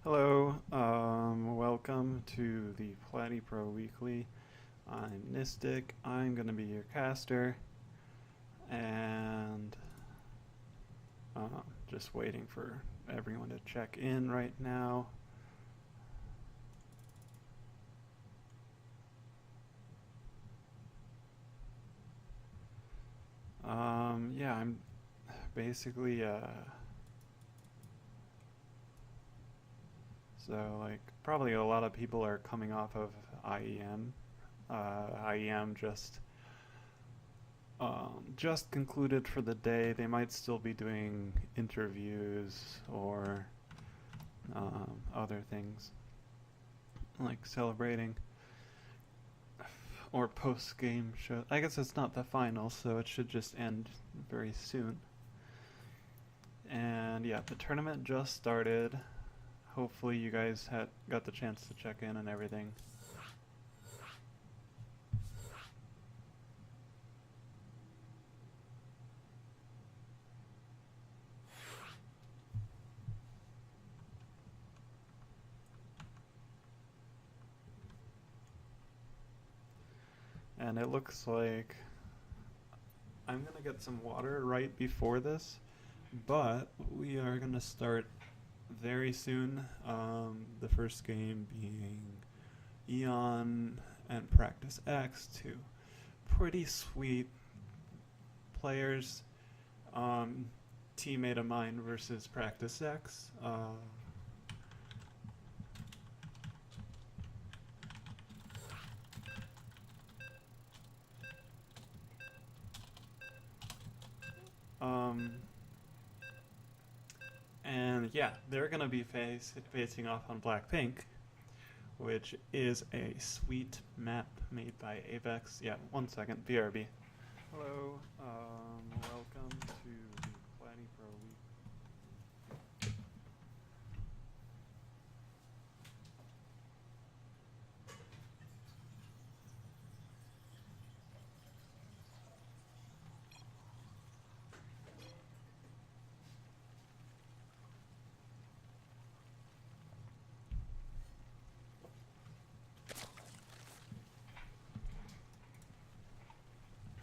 Hello, welcome to the Platy-pro Weekly. I'm Nistic. I'm going to be your caster, and just waiting for everyone to check in right now. Yeah, I'm basically, so like probably a lot of people are coming off of IEM. IEM just concluded for the day. They might still be doing interviews or other things like celebrating or post game show. I guess it's not the final, so it should just end very soon. And yeah, the tournament just started. Hopefully, you guys had got the chance to check in and everything. And it looks like I'm gonna get some water right before this, but we are gonna start very soon. The first game being Eon and Practice X, two pretty sweet players. Um, Teammate of mine versus Practice X. Um, and yeah, they're gonna be facing off on Blackpink, which is a sweet map made by Avex. Yeah, 1 second, BRB. Hello, welcome to the Platy-pro Weekly.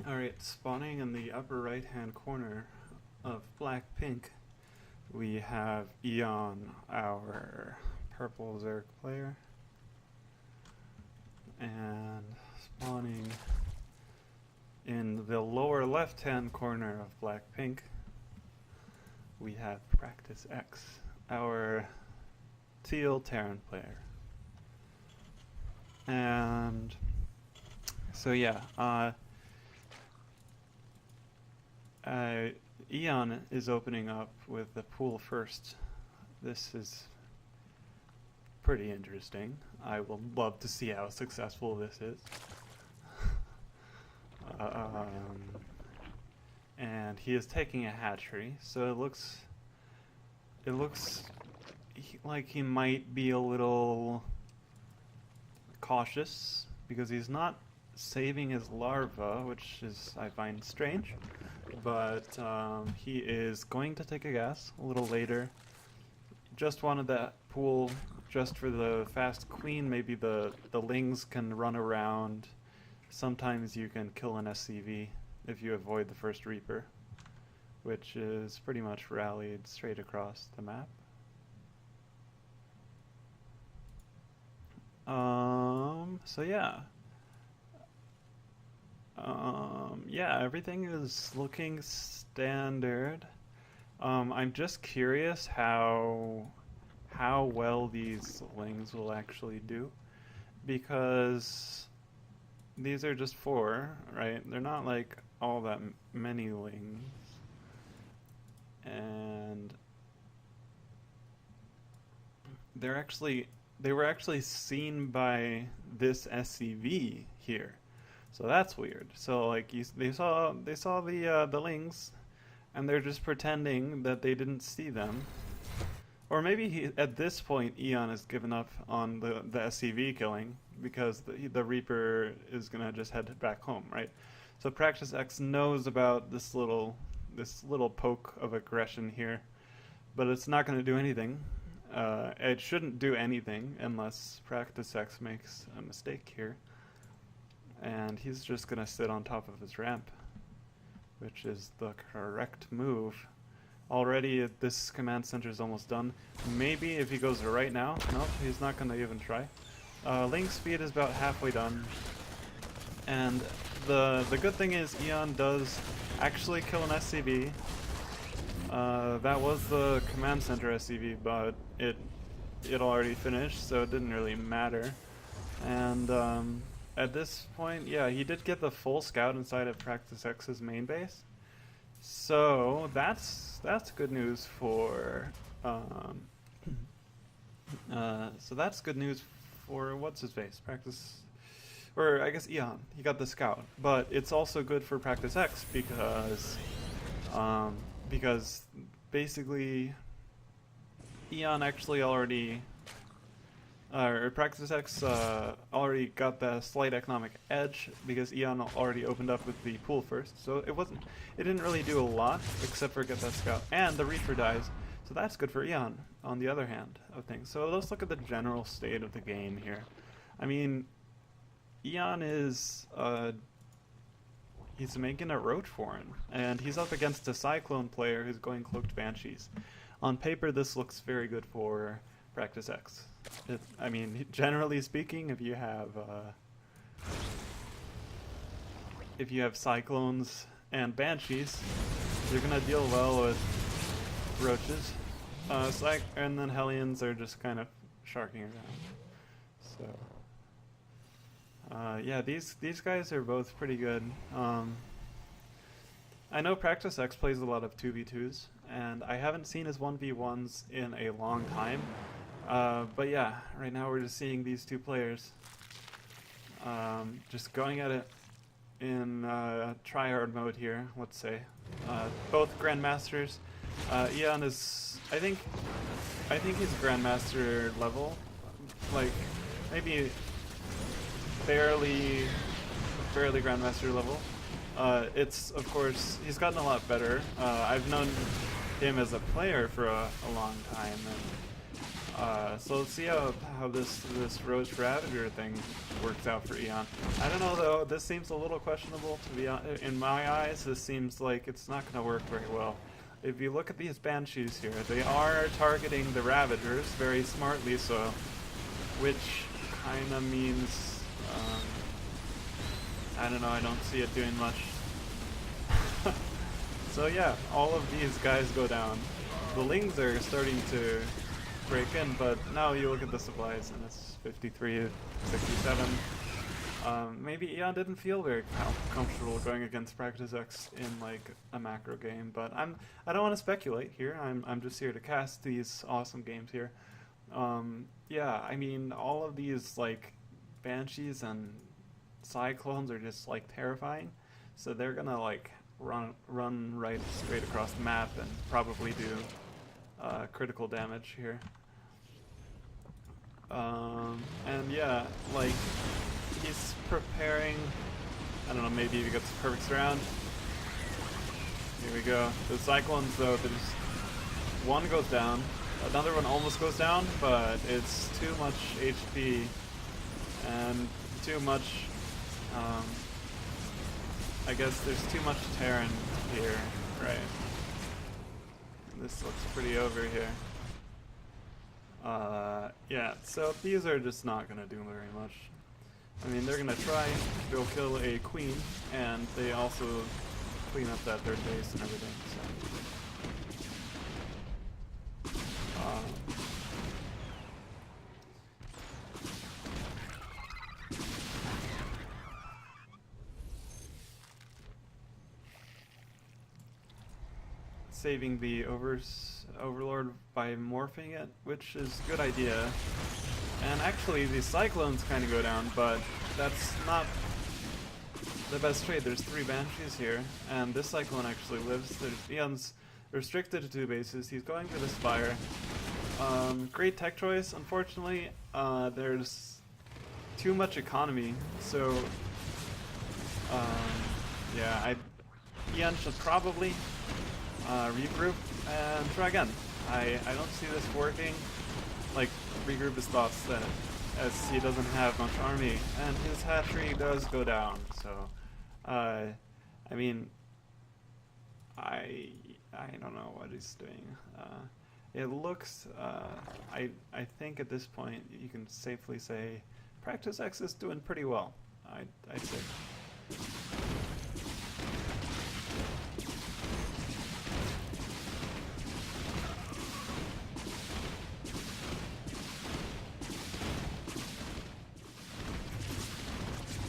Alright, spawning in the upper right hand corner of Blackpink, we have Eon, our purple Zerg player. And spawning in the lower left hand corner of Blackpink, we have Practice X, our teal Terran player. And so yeah, Eon is opening up with the pool first. This is pretty interesting. I will love to see how successful this is. And he is taking a hatchery, so it looks like he might be a little cautious because he's not saving his larva, which is I find strange. But he is going to take a gas a little later. Just wanted that pool just for the fast queen. Maybe the lings can run around. Sometimes you can kill an SCV if you avoid the first Reaper, which is pretty much rallied straight across the map. So yeah. Yeah, everything is looking standard. I'm just curious how well these lings will actually do, because these are just 4, right? They're not like all that many lings, and they were actually seen by this SCV here. So that's weird. So like they saw the lings, and they're just pretending that they didn't see them. Or maybe at this point Eon has given up on the SCV killing because the Reaper is gonna just head back home, right? So Practice X knows about this little poke of aggression here, but it's not gonna do anything. It shouldn't do anything unless Practice X makes a mistake here. And he's just going to sit on top of his ramp, which is the correct move. Already this command center is almost done. Maybe if he goes right now. Nope, he's not going to even try. Link speed is about halfway done. And the good thing is Eon does actually kill an SCV. That was the command center SCV, but it already finished, so it didn't really matter. And at this point, yeah, he did get the full scout inside of Practice X's main base. So that's good news for so that's good news for what's his face? Practice, or I guess Eon. He got the scout, but it's also good for Practice X because basically Eon actually already or Practice X already got the slight economic edge because Eon already opened up with the pool first, so it didn't really do a lot except for get that scout, and the Reaper dies, so that's good for Eon on the other hand of things. So let's look at the general state of the game here. I mean, Eon is he's making a roach for him, and he's up against a Cyclone player who's going Cloaked Banshees. On paper, this looks very good for Practice X. I mean, generally speaking, if you have Cyclones and Banshees, you're gonna deal well with roaches. And then Hellions are just kind of sharking around. So, yeah, these guys are both pretty good. I know Practice X plays a lot of 2v2s, and I haven't seen his 1v1s in a long time. But yeah, right now we're just seeing these two players just going at it in tryhard mode here, let's say. Both Grandmasters. Eon is, I think he's Grandmaster level, like maybe barely Grandmaster level. It's, of course, he's gotten a lot better. I've known him as a player for a long time, and so let's see how this Roach Ravager thing works out for Eon. I don't know though, this seems a little questionable to be honest. In my eyes, this seems like it's not going to work very well. If you look at these Banshees here, they are targeting the Ravagers very smartly, so, which kind of means, I don't know, I don't see it doing much. So yeah, all of these guys go down. The Lings are starting to break in, but now you look at the supplies and it's 53, 67. Maybe Eon didn't feel very comfortable going against Practice X in like a macro game, but I don't want to speculate here. I'm just here to cast these awesome games here. Yeah, I mean, all of these like Banshees and Cyclones are just like terrifying, so they're gonna like run right straight across the map and probably do critical damage here. And yeah, like he's preparing, I don't know, maybe he gets a perfect surround. Here we go. The Cyclones though, one goes down, another one almost goes down, but it's too much HP and too much, I guess there's too much Terran here, right? This looks pretty over here. Yeah, so these are just not gonna do very much. I mean, they're gonna try, they'll kill a queen, and they also clean up that third base and everything, so. Saving the Overlord by morphing it, which is a good idea. And actually, the Cyclones kind of go down, but that's not the best trade. There's 3 Banshees here, and this Cyclone actually lives. Eon's restricted to 2 bases. He's going for the Spire. Great tech choice. Unfortunately, there's too much economy, so yeah, Eon should probably regroup and try again. I don't see this working. like regroup his thoughts that as he doesn't have much army, and his hatchery does go down. So, I mean, I I don't know what he's doing. It looks, I think at this point you can safely say Practice X is doing pretty well. I'd say.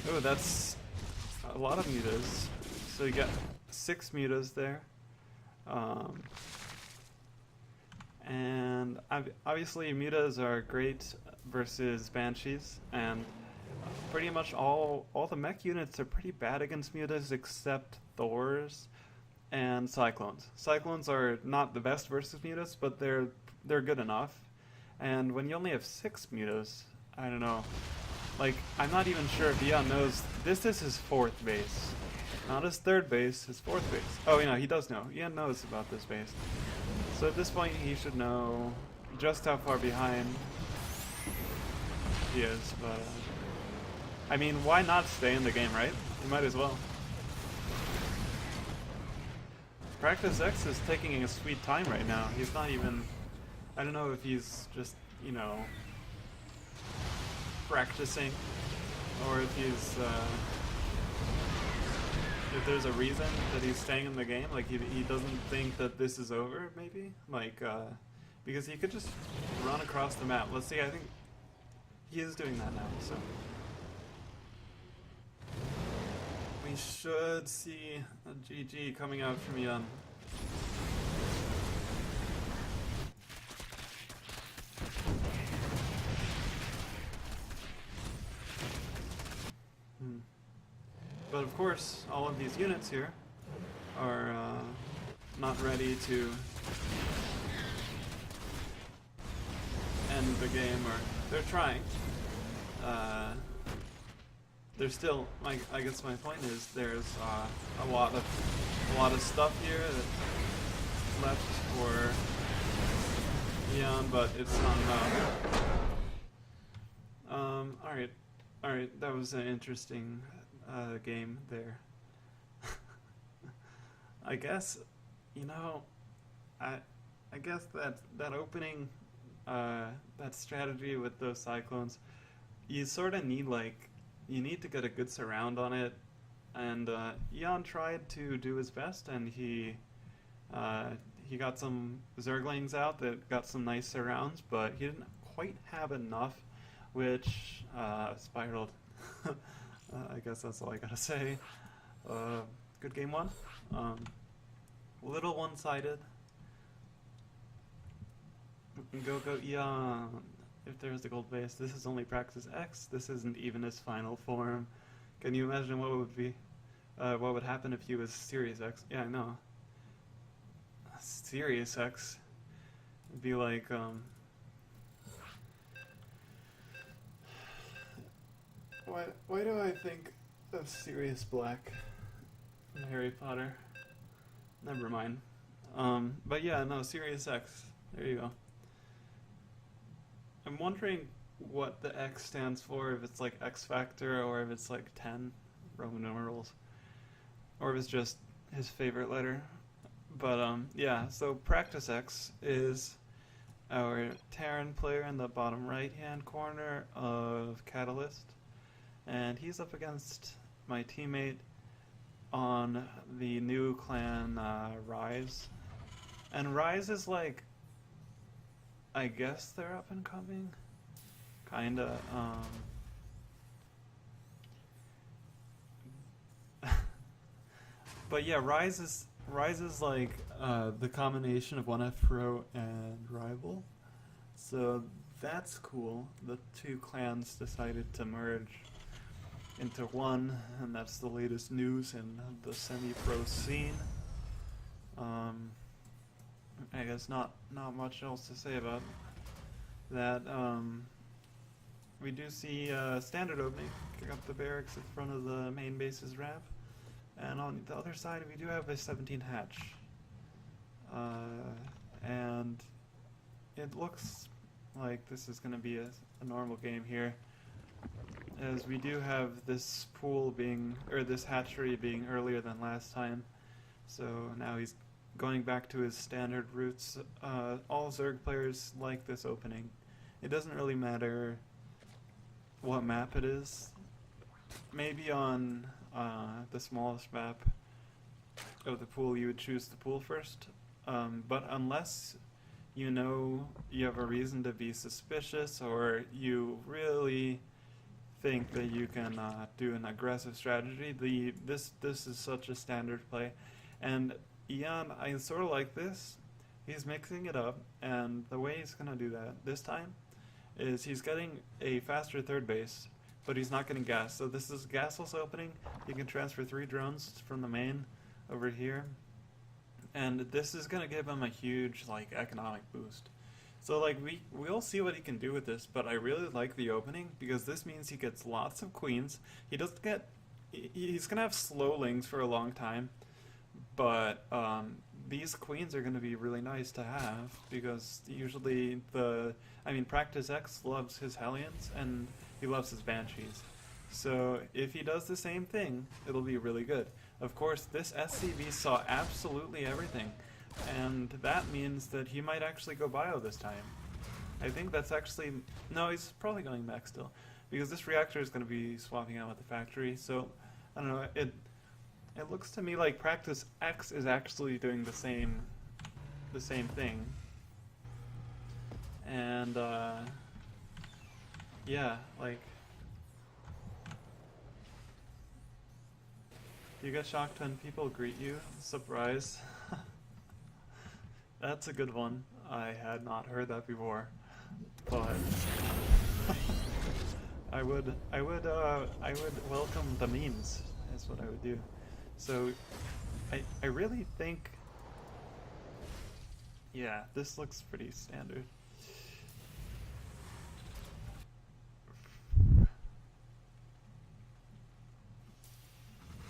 Oh, that's a lot of mutas. So you got 6 mutas there. And obviously mutas are great versus banshees, and pretty much all the mech units are pretty bad against mutas except Thors and cyclones. Cyclones are not the best versus mutas, but they're good enough. And when you only have 6 mutas, I don't know. Like, I'm not even sure if Eon knows this is his 4th base. Not his 3rd base, his 4th base. Oh, you know, he does know. Eon knows about this base. So at this point, he should know just how far behind he is, but... I mean, why not stay in the game, right? You might as well. Practice X is taking a sweet time right now. He's not even... I don't know if he's just, you know... practicing, or if he's if there's a reason that he's staying in the game, like he doesn't think that this is over, maybe, like because he could just run across the map. Let's see, I think he is doing that now, so we should see a GG coming out from Eon. But of course, all of these units here are not ready to end the game, or they're trying. There's still, I guess my point is, there's a lot of stuff here that's left for Eon, but it's not enough. All right, that was an interesting game there. I guess, you know, I guess that opening, that strategy with those cyclones, you sort of need, like, you need to get a good surround on it, and Eon tried to do his best, and he got some Zerglings out that got some nice surrounds, but he didn't quite have enough, which spiraled. I guess that's all I gotta say. Good game one. A little one-sided. Go Eon. If there's the gold base, this is only Praxis X. This isn't even his final form. Can you imagine what would be, what would happen if he was Sirius X? Yeah, I know. Sirius X. It'd be like, Why do I think of Sirius Black from Harry Potter? Never mind. But yeah, no, Sirius X. There you go. I'm wondering what the X stands for, if it's like X Factor, or if it's like 10 Roman numerals, or if it's just his favorite letter. But yeah, so Practice X is our Terran player in the bottom right hand corner of Catalyst. And he's up against my teammate on the new clan, Rise. And Rise is like, I guess they're up and coming? Kinda, But yeah, Rise is like, the combination of 1F Pro and Rival. So that's cool. The two clans decided to merge into one, and that's the latest news in the semi-pro scene. I guess not much else to say about that. We do see standard opening. Kick up the barracks in front of the main base's ramp, and on the other side we do have a 17 hatch, and it looks like this is gonna be a normal game here, as we do have this pool being, or this hatchery being earlier than last time. So now he's going back to his standard routes. All Zerg players like this opening. It doesn't really matter what map it is. Maybe on the smallest map of the pool you would choose the pool first. But unless you know you have a reason to be suspicious, or you really think that you can do an aggressive strategy, this is such a standard play. And Ian, I sort of like this. He's mixing it up, and the way he's going to do that this time is he's getting a faster third base, but he's not getting gas. So this is gasless opening. You can transfer 3 drones from the main over here, and this is going to give him a huge like economic boost. So like we'll see what he can do with this, but I really like the opening because this means he gets lots of queens. He doesn't get, he's going to have slowlings for a long time, but these queens are going to be really nice to have because usually Practice X loves his Hellions and he loves his Banshees. So if he does the same thing, it'll be really good. Of course, this SCV saw absolutely everything, and that means that he might actually go bio this time. I think that's actually, no, he's probably going back still, because this reactor is going to be swapping out with the factory. So I don't know, it looks to me like Practice X is actually doing the same thing. And yeah, like, you get shocked when people greet you. Surprise. That's a good one. I had not heard that before, but I would welcome the memes. That's what I would do. So I really think, yeah, this looks pretty standard.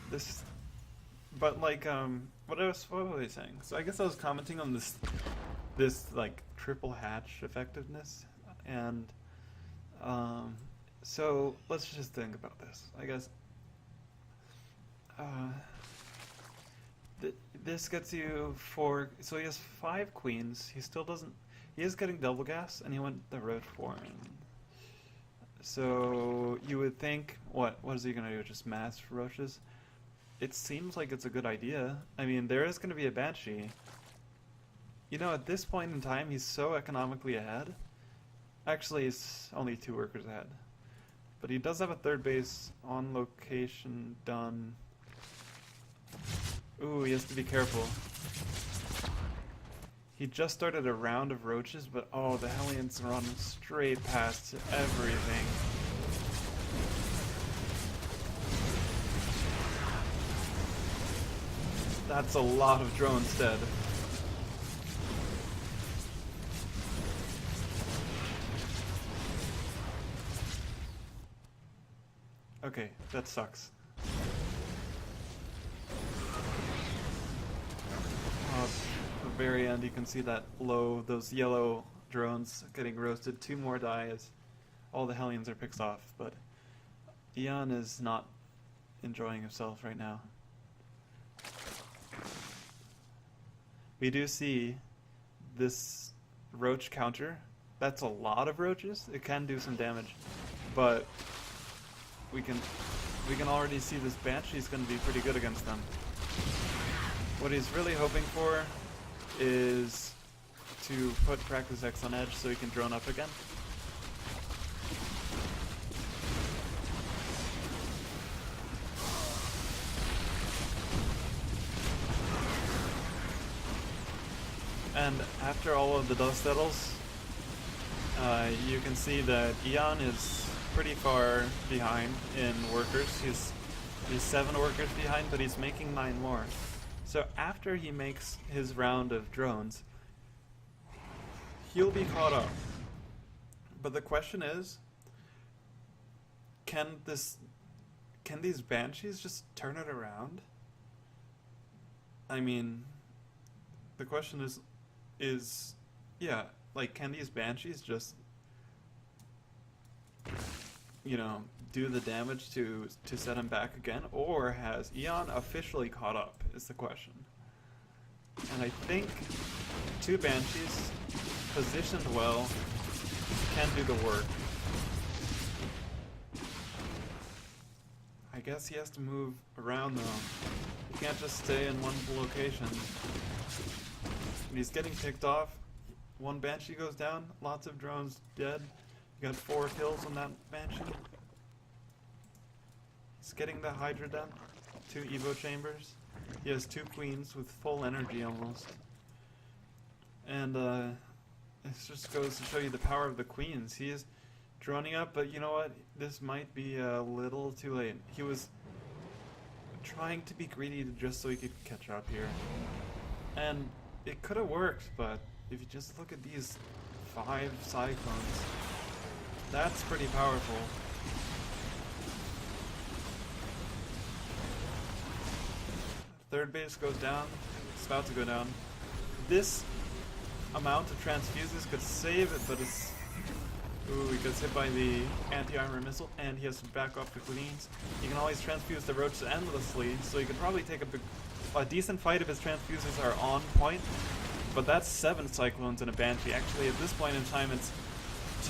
This, but like, what was I saying? So I guess I was commenting on this like triple hatch effectiveness, and so let's just think about this. I guess this gets you 4. So he has 5 queens. He still doesn't. He is getting double gas, and he went the road for him. So you would think, what is he gonna do? Just mass roaches? It seems like it's a good idea. I mean, there is going to be a Banshee. You know, at this point in time, he's so economically ahead. Actually, he's only 2 workers ahead. But he does have a third base on location done. Ooh, he has to be careful. He just started a round of roaches, but oh, the Hellions run straight past everything. That's a lot of drones dead. Okay, that sucks. At the very end you can see that those yellow drones getting roasted. 2 more die as all the Hellions are picked off, but Ian is not enjoying himself right now. We do see this roach counter. That's a lot of roaches. It can do some damage, but we can already see this Banshee is going to be pretty good against them. What he's really hoping for is to put Practice X on edge so he can drone up again. And after all of the dust settles, you can see that Ian is pretty far behind in workers. He's 7 workers behind, but he's making 9 more. So after he makes his round of drones, he'll be caught up. But the question is, can these Banshees just turn it around? I mean, the question is yeah, like, can these Banshees just you know, do the damage to set him back again, or has Eon officially caught up? Is the question. And I think two Banshees positioned well can do the work. I guess he has to move around though. He can't just stay in one location. And he's getting picked off. One Banshee goes down, lots of drones dead. You got 4 kills on that Banshee. He's getting the Hydra done. 2 Evo chambers. He has 2 queens with full energy almost. And it just goes to show you the power of the queens. He is droning up, but you know what? This might be a little too late. He was trying to be greedy just so he could catch up here. And it could have worked, but if you just look at these 5 Cyclones, that's pretty powerful. Third base goes down. It's about to go down. This amount of transfuses could save it, but it's... Ooh, he gets hit by the anti-armor missile, and he has to back off the queens. He can always transfuse the roach endlessly, so he could probably take a decent fight if his transfuses are on point. But that's 7 Cyclones in a Banshee. Actually, at this point in time, it's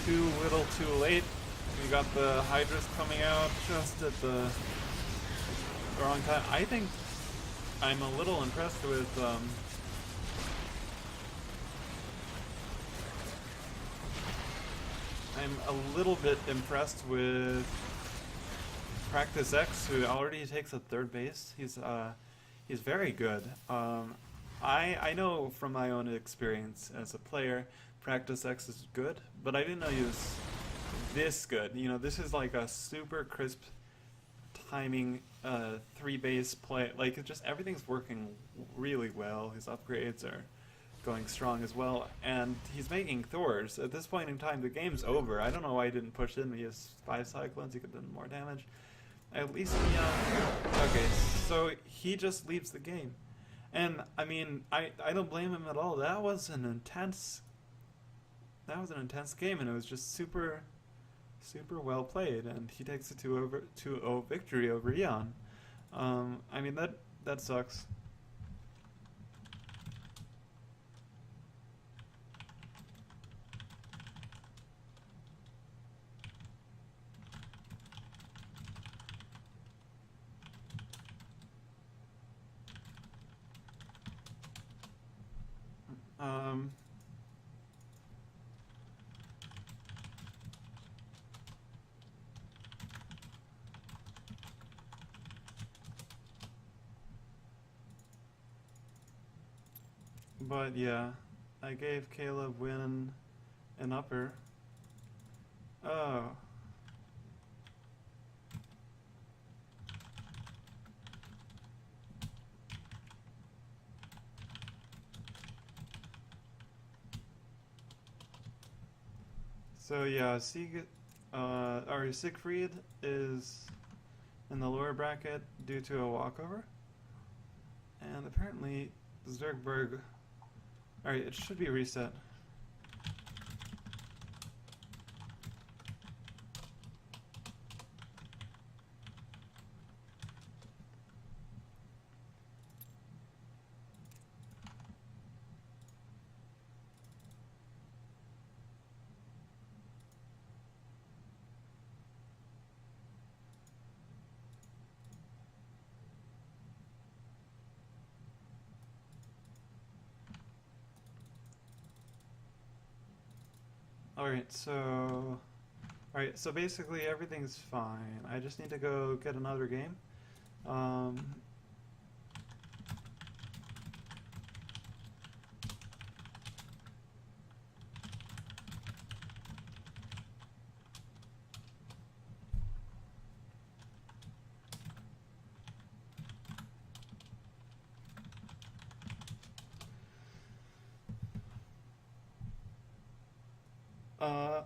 too little too late. We got the Hydras coming out just at the wrong time. I think I'm a little impressed with I'm a little bit impressed with Practice X, who already takes a 3rd base. He's very good. I know from my own experience as a player, Practice X is good, but I didn't know he was this good. You know, this is like a super crisp timing 3 base play. Like, it just everything's working really well. His upgrades are going strong as well, and he's making Thors. At this point in time, the game's over. I don't know why he didn't push in. He has 5 Cyclones, he could have done more damage. At least okay, so he just leaves the game. And I mean, I don't blame him at all. That was an intense game, and it was just super well played, and he takes a 2-0 victory over Eon. I mean, that sucks. But yeah, I gave Caleb Wynn an upper. Oh. So yeah, Siegfried is in the lower bracket due to a walkover. And apparently Zergberg... Alright, it should be reset. Alright, so basically everything's fine. I just need to go get another game.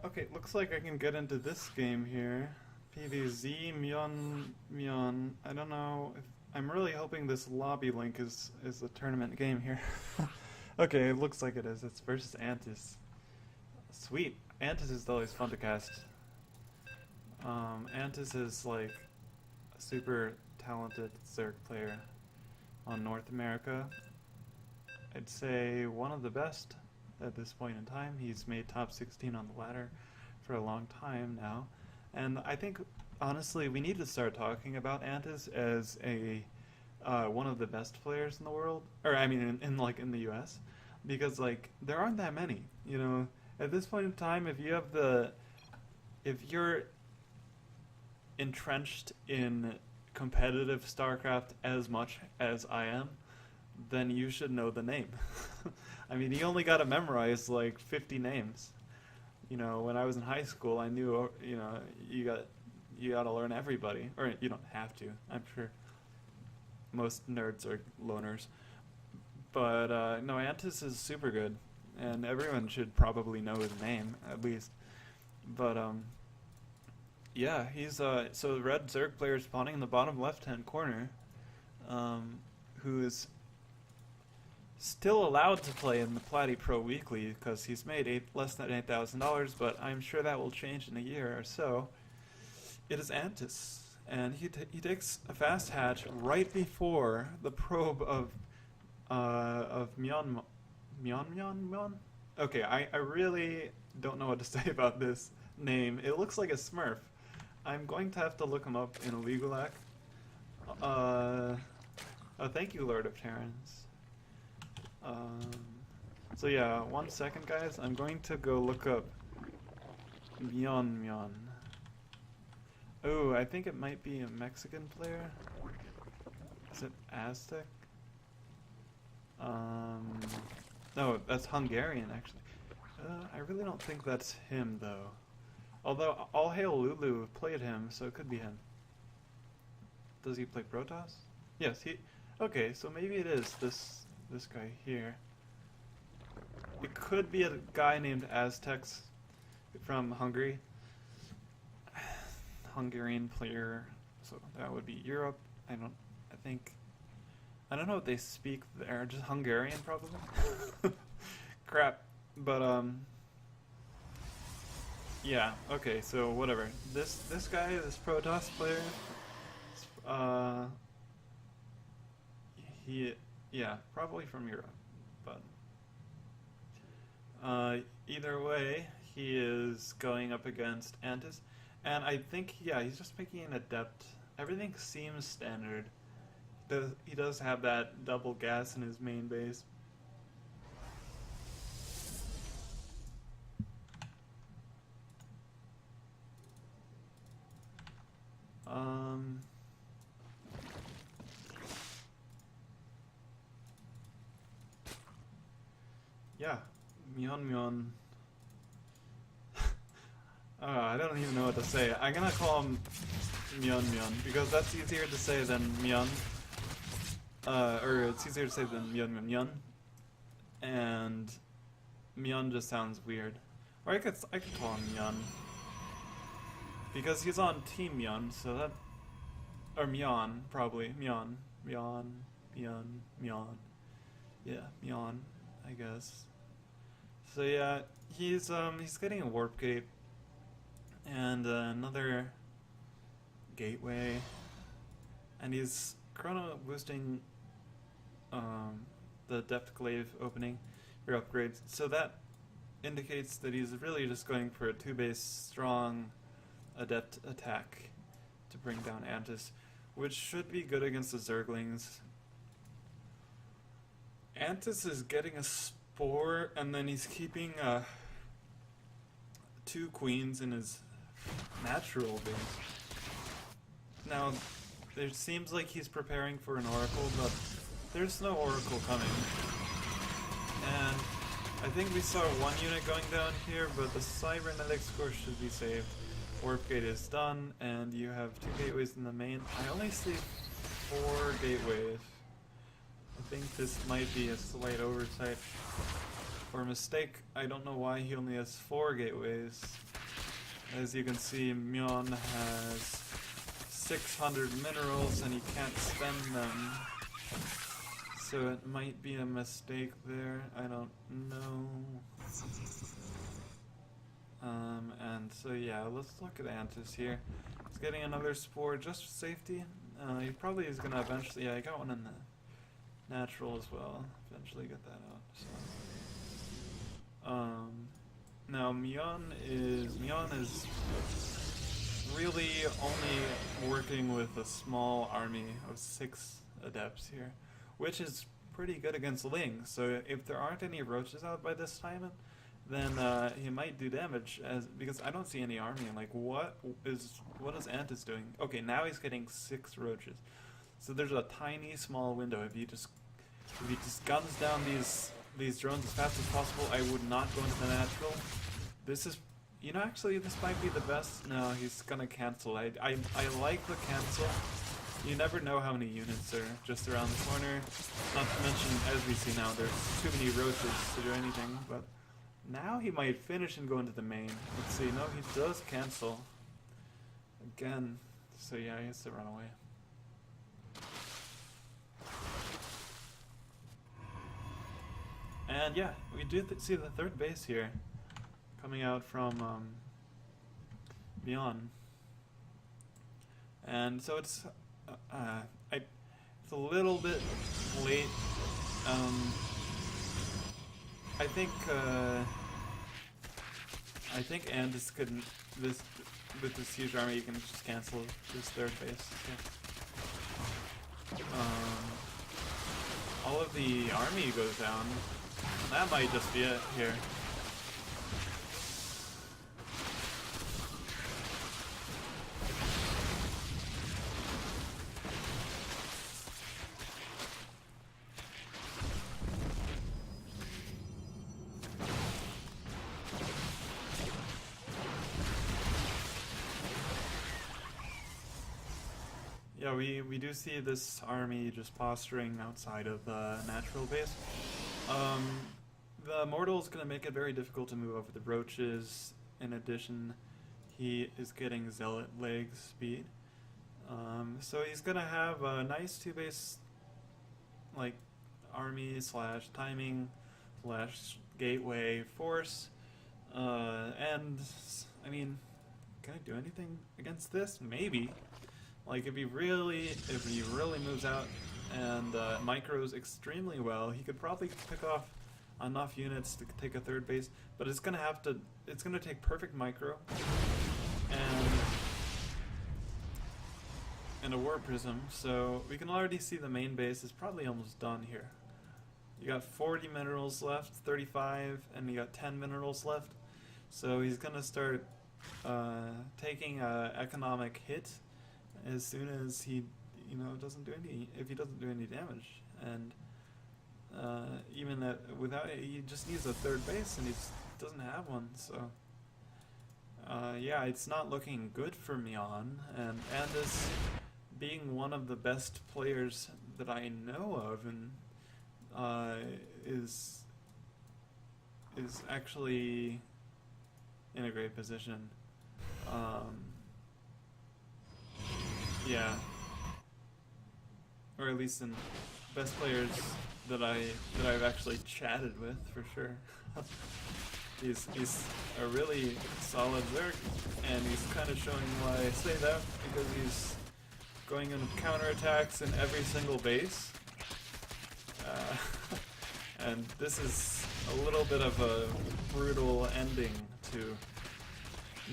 Okay, looks like I can get into this game here. PVZ Myon. I don't know if I'm really hoping this lobby link is the tournament game here. Okay, it looks like it is. It's versus Antis. Sweet. Antis is always fun to cast. Antis is like a super talented Zerg player on North America. I'd say one of the best at this point in time. He's made top 16 on the ladder for a long time now. And I think, honestly, we need to start talking about Antis as a one of the best players in the world. Or, I mean, in the US. Because, like, there aren't that many, you know. At this point in time, if you're entrenched in competitive StarCraft as much as I am, then you should know the name. I mean, you only got to memorize like 50 names. You know, when I was in high school, I knew, you know, you got to learn everybody, or you don't have to. I'm sure most nerds are loners, but no, Antis is super good, and everyone should probably know his name at least. But yeah, he's so the red Zerg player spawning in the bottom left-hand corner, who is still allowed to play in the Platy-pro Weekly because he's made less than $8,000, but I'm sure that will change in a year or so. It is Antis, and he takes a fast hatch right before the probe of Myon. Okay, I really don't know what to say about this name. It looks like a Smurf. I'm going to have to look him up in Legulac. Oh, thank you, Lord of Terrans. So yeah, 1 second, guys. I'm going to go look up Myon. Oh, I think it might be a Mexican player. Is it Aztec? No, that's Hungarian, actually. I really don't think that's him, though. Although, All Hail Lulu played him, so it could be him. Does he play Protoss? Yes, he... Okay, so maybe it is this guy here. It could be a guy named Aztecs from Hungary. Hungarian player, so that would be Europe. I don't know what they speak there, just Hungarian probably. Crap. But yeah, okay, so whatever. This guy, this Protoss player, yeah, probably from Europe, but either way, he is going up against Antis, and I think, yeah, he's just picking an Adept. Everything seems standard. He does have that double gas in his main base. Yeah, Myon. I don't even know what to say. I'm gonna call him Myon because that's easier to say than Myon. Or it's easier to say than Myon. And Myon just sounds weird. Or I could call him Myon. Because he's on Team Myon, so that... Or Myon, probably. Myon. Yeah, Myon, I guess. So yeah, he's getting a Warp Gate. And another Gateway. And he's chrono boosting the Depth Glaive opening for upgrades. So that indicates that he's really just going for a 2-base strong Adept attack to bring down Antis, which should be good against the Zerglings. Antis is getting a Spore, and then he's keeping 2 Queens in his natural base. Now, it seems like he's preparing for an Oracle, but there's no Oracle coming. And I think we saw 1 unit going down here, but the Cybernetics core should be saved. Warp Gate is done, and you have 2 gateways in the main. I only see 4 gateways. I think this might be a slight oversight or mistake. I don't know why he only has 4 gateways. As you can see, Myon has 600 minerals and he can't spend them. So it might be a mistake there. I don't know. And so yeah, let's look at Antis here. He's getting another spore just for safety. He probably is gonna eventually. Yeah, I got one in the natural as well. Eventually get that out. So, now Mion is really only working with a small army of 6 adepts here, which is pretty good against Ling. So if there aren't any roaches out by this time, then he might do damage because I don't see any army. Like what is Antis doing? Okay, now he's getting 6 roaches. So there's a tiny small window. If he just guns down these drones as fast as possible, I would not go into the natural. This is, actually this might be the best. No, he's gonna cancel. I like the cancel. You never know how many units are just around the corner. Not to mention, as we see now, there's too many roaches to do anything. But now he might finish and go into the main. Let's see. No, he does cancel again. So yeah, he has to run away. And yeah, we do see the third base here coming out from Beyond. And so it's it's a little bit late. I think Andis couldn't with this huge army you can just cancel this third base. So, all of the army goes down. That might just be it here. Yeah, we do see this army just posturing outside of the natural base. The Mortal is going to make it very difficult to move over the roaches. In addition, he is getting Zealot leg speed. So he's going to have a nice 2-base like army slash timing slash gateway force. And I mean, can I do anything against this? Maybe. Like if he really moves out and micros extremely well, he could probably pick off enough units to take a third base, but it's gonna take perfect micro and a war prism. So we can already see the main base is probably almost done here. You got 40 minerals left, 35, and you got 10 minerals left. So he's gonna start taking a economic hit as soon as he doesn't do any damage. And even that without it, he just needs a third base and he doesn't have one. So yeah, it's not looking good for Mion, and Andis being one of the best players that I know of and is actually in a great position. Yeah, or at least in best players that I've actually chatted with, for sure. He's a really solid lurk, and he's kind of showing why I say that, because he's going in counterattacks in every single base. And this is a little bit of a brutal ending to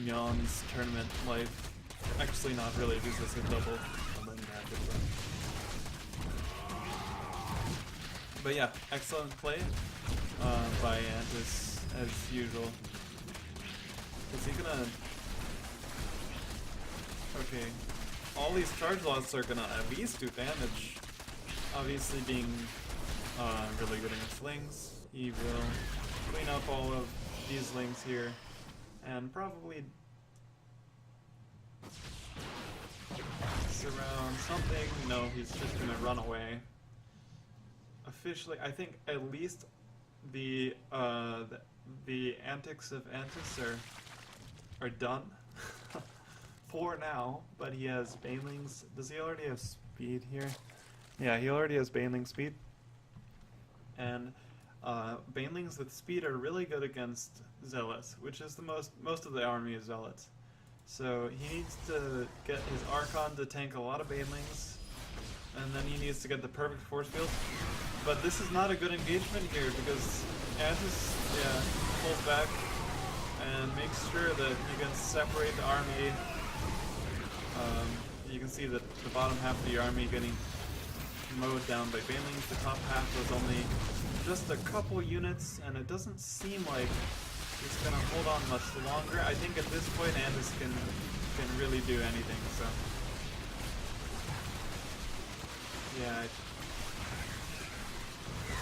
Myeon's tournament life. Actually, not really, because it's a double impact. But yeah, excellent play by Antis as usual. Is he gonna? Okay, all these charge lots are gonna at least do damage. Obviously, being really good against lings, he will clean up all of these lings here, and probably surround something. No, he's just gonna run away. Officially, I think at least the antics of Antis are done for now. But he has Banelings. Does he already have speed here? Yeah, he already has Baneling speed. And Banelings with speed are really good against Zealots, which is the most of the army is Zealots. So he needs to get his Archon to tank a lot of Banelings, and then he needs to get the perfect force field. But this is not a good engagement here because Antis pulls back and makes sure that he can separate the army. You can see that the bottom half of the army getting mowed down by Banelings. The top half was only just a couple units, and it doesn't seem like it's gonna hold on much longer. I think at this point Antis can really do anything, so yeah, it's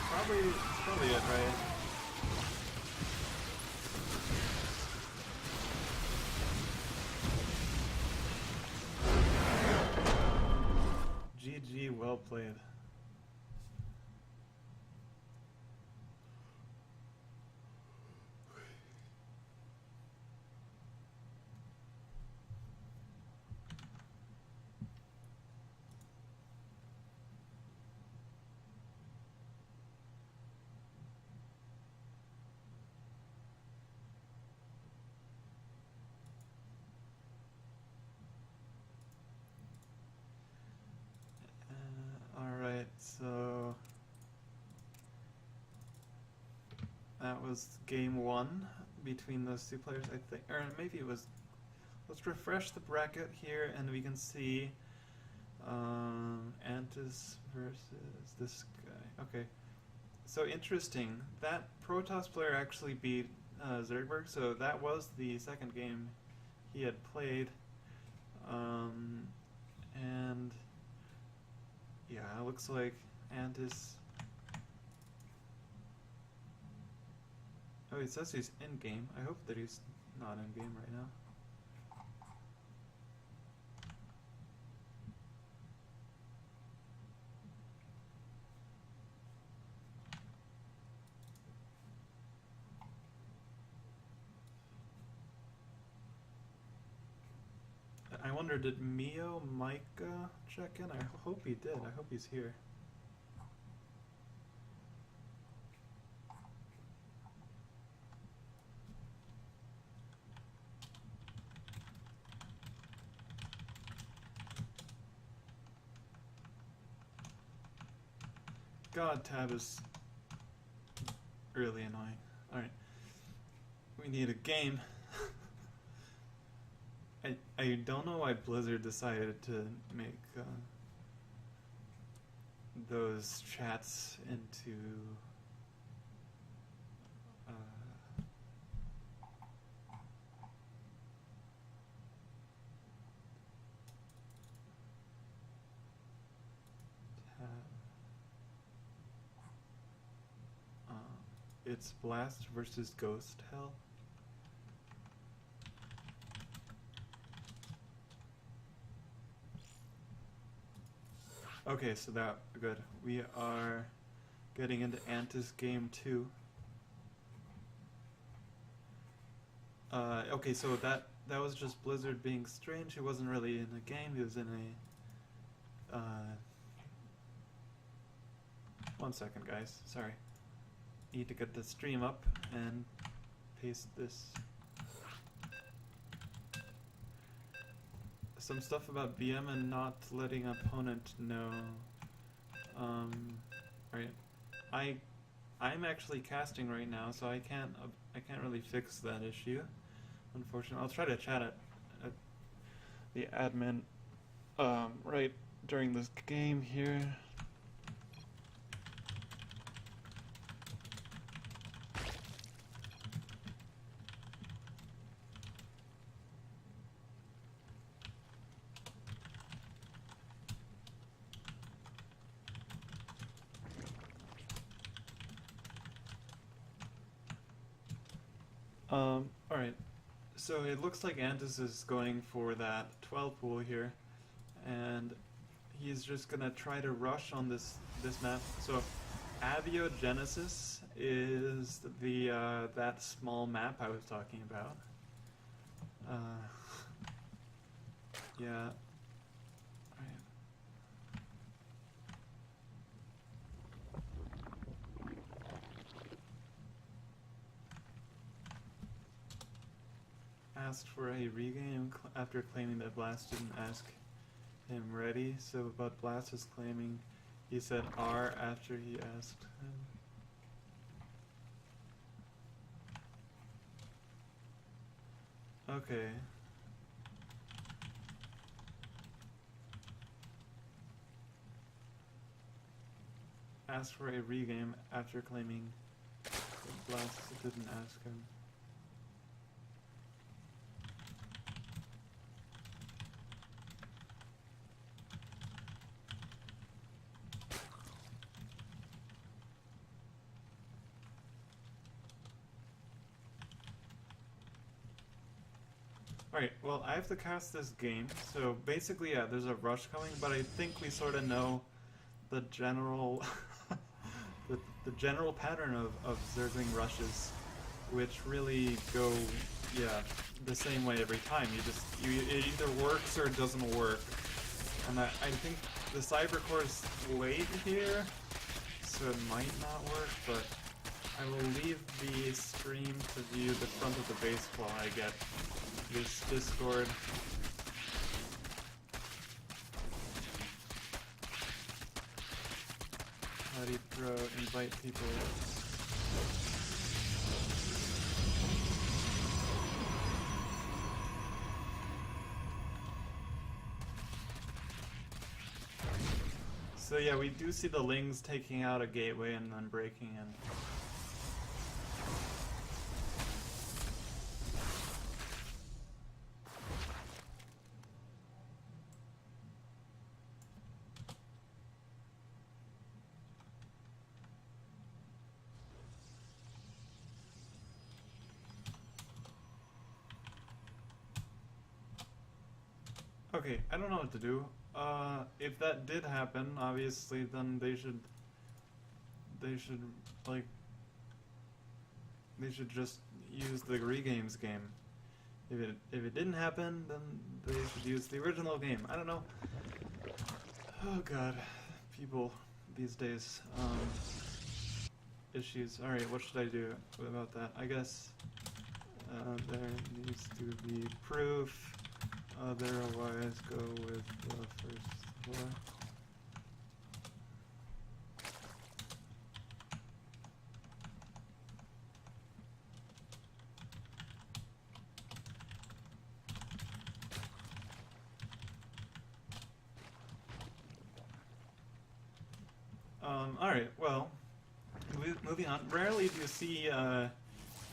probably it, right? GG, well played. Alright, so that was game one between those two players, I think, or maybe it was. Let's refresh the bracket here, and we can see Antis versus this guy. Okay, so interesting. That Protoss player actually beat Zergberg, so that was the second game he had played, and yeah, it looks like Antis. Oh, it says he's in game. I hope that he's not in game right now. I wonder, did Mio Micah check in? I hope he did. I hope he's here. God, tab is really annoying. Alright. We need a game. I don't know why Blizzard decided to make those chats into it's Blast versus Ghost Hell. Okay, so that good. We are getting into Antis game 2. Okay, so that was just Blizzard being strange. He wasn't really in a game. He was in a. One second, guys. Sorry. Need to get the stream up and paste this. Some stuff about BM and not letting opponent know. Right. I'm actually casting right now, so I can't really fix that issue. Unfortunately, I'll try to chat at the admin right during this game here. Alright, so it looks like Antis is going for that 12 pool here, and he's just gonna try to rush on this map. So Abiogenesis is the that small map I was talking about. Yeah. asked for a regame after claiming that Blast didn't ask him ready. So, but Blast is claiming he said R after he asked him. Okay. Asked for a regame after claiming that Blast didn't ask him. Alright, well, I have to cast this game, so basically, yeah, there's a rush coming, but I think we sort of know the general the general pattern of Zergling rushes, which really go, yeah, the same way every time. It either works or it doesn't work. And I think the Cyber Core is late here, so it might not work, but I will leave the stream to view the front of the base while I get this Discord. Platy-pro, invite people. So yeah, we do see the Lings taking out a gateway and then breaking in. Okay, I don't know what to do. If that did happen, obviously, then they should just use the regames game. If it didn't happen, then they should use the original game. I don't know. Oh god, people these days. Issues. All right, what should I do about that? I guess there needs to be proof. Otherwise, go with the first floor. Alright, well, moving on. Rarely do you see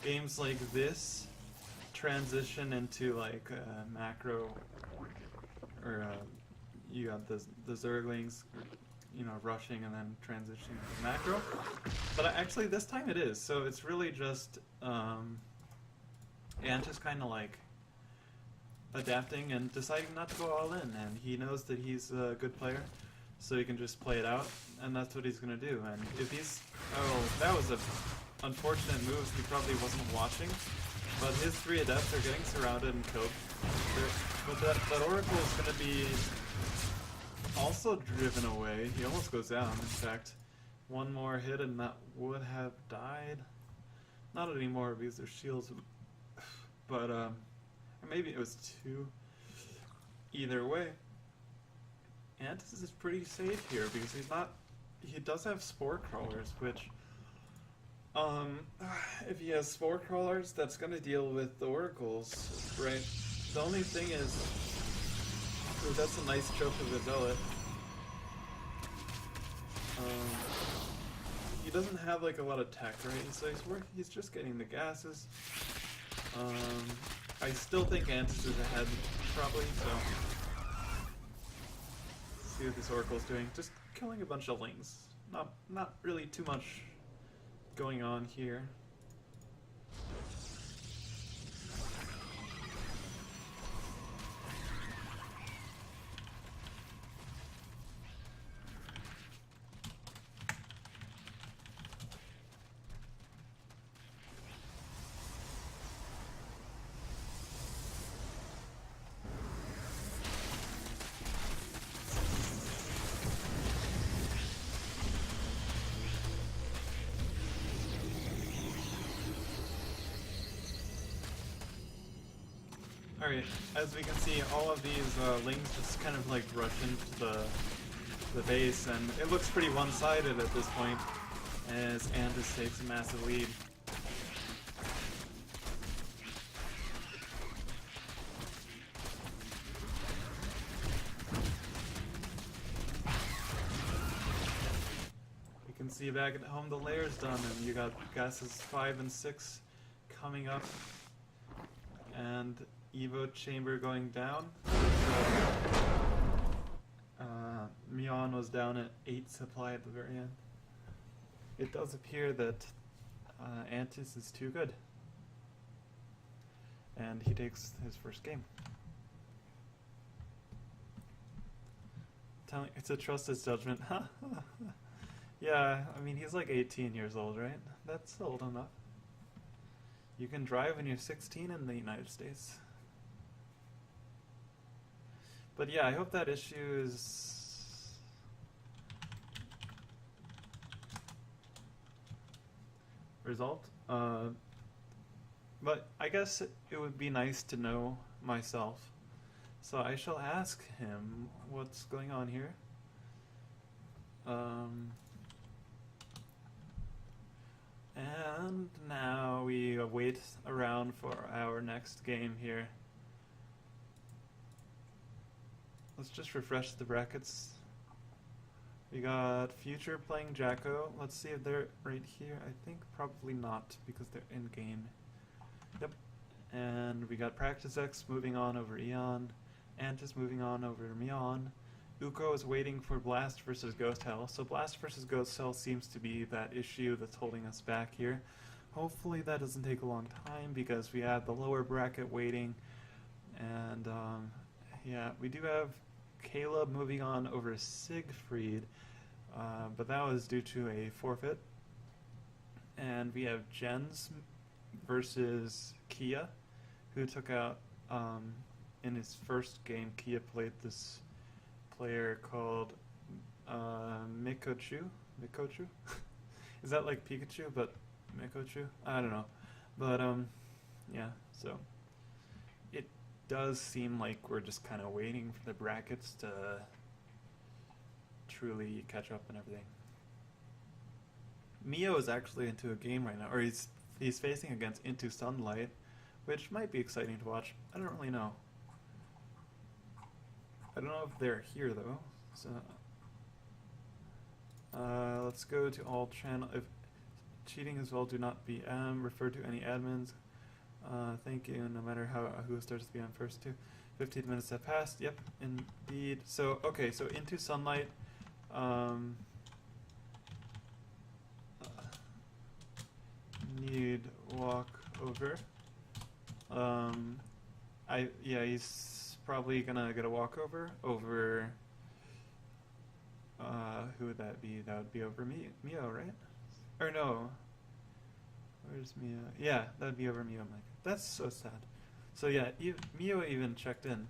games like this transition into like macro, or you got the Zerglings, you know, rushing and then transitioning to macro. But actually this time it is, so it's really just Ant is kind of like adapting and deciding not to go all in, and he knows that he's a good player, so he can just play it out, and that's what he's gonna do. And if he's, oh, that was a unfortunate move. He probably wasn't watching. But his 3 Adepts are getting surrounded and killed. But that Oracle is going to be also driven away. He almost goes down, in fact. One more hit and that would have died. Not anymore because their shields. But, or maybe it was 2. Either way. Antis is pretty safe here because he's not. He does have Spore Crawlers, which. If he has Spore Crawlers, that's gonna deal with the Oracles, right? The only thing is, ooh, that's a nice choke of the Zealot. He doesn't have like a lot of tech, right? So he's just getting the gases. I still think Antis is ahead, probably, so. Let's see what this Oracle's doing. Just killing a bunch of Lings. Not really too much going on here. Alright, as we can see, all of these lings just kind of like rush into the base, and it looks pretty one-sided at this point, as Andis takes a massive lead. You can see back at home the layer's done, and you got gases 5 and 6 coming up, and Evo chamber going down. Mion was down at 8 supply at the very end. It does appear that Antis is too good, and he takes his first game. It's a trust his judgment. Yeah, I mean, he's like 18 years old, right? That's old enough. You can drive when you're 16 in the United States. But yeah, I hope that issue is resolved. But I guess it would be nice to know myself. So I shall ask him what's going on here. And now we wait around for our next game here. Let's just refresh the brackets. We got Future playing Jacko. Let's see if they're right here. I think probably not, because they're in game. Yep. And we got Practice X moving on over Eon. Antis moving on over Mion. Uko is waiting for Blast versus Ghost Hell. So Blast versus Ghost Hell seems to be that issue that's holding us back here. Hopefully that doesn't take a long time, because we have the lower bracket waiting. And yeah, we do have Caleb moving on over Siegfried, but that was due to a forfeit. And we have Jens versus Kia, who took out, in his first game, Kia played this player called Mikochu? Mikochu? Is that like Pikachu, but Mikochu? I don't know. But, yeah, so it does seem like we're just kind of waiting for the brackets to truly catch up and everything. Mio is actually into a game right now, or he's facing against Into Sunlight, which might be exciting to watch. I don't really know. I don't know if they're here though. So let's go to all channel. If cheating as well, do not BM. Refer to any admins. Thank you. No matter who starts to BM first too. 15 minutes have passed. Yep, indeed. So okay, so Into Sunlight. Need walk over. Yeah, he's probably gonna get a walkover over. Who would that be? That would be over Mio, right? Or no? Where's Mio? Yeah, that would be over Mio. Mike. That's so sad. So yeah, Mio even checked in.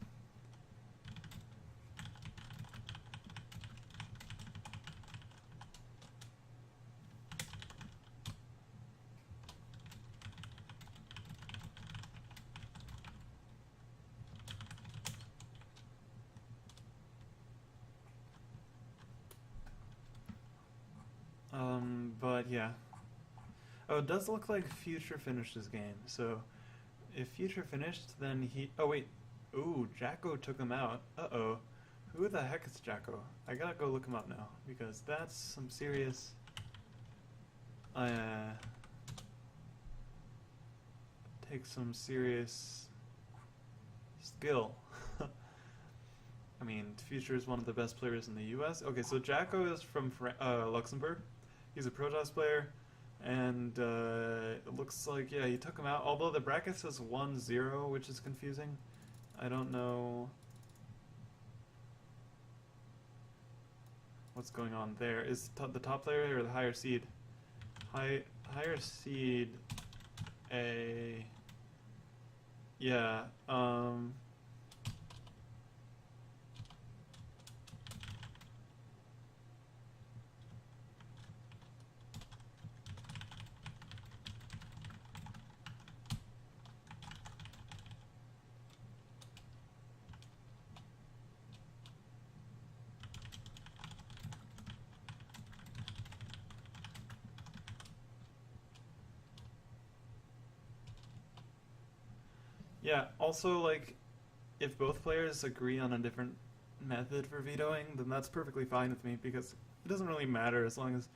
But yeah. Oh, it does look like Future finished his game. So if Future finished, then he... Oh, wait. Ooh, Jacko took him out. Uh-oh. Who the heck is Jacko? I gotta go look him up now, because that's some serious... takes some serious skill. I mean, Future is one of the best players in the US. Okay, so Jacko is from Luxembourg. He's a Protoss player, and it looks like, yeah, he took him out. Although the bracket says 1-0, which is confusing. I don't know what's going on there. Is the top player or the higher seed? Higher seed, yeah, Yeah, also, like, if both players agree on a different method for vetoing, then that's perfectly fine with me because it doesn't really matter as long as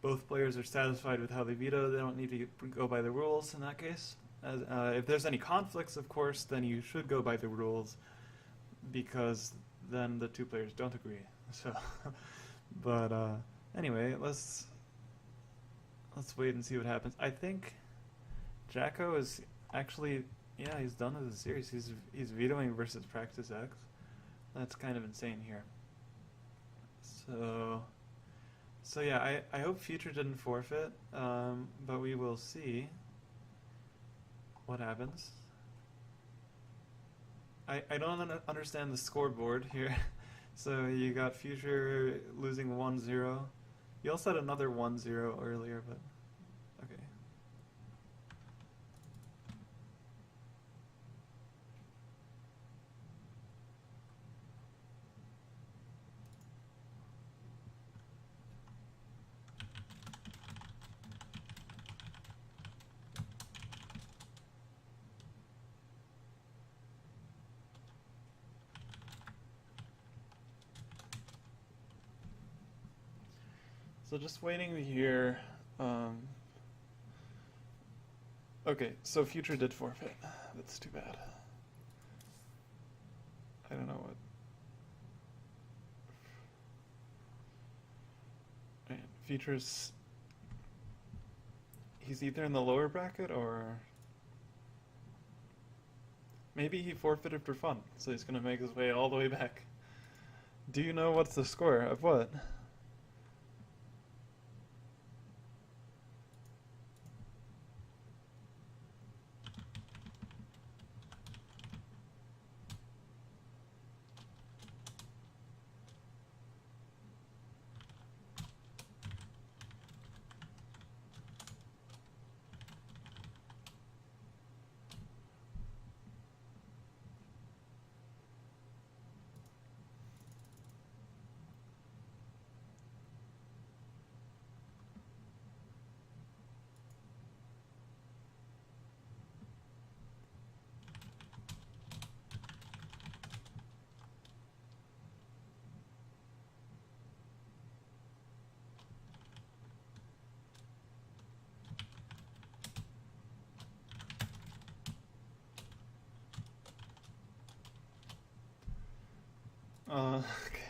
both players are satisfied with how they veto. They don't need to go by the rules in that case. If there's any conflicts, of course, then you should go by the rules because then the two players don't agree. So, but anyway, let's wait and see what happens. I think Jacko is actually, yeah, he's done with the series. He's vetoing versus Practice X. That's kind of insane here. So yeah, I hope Future didn't forfeit, but we will see what happens. I don't understand the scoreboard here. So you got Future losing 1-0. You also had another 1-0 earlier, but okay. So just waiting to hear. Okay, so Future did forfeit. That's too bad. I don't know what. Man, Future's. He's either in the lower bracket or. Maybe he forfeited for fun, so he's gonna make his way all the way back. Do you know what's the score of what?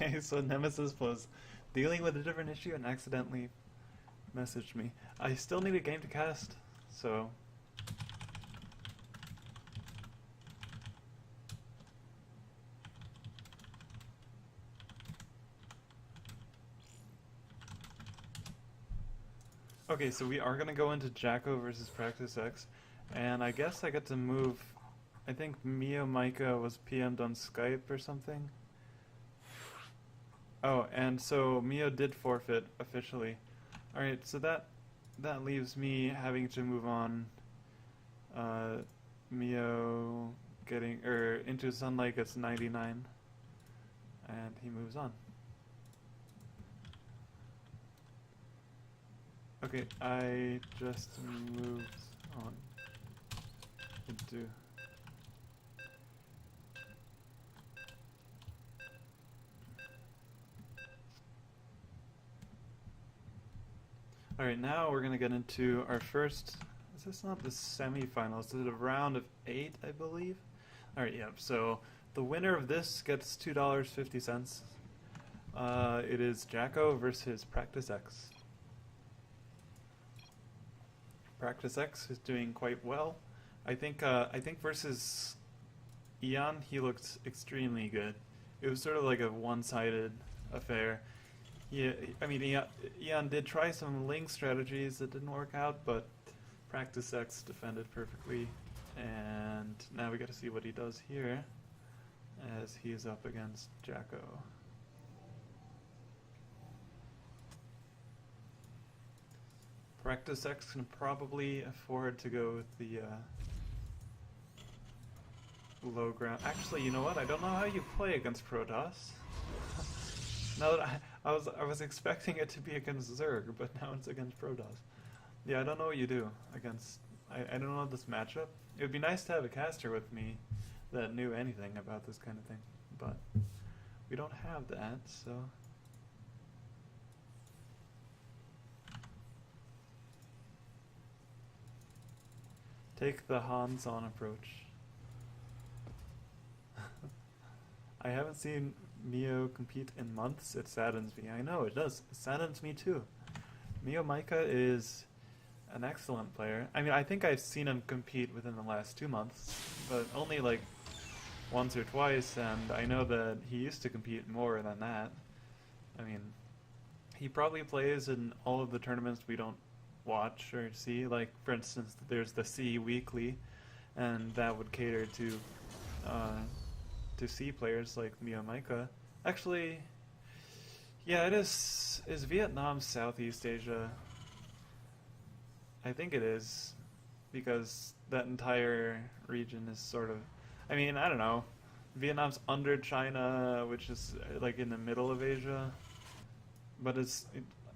Okay, so Nemesis was dealing with a different issue and accidentally messaged me. I still need a game to cast, so. Okay, so we are gonna go into Jacko versus Practice X, and I guess I get to move. I think Mio Micah was PM'd on Skype or something. Oh, and so Mio did forfeit officially. All right, so that leaves me having to move on. Mio getting into Sunlight gets 99, and he moves on. Okay, I just moved on into. Alright, now we're going to get into our first. Is this not the semifinals? Is it a round of 8, I believe? Alright, yeah, so the winner of this gets $2.50. It is Jacko versus Practice X. Practice X is doing quite well. I think versus Eon, he looked extremely good. It was sort of like a one-sided affair. Yeah, I mean, Eon did try some Link strategies that didn't work out, but Practice X defended perfectly. And now we got to see what he does here as he's up against Jacko. Practice X can probably afford to go with the low ground. Actually, you know what? I don't know how you play against Protoss. Now that I was expecting it to be against Zerg, but now it's against Protoss. Yeah, I don't know what you do against I don't know this matchup. It would be nice to have a caster with me that knew anything about this kind of thing, but we don't have that, so. Take the hands-on approach. I haven't seen Mio compete in months. It saddens me. I know, it does. It saddens me too. Mio Maika is an excellent player. I mean, I think I've seen him compete within the last 2 months, but only like once or twice, and I know that he used to compete more than that. I mean, he probably plays in all of the tournaments we don't watch or see. Like, for instance, there's the C Weekly, and that would cater to C players like Mio Maika. Actually, yeah, it is. Is Vietnam Southeast Asia? I think it is, because that entire region is sort of, I mean, I don't know. Vietnam's under China, which is like in the middle of Asia, but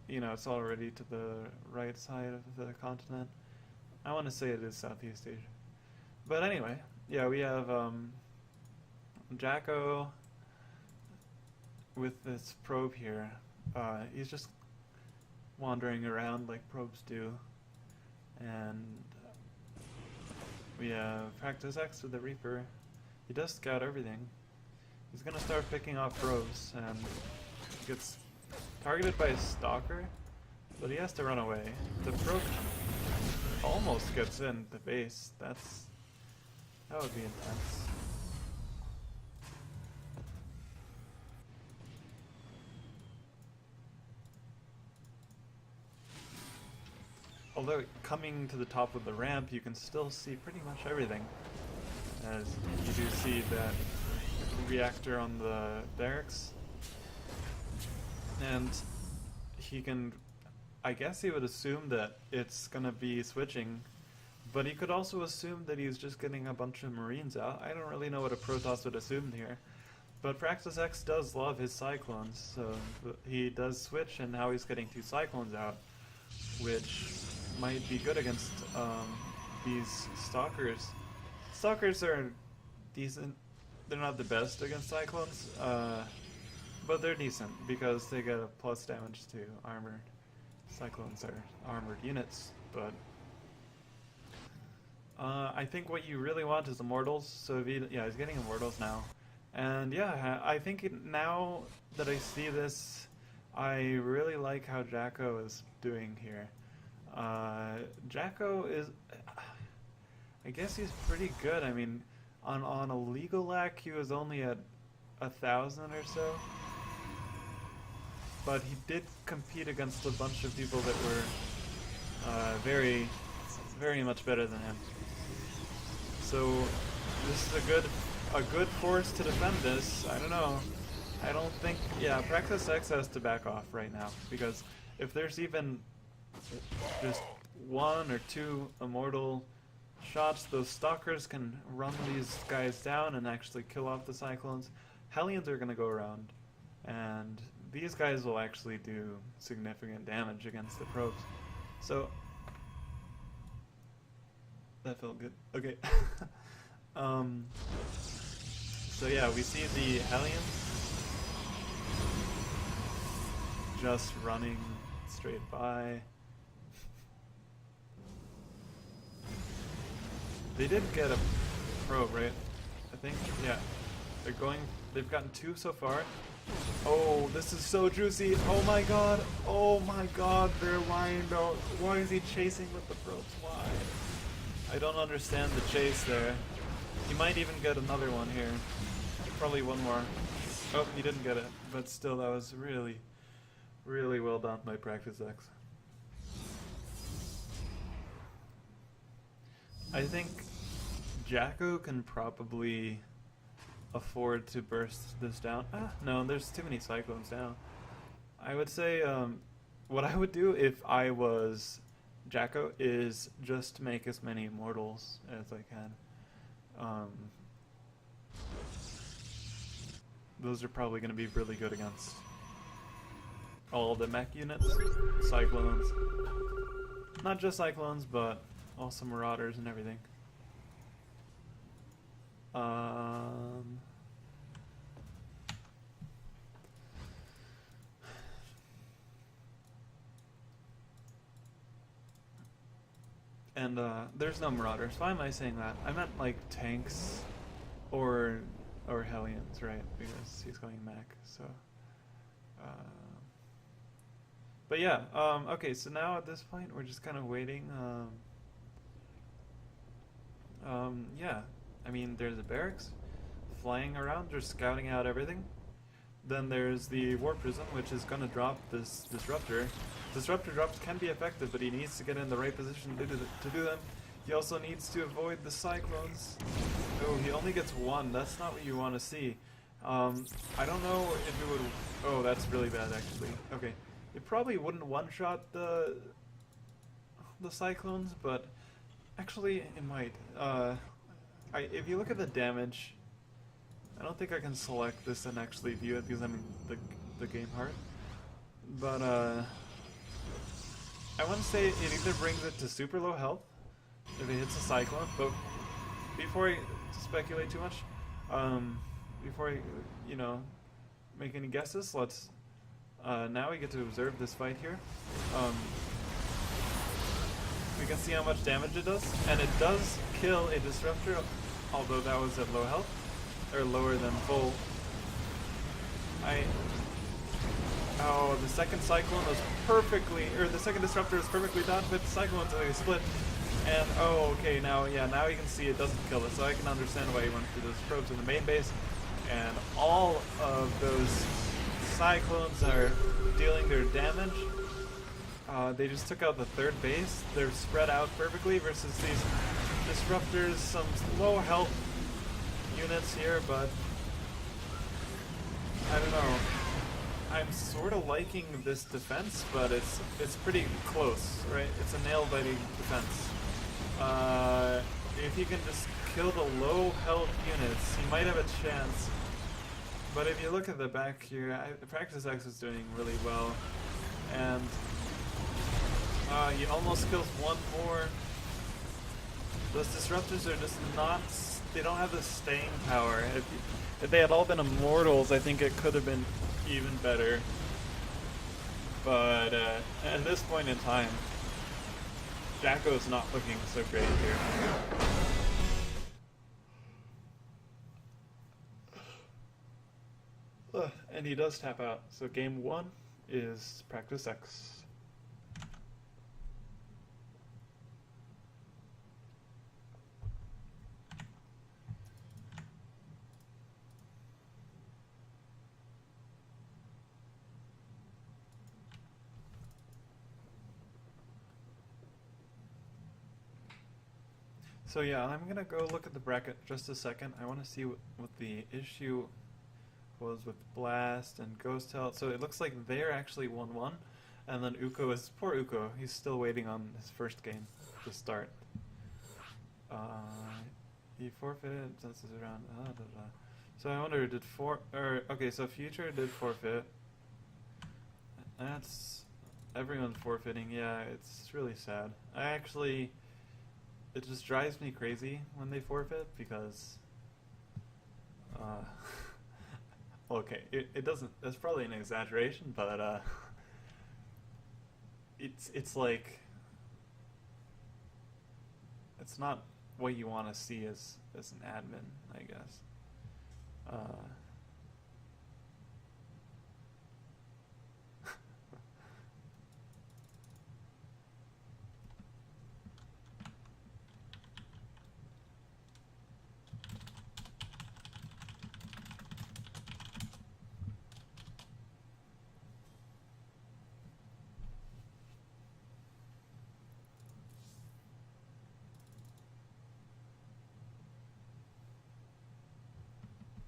you know, it's already to the right side of the continent. I want to say it is Southeast Asia. But anyway, yeah, we have Jacko with this probe here. He's just wandering around like probes do. And we have Practice X with the Reaper. He does scout everything. He's gonna start picking off probes, and gets targeted by a stalker, but he has to run away. The probe almost gets in the base. That would be intense. Although coming to the top of the ramp, you can still see pretty much everything. As you do see that reactor on the barracks. And he can, I guess he would assume that it's gonna be switching, but he could also assume that he's just getting a bunch of Marines out. I don't really know what a Protoss would assume here. But Praxis X does love his Cyclones, so he does switch, and now he's getting 2 Cyclones out, which might be good against these Stalkers. Stalkers are decent. They're not the best against Cyclones, but they're decent because they get a plus damage to armor. Cyclones are armored units, but I think what you really want is Immortals, so yeah, he's getting Immortals now. And yeah, I think now that I see this, I really like how Jacko is doing here. Jacko is, I guess he's pretty good. I mean, on a legal lack, he was only at 1,000 or so. But he did compete against a bunch of people that were very, very much better than him. So this is a good force to defend this. I don't know. I don't think, yeah, Praxis X has to back off right now, because if there's even just 1 or 2 immortal shots, those Stalkers can run these guys down and actually kill off the Cyclones. Hellions are going to go around, and these guys will actually do significant damage against the probes. So that felt good. Okay. So yeah, we see the Hellions just running straight by. They did get a probe, right? I think, yeah. They've gotten 2 so far. Oh, this is so juicy. Oh my god. Oh my god, they're lined out. Why is he chasing with the probes? Why? I don't understand the chase there. He might even get another one here. Probably one more. Oh, he didn't get it. But still, that was really, really well done by Practice X. I think Jacko can probably afford to burst this down. No, there's too many Cyclones now. I would say what I would do if I was Jacko is just make as many Immortals as I can. Those are probably going to be really good against all the mech units. Cyclones. Not just Cyclones, but Also Marauders and everything. Um, and there's no Marauders. Why am I saying that? I meant like tanks or Hellions, right? Because he's going mech. So, uh, but yeah. Okay. So now at this point, we're just kind of waiting. Yeah. I mean, there's a barracks flying around, just scouting out everything. Then there's the War Prism, which is going to drop this Disruptor. Disruptor drops can be effective, but he needs to get in the right position to do them. He also needs to avoid the Cyclones. Oh, he only gets one. That's not what you want to see. I don't know if it would... Oh, that's really bad, actually. Okay. It probably wouldn't one-shot the Cyclones, but actually it might. If you look at the damage... I don't think I can select this and actually view it because I'm in the game heart. But I want to say it either brings it to super low health if it hits a Cyclone, but before I speculate too much, before I, make any guesses, let's, now we get to observe this fight here. We can see how much damage it does, and it does kill a Disruptor, although that was at low health. Or lower than full. Oh, the second Cyclone was the second Disruptor was perfectly dodged, but the Cyclone's like a split. And, oh, okay, now you can see it doesn't kill it, so I can understand why he went for those probes in the main base. And all of those Cyclones are dealing their damage. They just took out the third base. They're spread out perfectly versus these Disruptors, some low health units here, but I don't know. I'm sort of liking this defense, but it's pretty close, right? It's a nail-biting defense. If you can just kill the low health units, you might have a chance. But if you look at the back here, Practice X is doing really well, and he almost kills one more. Those Disruptors are just not. They don't have the staying power. If they had all been Immortals, I think it could have been even better. But at this point in time, Jacko's not looking so great here. And he does tap out. So game 1 is Practice X. So yeah, I'm gonna go look at the bracket just a second. I want to see what the issue was with Blast and Ghost Health. So it looks like they're actually 1-1, and then Uko is poor Uko. He's still waiting on his first game to start. He forfeited since it's around. So I wonder, okay, so Future did forfeit. That's everyone's forfeiting. Yeah, it's really sad. It just drives me crazy when they forfeit because, okay, it doesn't. That's probably an exaggeration, but it's like it's not what you want to see as an admin, I guess.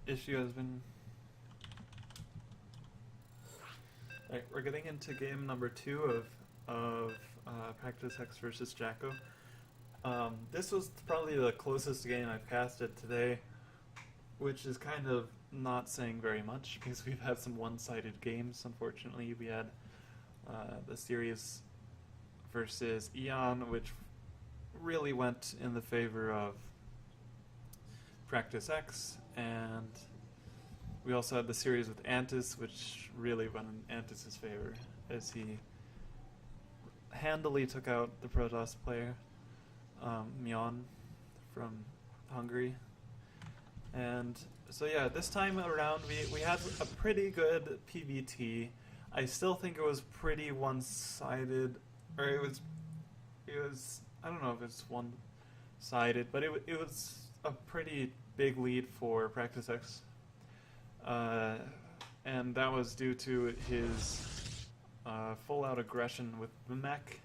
Issue has been... Alright, we're getting into game number 2 of Practice X versus Jacko. This was probably the closest game I've casted today, which is kind of not saying very much because we've had some one-sided games, unfortunately. We had the series versus Eon, which really went in the favor of Practice X, and we also had the series with Antis, which really went in Antis' favor, as he handily took out the Protoss player, Myon, from Hungary. And so yeah, this time around we had a pretty good PVT. I still think it was pretty one-sided, or it was I don't know if it's one-sided, but it was a pretty big lead for Practice X, and that was due to his full-out aggression with the mech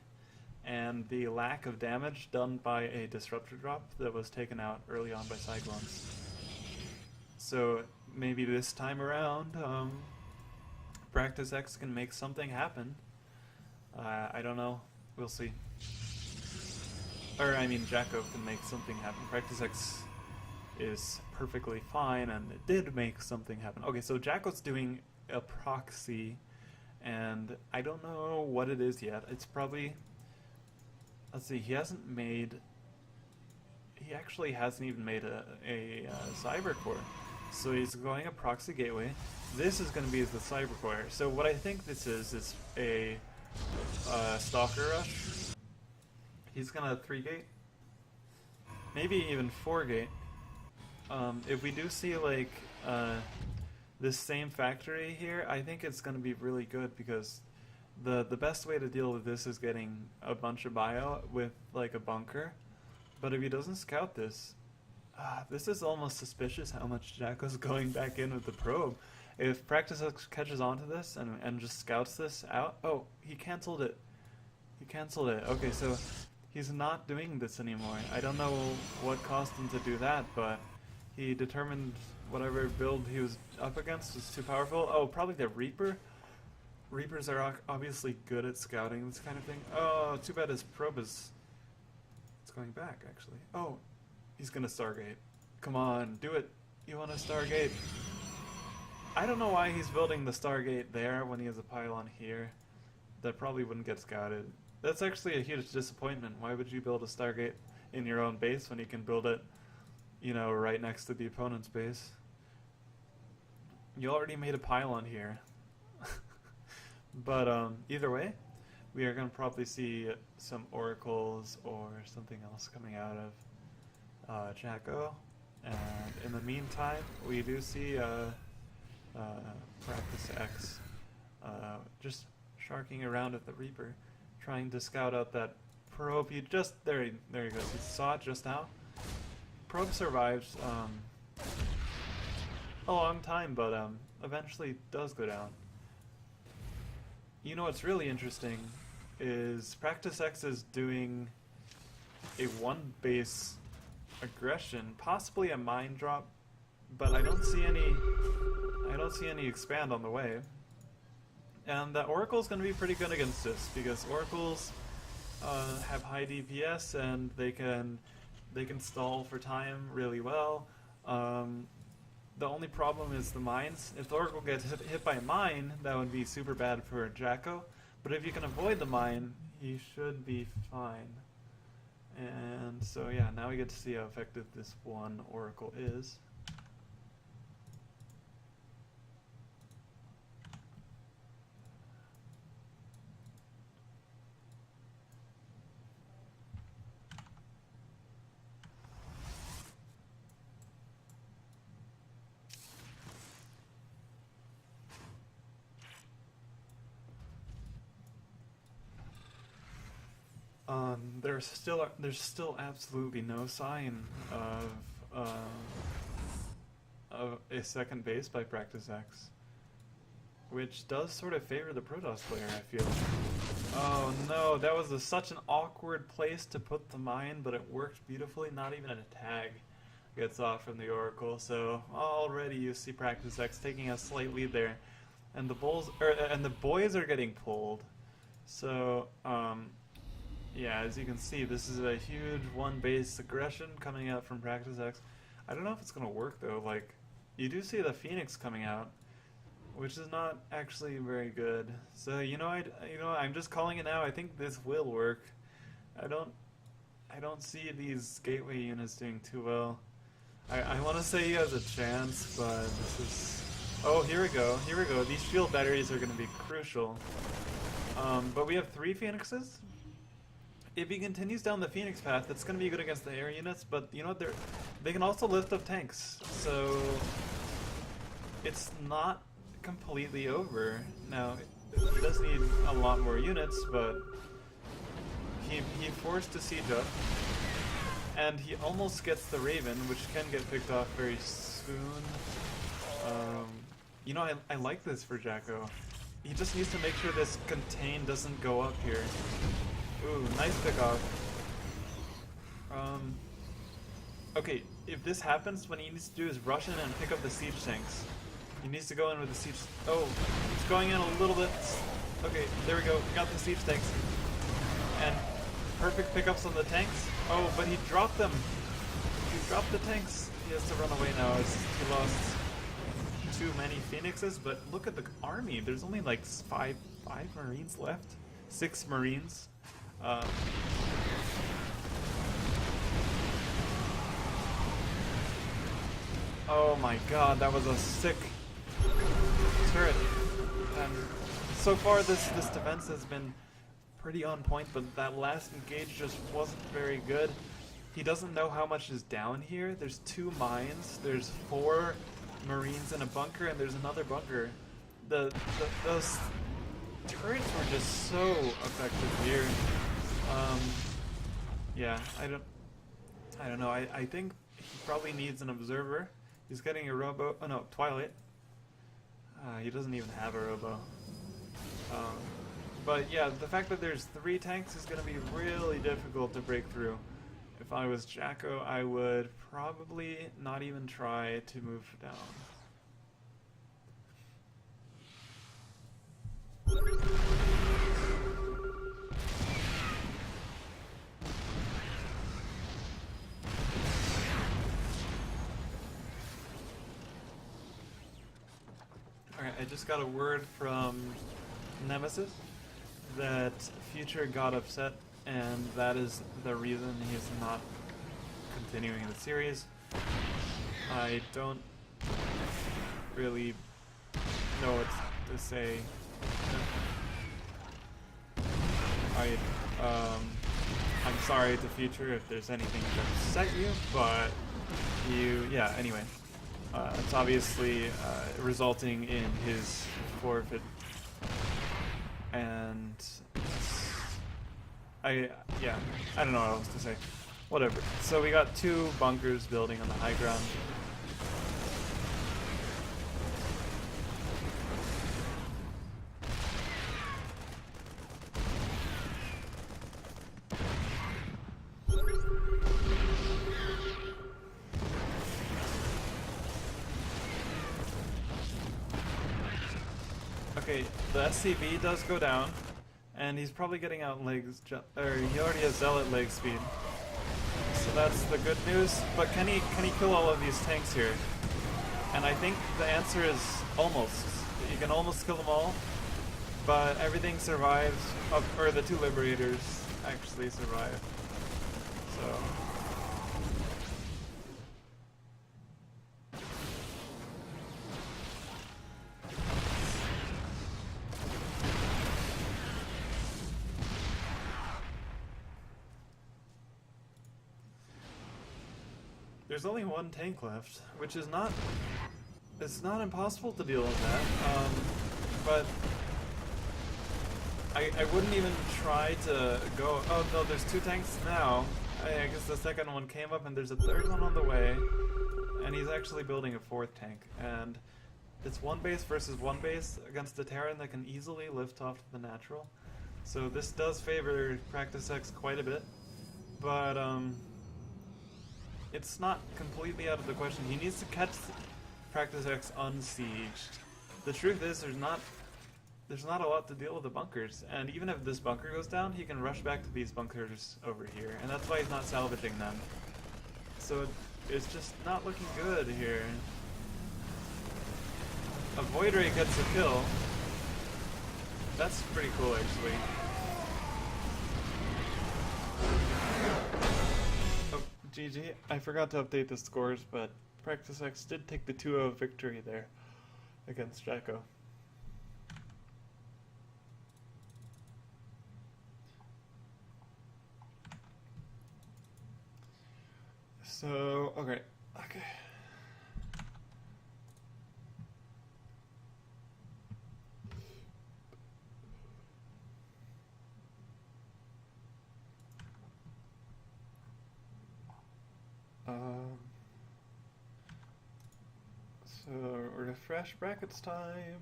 and the lack of damage done by a disruptor drop that was taken out early on by Cyclones. So maybe this time around, Practice X can make something happen. I don't know. We'll see. Or, I mean, Jacko can make something happen. Practice X is perfectly fine, and it did make something happen. Okay, so Jacko's doing a proxy, and I don't know what it is yet. It's probably... Let's see, he actually hasn't even made a cyber core. So he's going a proxy gateway. This is going to be the cyber core. So what I think this is a stalker rush. He's going to 3-gate. Maybe even 4-gate. If we do see like this same factory here, I think it's going to be really good, because the best way to deal with this is getting a bunch of bio with like a bunker. But if he doesn't scout this, this is almost suspicious how much Jacko's going back in with the probe. If Practice X catches onto this and just scouts this out... Oh, he cancelled it. He cancelled it. Okay, so he's not doing this anymore. I don't know what caused him to do that, but he determined whatever build he was up against was too powerful. Oh, probably the Reaper? Reapers are obviously good at scouting this kind of thing. Oh, too bad his probe is... It's going back, actually. Oh, he's gonna Stargate. Come on, do it. You want to Stargate. I don't know why he's building the Stargate there when he has a pylon here. That probably wouldn't get scouted. That's actually a huge disappointment. Why would you build a Stargate in your own base when you can build it, you know, right next to the opponent's base? You already made a pylon here. But either way, we are going to probably see some oracles or something else coming out of Jacko. And in the meantime, we do see Practice X just sharking around at the Reaper, trying to scout out that probe. There he goes. He saw it just now. Probe survived a long time, but eventually does go down. You know what's really interesting is Practice X is doing a one-base aggression, possibly a mine drop, but I don't see any expand on the way. And the Oracle's going to be pretty good against this, because Oracles have high DPS and they can stall for time really well. The only problem is the mines. If the Oracle gets hit by a mine, that would be super bad for Jacko. But if you can avoid the mine, he should be fine. And so yeah, now we get to see how effective this one Oracle is. There's still absolutely no sign of a second base by Practice X, which does sort of favor the Protoss player, I feel. Oh no, that was such an awkward place to put the mine, but it worked beautifully. Not even a tag gets off from the Oracle, so already you see Practice X taking a slight lead there, and the boys are getting pulled. So yeah, as you can see, this is a huge one-base aggression coming out from Practice X. I don't know if it's going to work, though. Like, you do see the Phoenix coming out, which is not actually very good. So, I'm just calling it now. I think this will work. I don't I don't see these gateway units doing too well. I want to say he has a chance, but this is... Oh, here we go, here we go. These shield batteries are going to be crucial. But we have 3 Phoenixes. If he continues down the Phoenix path, it's going to be good against the air units, but you know what, they can also lift up tanks, so it's not completely over. Now, he does need a lot more units, but he forced a siege up, and he almost gets the Raven, which can get picked off very soon. You know, I like this for Jacko. He just needs to make sure this contain doesn't go up here. Ooh, nice pickoff. Okay, if this happens, what he needs to do is rush in and pick up the siege tanks. He needs to go in with the siege... Oh, he's going in a little bit... Okay, there we go, got the siege tanks. And perfect pickups on the tanks. Oh, but he dropped them! He dropped the tanks! He has to run away now as he lost too many Phoenixes, but look at the army. There's only like five Marines left. 6 Marines. Oh my god, that was a sick turret. And so far this defense has been pretty on point, but that last engage just wasn't very good. He doesn't know how much is down here. There's 2 mines, there's 4 Marines in a bunker, and there's another bunker. Those turrets were just so effective here. Yeah, I don't know. I think he probably needs an observer. He's getting a robo. Oh no, Twilight. He doesn't even have a robo. But yeah, the fact that there's 3 tanks is going to be really difficult to break through. If I was Jacko, I would probably not even try to move down. Alright, I just got a word from Nemesis that Future got upset, and that is the reason he's not continuing the series. I don't really know what to say. I'm sorry to Future if there's anything that upset you, but yeah, anyway. It's obviously resulting in his forfeit, and I don't know what else to say. Whatever. So we got 2 bunkers building on the high ground. Okay, the SCV does go down, and he's probably getting out legs, or he already has Zealot leg speed. So that's the good news, but can he kill all of these tanks here? And I think the answer is almost. You can almost kill them all, but everything survives, or the 2 Liberators actually survive. So... There's only 1 tank left, which is not... It's not impossible to deal with that, but... I wouldn't even try to go... Oh no, there's 2 tanks now. I guess the second one came up and there's a 3rd one on the way. And he's actually building a 4th tank. And it's 1 base versus 1 base against a Terran that can easily lift off the natural. So this does favor Practice X quite a bit. But, it's not completely out of the question. He needs to catch Practice X unsieged. The truth is, there's not a lot to deal with the bunkers, and even if this bunker goes down, he can rush back to these bunkers over here, and that's why he's not salvaging them. So it's just not looking good here. A Void Ray gets a kill. That's pretty cool, actually. GG. I forgot to update the scores, but Practice X did take the 2-0 victory there against Jacko. So, okay. So refresh brackets time.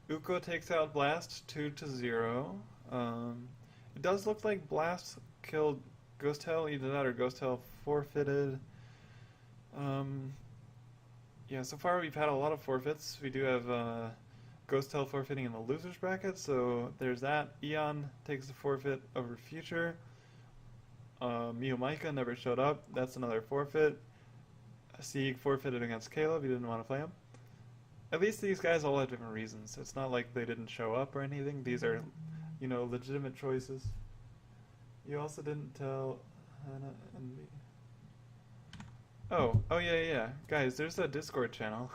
Uko takes out Blast 2-0. It does look like Blast killed Ghost Hell, either that or Ghost Hell forfeited. Yeah, so far we've had a lot of forfeits. We do have Ghost Hell forfeiting in the losers bracket, so there's that. Eon takes the forfeit over Future. Mio Micah never showed up. That's another forfeit. Sieg forfeited against Caleb. He didn't want to play him. At least these guys all have different reasons. It's not like they didn't show up or anything. These are, you know, legitimate choices. You also didn't tell Hannah and me. Oh yeah. Guys, there's a Discord channel.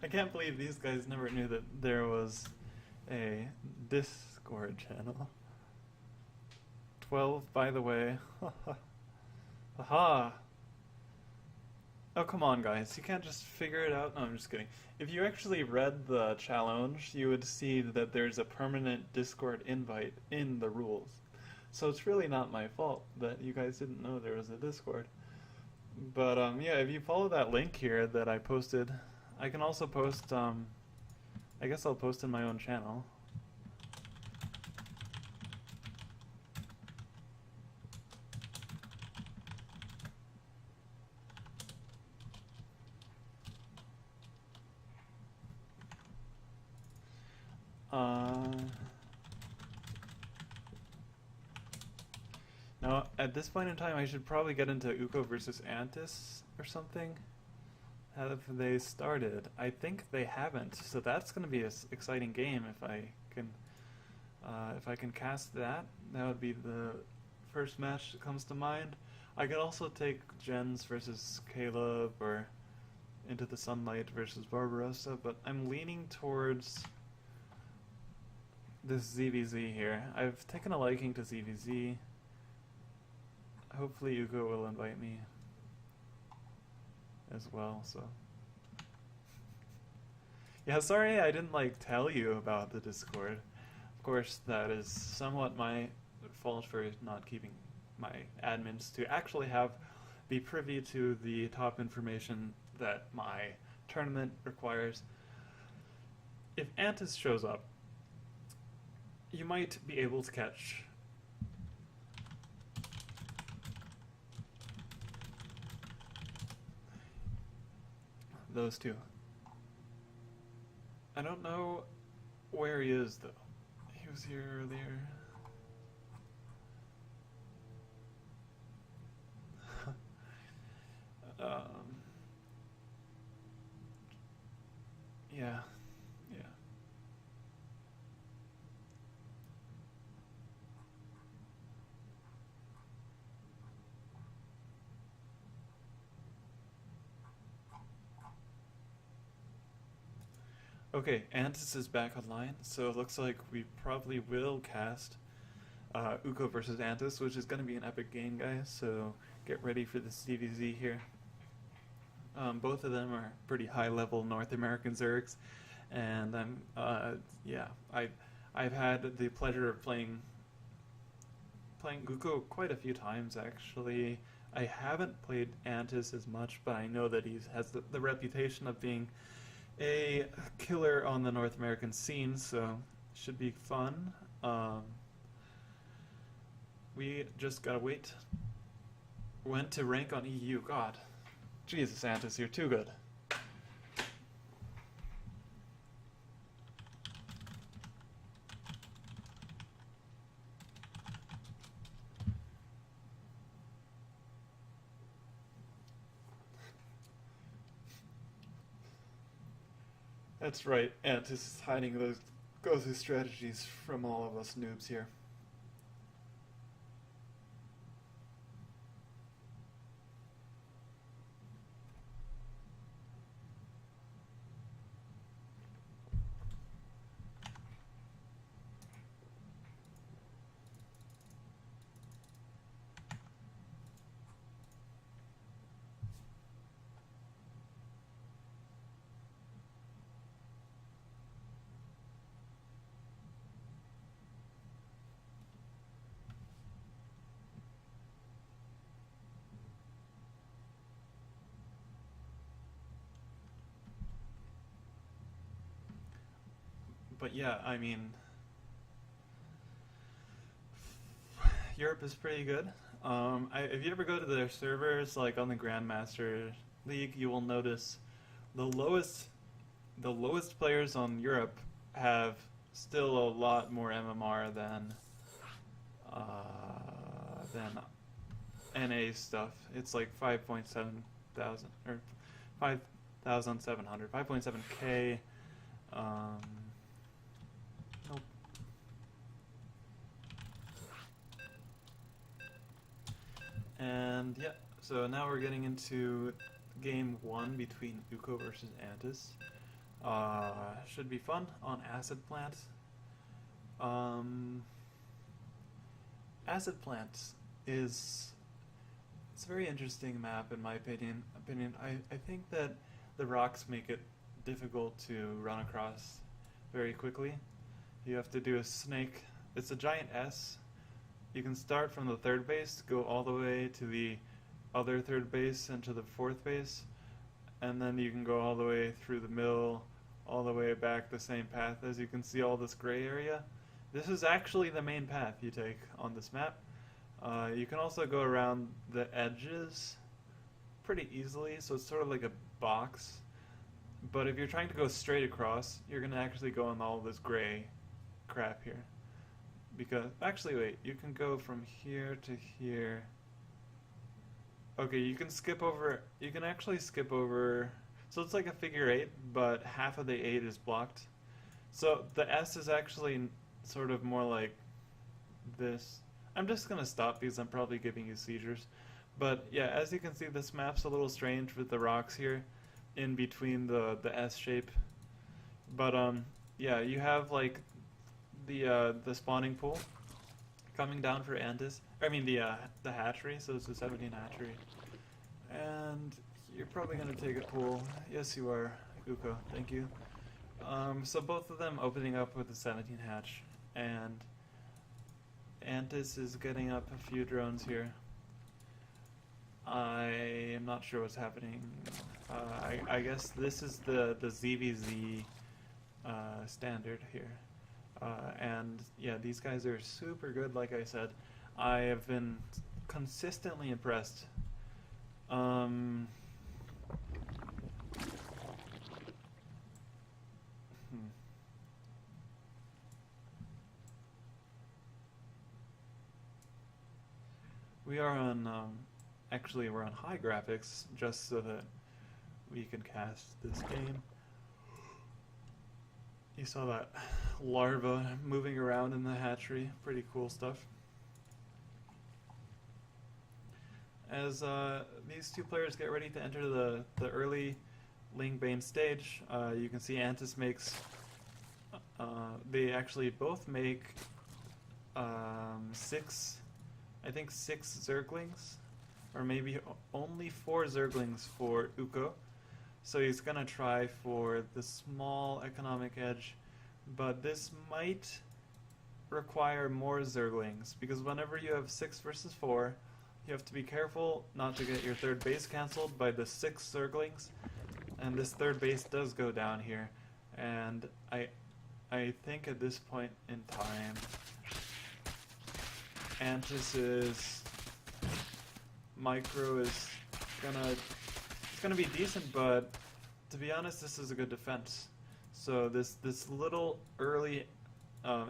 I can't believe these guys never knew that there was a Discord channel. 12, by the way. Haha. Oh, come on, guys. You can't just figure it out? No, I'm just kidding. If you actually read the challenge, you would see that there's a permanent Discord invite in the rules. So it's really not my fault that you guys didn't know there was a Discord. But, yeah, if you follow that link here that I posted, I can also post, I guess I'll post in my own channel. Now, at this point in time, I should probably get into Uko versus Antis or something. Have they started? I think they haven't, so that's going to be an exciting game if I can cast that. That would be the first match that comes to mind. I could also take Jens versus Caleb or Into the Sunlight versus Barbarossa, but I'm leaning towards this ZVZ here. I've taken a liking to ZVZ. Hopefully Ugo will invite me as well, so. Yeah, sorry I didn't tell you about the Discord. Of course, that is somewhat my fault for not keeping my admins to actually be privy to the top information that my tournament requires. If Antis shows up, you might be able to catch those two. I don't know where he is though. He was here earlier. Yeah. Okay, Antis is back online, so it looks like we probably will cast Uko versus Antis, which is going to be an epic game, guys, so get ready for the CVZ here. Both of them are pretty high-level North American Zergs, and I've had the pleasure of playing Uko quite a few times, actually. I haven't played Antis as much, but I know that he has the reputation of being a killer on the North American scene, so should be fun. We just gotta wait. Went to rank on EU. God, Jesus, Antis, you're too good. That's right. Antis is hiding those go-to strategies from all of us noobs here. But yeah, I mean, Europe is pretty good. If you ever go to their servers, like on the Grandmaster League, you will notice the lowest the lowest players on Europe have still a lot more MMR than NA stuff. It's like 5.7 thousand or 5,700, 5.7k. Um, nope. And yeah, so now we're getting into game one between Uko versus Antis. Should be fun on Acid Plant. Acid Plant is it's a very interesting map in my opinion. I think that the rocks make it difficult to run across very quickly. You have to do a snake. It's a giant S. You can start from the third base, go all the way to the other third base and to the fourth base, and then you can go all the way through the middle, all the way back the same path. As you can see, all this gray area. This is actually the main path you take on this map. You can also go around the edges pretty easily, so it's sort of like a box. But if you're trying to go straight across, you're going to actually go on all this gray crap here. Because, actually wait, you can go from here to here. Okay, you can actually skip over, so it's like a figure eight, but half of the eight is blocked. So the S is actually sort of more like this. I'm just going to stop because I'm probably giving you seizures. But yeah, as you can see, this map's a little strange with the rocks here in between the S shape. But yeah, you have like the spawning pool coming down for Antis. I mean the hatchery, so it's a 17 hatchery. And you're probably going to take a pool. Yes, you are, Uko. Thank you. So both of them opening up with a 17 hatch, and Antis is getting up a few drones here. I am not sure what's happening. I guess this is the ZVZ standard here. And yeah, these guys are super good, like I said. I have been consistently impressed. We are on, actually we're on high graphics, just so that we can cast this game. You saw that larva moving around in the hatchery, pretty cool stuff. As these two players get ready to enter the early Lingbane stage, you can see Antis makes, they actually both make I think six Zerglings, or maybe only 4 Zerglings for Uko. So he's gonna try for the small economic edge, but this might require more Zerglings, because whenever you have 6 versus 4, you have to be careful not to get your third base cancelled by the 6 Zerglings, and this third base does go down here, and I think at this point in time, Antis's micro is gonna be decent, but to be honest, this is a good defense. So this little early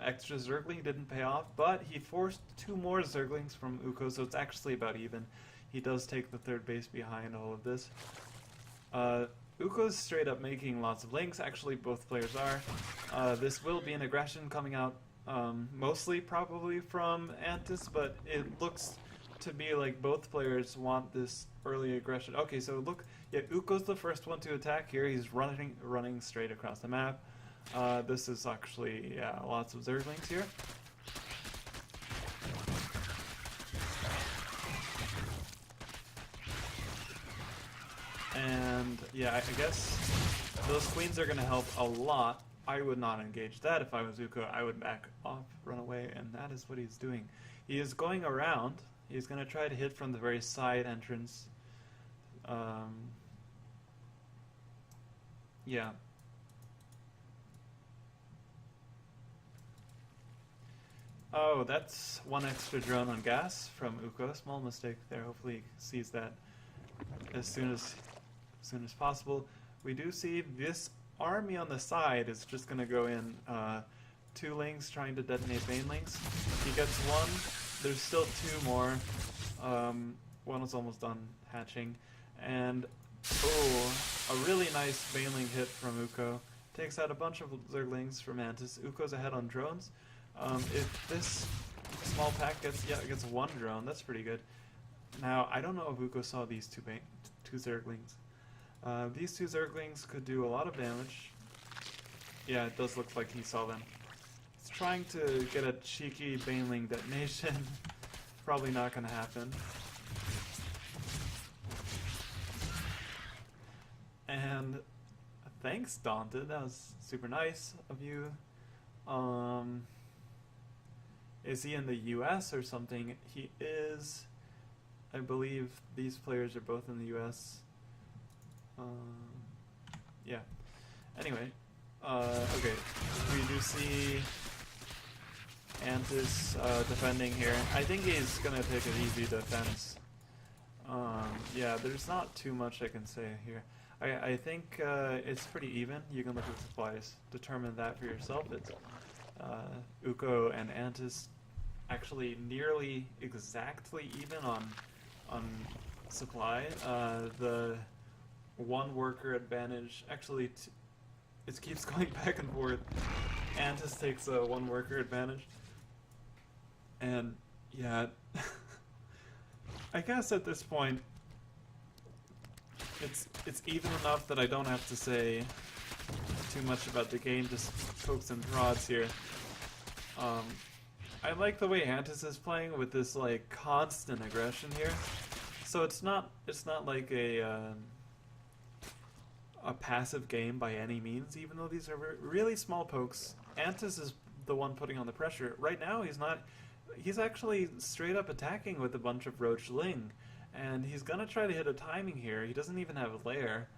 extra Zergling didn't pay off, but he forced 2 more Zerglings from Uko, so it's actually about even. He does take the third base behind all of this. Uko's straight up making lots of links. Actually, both players are. This will be an aggression coming out mostly probably from Antis, but it looks to be like both players want this early aggression. Okay, so look, yeah, Uko's the first one to attack here. He's running straight across the map. This is actually, yeah, lots of Zerglings here. And yeah, I guess those queens are going to help a lot. I would not engage that if I was Uko. I would back off, run away, and that is what he's doing. He is going around. He's going to try to hit from the very side entrance. Yeah. Oh, that's one extra drone on gas from Uko. Small mistake there. Hopefully he sees that as soon as possible. We do see this army on the side is just going to go in. Two lings trying to detonate banelings. He gets one. There's still two more. One is almost done hatching. And, oh, a really nice baneling hit from Uko. Takes out a bunch of Zerglings from Antis. Uko's ahead on drones. If this small pack gets one drone, that's pretty good. Now, I don't know if Uko saw these two Zerglings. These two Zerglings could do a lot of damage. Yeah, it does look like he saw them. He's trying to get a cheeky baneling detonation. Probably not going to happen. And thanks, Daunted. That was super nice of you. Is he in the US or something? He is. I believe these players are both in the US. Yeah. Anyway, okay. We do see Antis defending here. I think he's gonna take an easy defense. Yeah, there's not too much I can say here. I think it's pretty even. You can look at supplies, determine that for yourself. It's Uko and Antis actually nearly exactly even on supply. The one worker advantage, actually it keeps going back and forth. Antis takes a one worker advantage. And yeah, I guess at this point it's even enough that I don't have to say too much about the game, just pokes and prods here. I like the way Antis is playing with this like constant aggression here. So it's not like a passive game by any means, even though these are really small pokes. Antis is the one putting on the pressure. Right now he's not. He's actually straight up attacking with a bunch of Roach Ling, and he's gonna try to hit a timing here. He doesn't even have a lair.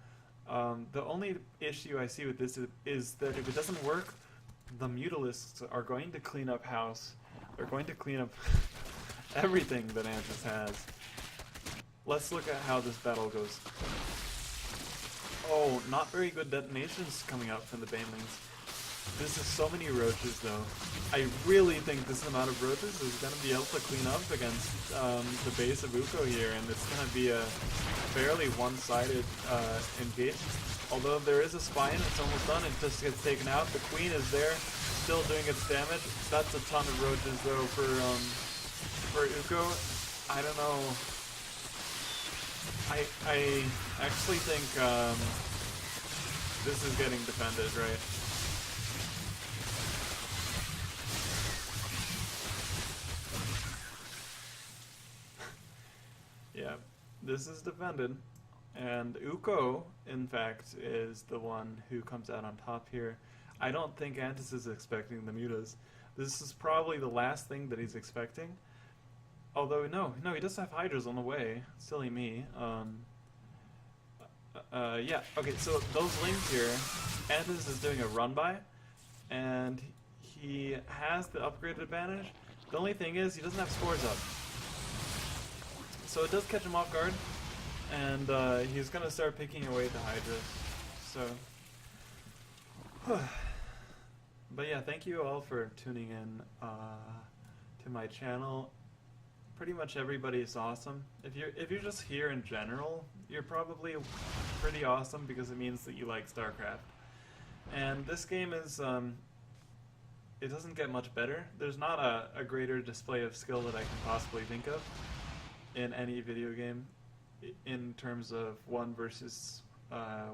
The only issue I see with this is that if it doesn't work, the Mutalisks are going to clean up house. They're going to clean up everything that Antis has. Let's look at how this battle goes. Oh, not very good detonations coming out from the Banelings. This is so many roaches though. I really think this amount of roaches is going to be able to clean up against the base of Uko here, and it's going to be a fairly one-sided engagement. Although there is a spine, it's almost done, it just gets taken out. The queen is there, still doing its damage. That's a ton of roaches though for Uko. I don't know. I actually think this is getting defended, right? Yeah, this is defended. And Uko, in fact, is the one who comes out on top here. I don't think Antis is expecting the mutas. This is probably the last thing that he's expecting. Although, no, he does have Hydras on the way. Silly me. Yeah, okay, so those links here, Antis is doing a run-by, and he has the upgrade advantage. The only thing is, he doesn't have scores up. So it does catch him off guard, and he's gonna start picking away at the Hydras. So, but yeah, thank you all for tuning in to my channel. pretty much everybody is awesome. If you're just here in general, you're probably pretty awesome because it means that you like StarCraft. And this game is it doesn't get much better. There's not a greater display of skill that I can possibly think of in any video game in terms of one versus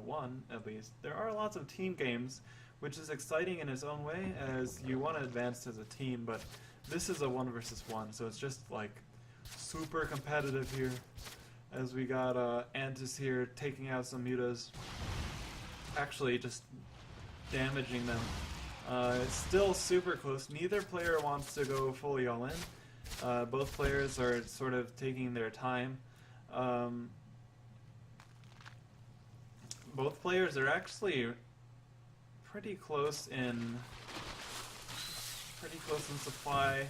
one, at least. There are lots of team games, which is exciting in its own way, as you want to advance as a team, but this is a one versus one, so it's just like super competitive here, as we got Antis here taking out some mutas, actually just damaging them. It's still super close. Neither player wants to go fully all in. Both players are sort of taking their time. Both players are actually pretty close in supply,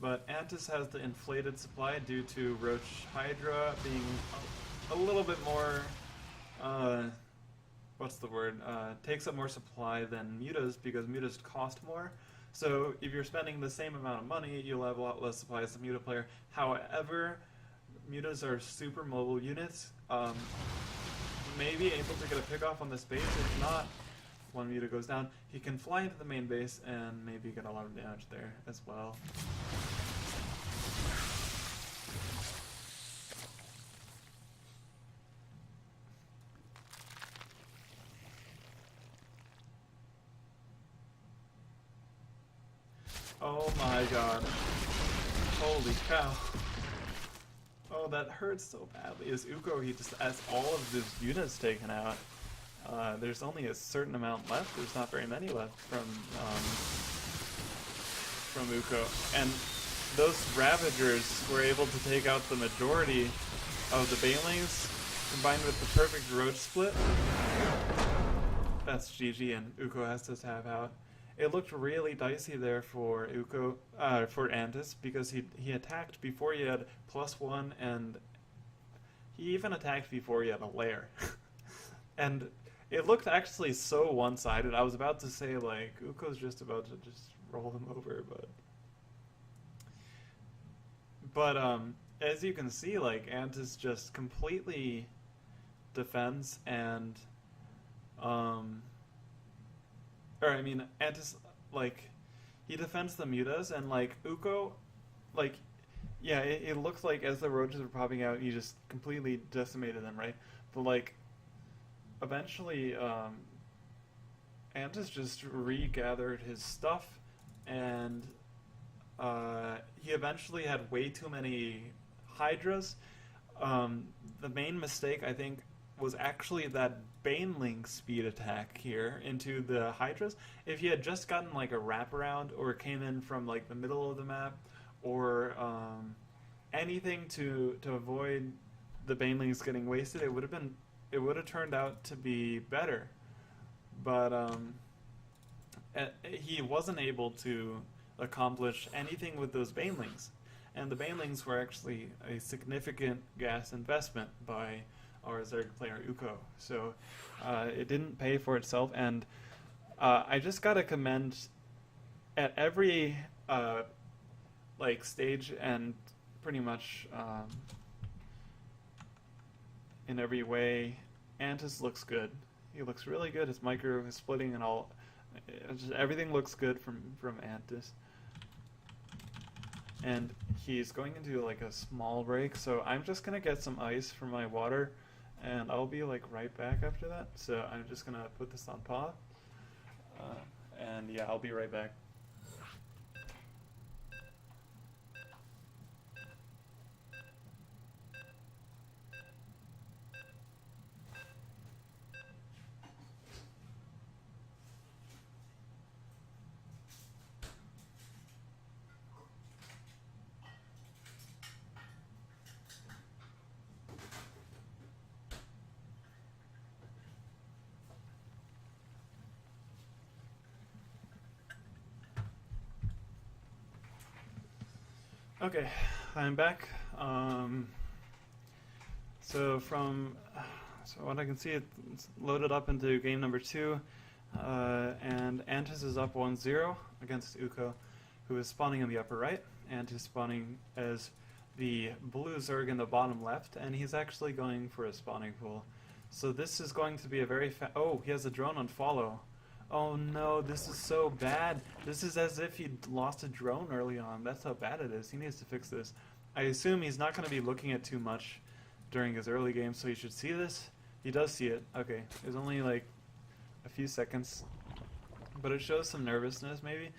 but Antis has the inflated supply due to Roach Hydra being a little bit more what's the word? Takes up more supply than mutas because mutas cost more. So if you're spending the same amount of money, you'll have a lot less supply as a muta player. However, mutas are super mobile units. May be able to get a pick off on this base. If not, one muta goes down. He can fly into the main base and maybe get a lot of damage there as well. Oh my god. Holy cow. Oh, that hurts so badly. As Uko, he just has all of his units taken out. There's only a certain amount left. There's not very many left from Uko. And those Ravagers were able to take out the majority of the Banelings, combined with the perfect Roach split. That's GG, and Uko has to tap out. It looked really dicey there for Uko, for Antis, because he attacked before he had +1, and he even attacked before he had a lair. And it looked actually so one-sided. I was about to say, like, Uko's just about to just roll him over, but as you can see, like, Antis just completely defends and Antis, like, he defends the mutas, and, like, Uko, like, yeah, it looks like as the roaches were popping out, he just completely decimated them, right? But, like, eventually, Antis just regathered his stuff, and he eventually had way too many Hydras. The main mistake, I think, was actually that Baneling speed attack here into the Hydras. If he had just gotten like a wraparound or came in from like the middle of the map or anything to avoid the Banelings getting wasted, it would have turned out to be better. But he wasn't able to accomplish anything with those Banelings, and the Banelings were actually a significant gas investment by our Zerg player Uko, so it didn't pay for itself. And I just gotta commend at every like stage and pretty much in every way, Antis looks good. He looks really good. His micro, his splitting, and all, just everything looks good from Antis. And he's going into like a small break, so I'm just gonna get some ice for my water, and I'll be like right back after that. So I'm just gonna put this on pause, and yeah, I'll be right back. Okay, I'm back. So what I can see, it's loaded up into game number 2, and Antis is up 1-0 against Uko, who is spawning in the upper right. Antis spawning as the blue Zerg in the bottom left, and he's actually going for a spawning pool. So this is going to be a very oh, he has a drone on follow. Oh no, this is so bad. This is as if he lost a drone early on. That's how bad it is. He needs to fix this. I assume he's not going to be looking at too much during his early game, so he should see this. He does see it. Okay, there's only like a few seconds, but it shows some nervousness, maybe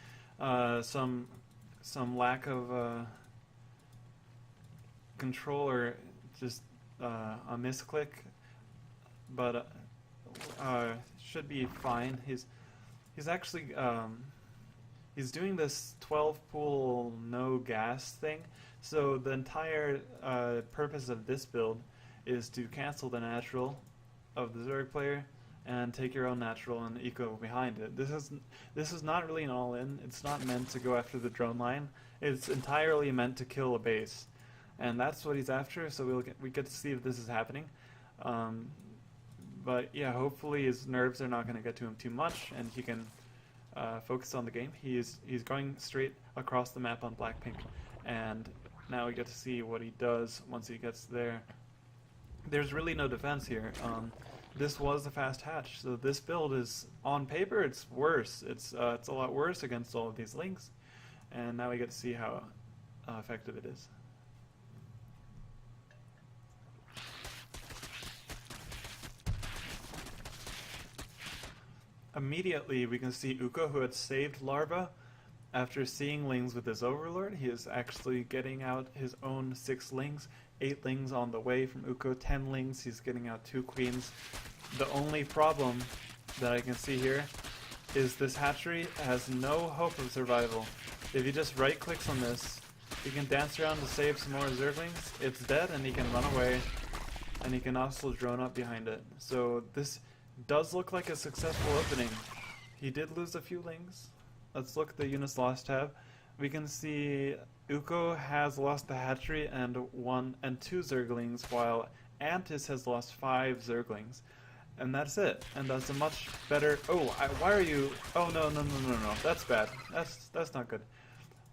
some lack of control, or just a misclick. But should be fine. He's actually he's doing this 12 pool no gas thing. So the entire purpose of this build is to cancel the natural of the Zerg player and take your own natural and eco behind it. This is not really an all-in. It's not meant to go after the drone line. It's entirely meant to kill a base, and that's what he's after. So we get to see if this is happening. But yeah, hopefully his nerves are not going to get to him too much, and he can focus on the game. He's going straight across the map on black-pink, and now we get to see what he does once he gets there. There's really no defense here. This was a fast hatch, so this build is, on paper, it's worse. It's a lot worse against all of these links, and now we get to see how effective it is. Immediately, we can see Uko, who had saved Larva. After seeing Lings with his Overlord, he is actually getting out his own 6 Lings, 8 Lings on the way from Uko, 10 Lings, he's getting out 2 Queens. The only problem that I can see here is this hatchery has no hope of survival. If he just right-clicks on this, he can dance around to save some more Zerglings, it's dead, and he can run away, and he can also drone up behind it. So this does look like a successful opening. He did lose a few Lings. Let's look at the units lost tab. We can see Uko has lost the hatchery and 2 Zerglings, while Antis has lost 5 Zerglings. And that's it. And that's a much better... Oh, why are you... Oh, no. That's bad. That's not good.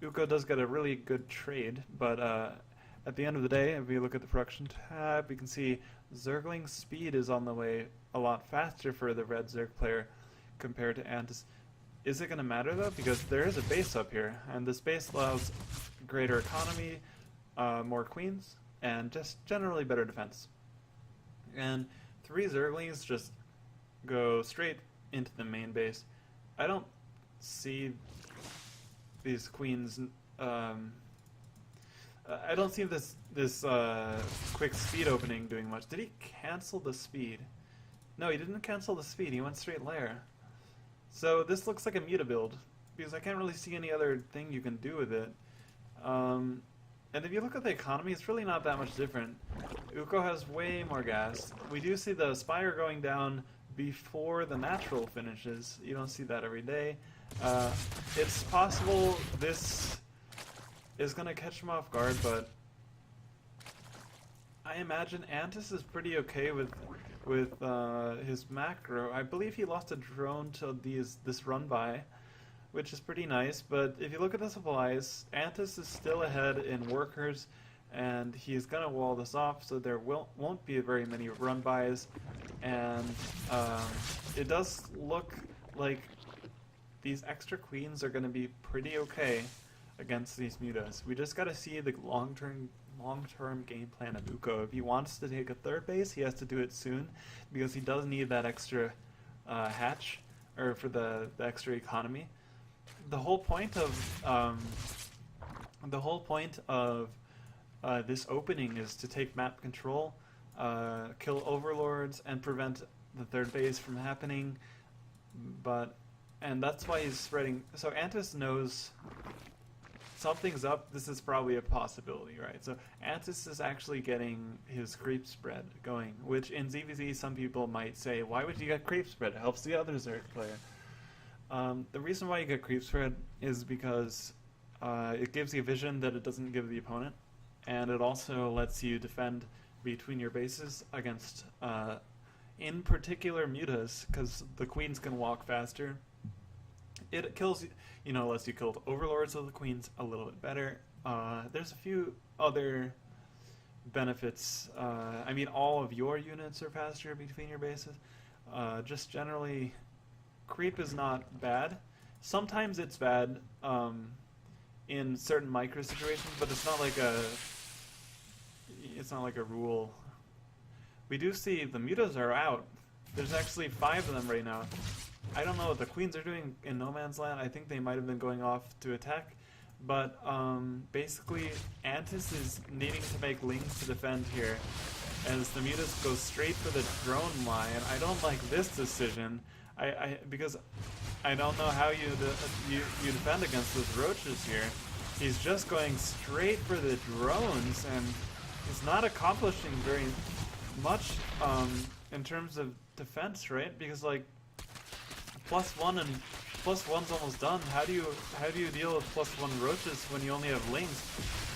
Uko does get a really good trade, but at the end of the day, if we look at the production tab, we can see Zergling speed is on the way a lot faster for the red Zerg player compared to Antis. Is it going to matter though? Because there is a base up here, and this base allows greater economy, more queens, and just generally better defense. And 3 Zerglings just go straight into the main base. I don't see these queens... I don't see this quick speed opening doing much. Did he cancel the speed? No, he didn't cancel the speed. He went straight lair. So this looks like a muta build, because I can't really see any other thing you can do with it. And if you look at the economy, it's really not that much different. Uko has way more gas. We do see the Spire going down before the natural finishes. You don't see that every day. It's possible this is going to catch him off guard, but I imagine Antis is pretty okay with his macro. I believe he lost a drone to this run by, which is pretty nice, but if you look at the supplies, Antis is still ahead in workers, and he's going to wall this off, so there won't be very many run bys, and it does look like these extra queens are going to be pretty okay against these mutas. We just got to see the long-term game plan of Uko. If he wants to take a 3rd base, he has to do it soon, because he does need that extra hatch, or for the extra economy. The whole point of this opening is to take map control, kill overlords, and prevent the 3rd base from happening. And that's why he's spreading. So Antis knows something's up. This is probably a possibility, right? So Antis is actually getting his creep spread going, which in ZVZ some people might say, why would you get creep spread? It helps the other Zerg player. The reason why you get creep spread is because it gives you vision that it doesn't give the opponent, and it also lets you defend between your bases against, in particular, mutas, because the queens can walk faster. It kills, lets you kill the overlords of the queens a little bit better. There's a few other benefits. I mean, all of your units are faster between your bases. Just generally, creep is not bad. Sometimes it's bad in certain micro situations, but it's not like a rule. We do see the mutas are out. There's actually 5 of them right now. I don't know what the queens are doing in no man's land. I think they might have been going off to attack. But basically, Antis is needing to make lings to defend here, as the mutas go straight for the drone line. I don't like this decision, because I don't know how you defend against those roaches here. He's just going straight for the drones, and he's not accomplishing very much in terms of defense, right? Because like +1 and +1's almost done. How do you deal with +1 roaches when you only have lings?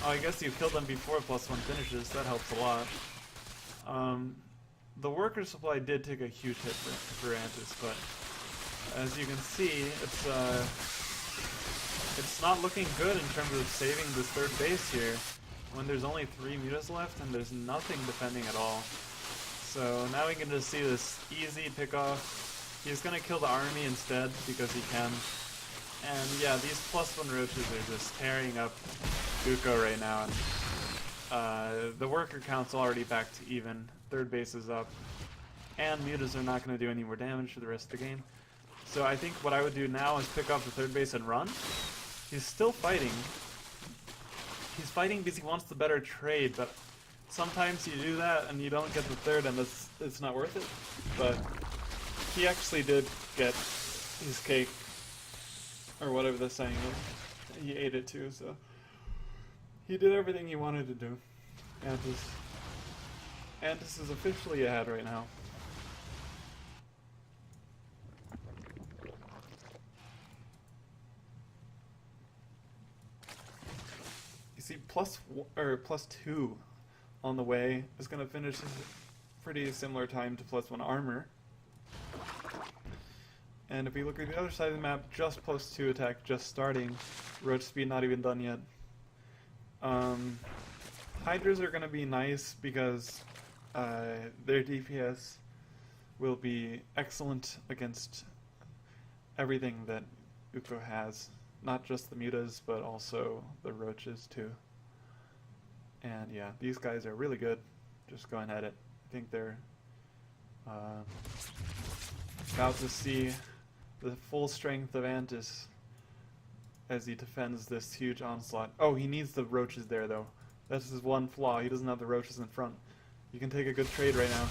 Oh, I guess you kill them before +1 finishes. That helps a lot. The worker supply did take a huge hit for Antis, but as you can see, it's not looking good in terms of saving this third base here, when there's only 3 mutas left and there's nothing defending at all. So now we can just see this easy pickoff. He's gonna kill the army instead because he can. And yeah, these +1 roaches are just tearing up Uko right now. And the worker count's already back to even. Third base is up. And mutas are not gonna do any more damage for the rest of the game. So I think what I would do now is pick up the third base and run. He's still fighting. He's fighting because he wants the better trade, but sometimes you do that and you don't get the third and it's not worth it. But he actually did get his cake, or whatever the saying is. He ate it too, so he did everything he wanted to do. Antis is officially ahead right now. You see, +2 on the way is going to finish a pretty similar time to +1 armor. And if we look at the other side of the map, just +2 attack, just starting. Roach speed not even done yet. Hydras are going to be nice because their DPS will be excellent against everything that Uko has. Not just the mutas, but also the roaches too. And yeah, these guys are really good. Just going at it. I think they're about to see the full strength of Antis as he defends this huge onslaught. Oh, he needs the roaches there though. That's his one flaw. He doesn't have the roaches in front. You can take a good trade right now.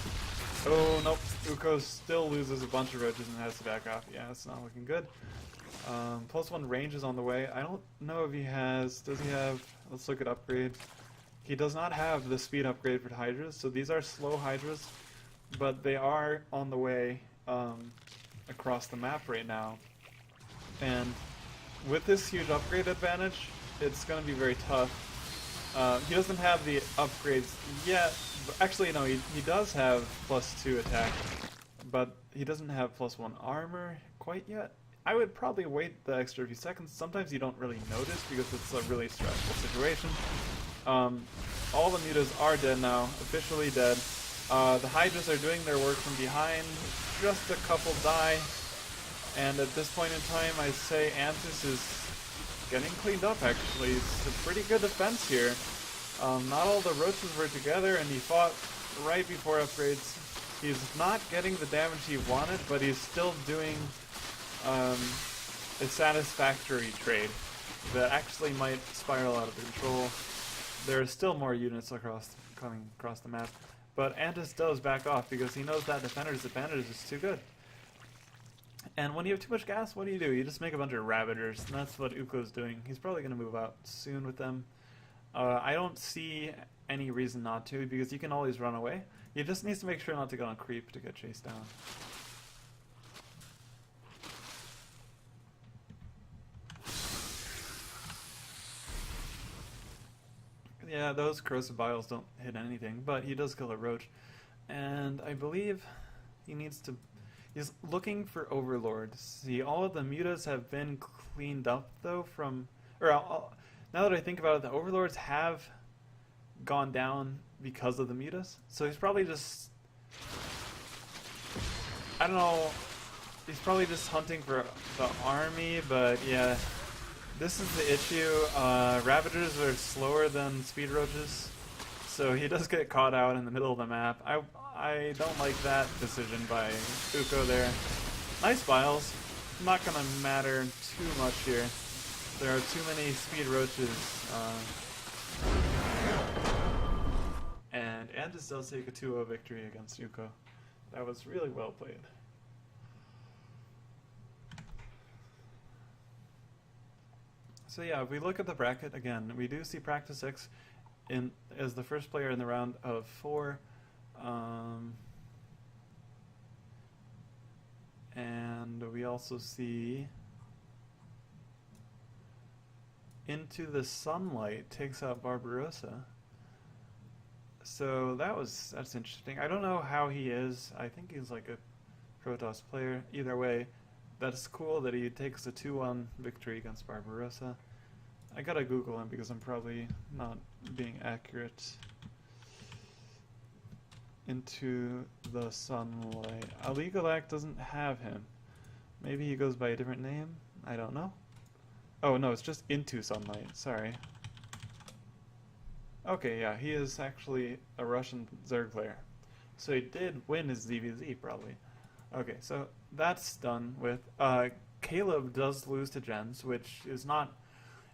Oh, nope. Uko still loses a bunch of roaches and has to back off. Yeah, it's not looking good. +1 range is on the way. I don't know if he has... Does he have... Let's look at upgrade. He does not have the speed upgrade for Hydras, so these are slow Hydras, but they are on the way across the map right now. And with this huge upgrade advantage, it's going to be very tough. He doesn't have the upgrades yet. Actually, no, he does have +2 attack, but he doesn't have +1 armor quite yet. I would probably wait the extra few seconds. Sometimes you don't really notice because it's a really stressful situation. All the mutas are dead now, officially dead. The Hydras are doing their work from behind. Just a couple die. And at this point in time, I say Antis is getting cleaned up, actually. It's a pretty good defense here. Not all the roaches were together, and he fought right before upgrades. He's not getting the damage he wanted, but he's still doing a satisfactory trade that actually might spiral out of control. There are still more units coming across the map, but Antis does back off because he knows that defender's advantage is too good. And when you have too much gas, what do? You just make a bunch of Ravagers, and that's what Uko's doing. He's probably going to move out soon with them. I don't see any reason not to, because you can always run away. He just needs to make sure not to go on creep to get chased down. Yeah, those corrosive vials don't hit anything, but he does kill a roach. And I believe he needs to... He's looking for overlords. See, all of the mutas have been cleaned up, though, from... now that I think about it, the overlords have gone down because of the mutas. So he's probably just, I don't know, he's probably just hunting for the army, but yeah, this is the issue. Ravagers are slower than speed roaches, so he does get caught out in the middle of the map. I don't like that decision by Uko there. Nice biles. Not gonna matter too much here. There are too many speed roaches. And Andis does take a 2-0 victory against Uko. That was really well played. So yeah, if we look at the bracket again, we do see Practice X as the first player in the round of 4. And we also see Into the Sunlight takes out Barbarossa. So that's interesting. I don't know how he is. I think he's like a Protoss player. Either way, that's cool that he takes a 2-1 victory against Barbarossa. I gotta Google him because I'm probably not being accurate. Into the Sunlight. Aligalac doesn't have him. Maybe he goes by a different name? I don't know. Oh no, it's just Into Sunlight. Sorry. Okay, yeah, he is actually a Russian Zerg player. So he did win his ZVZ, probably. Okay, so that's done with. Caleb does lose to Jens, which is not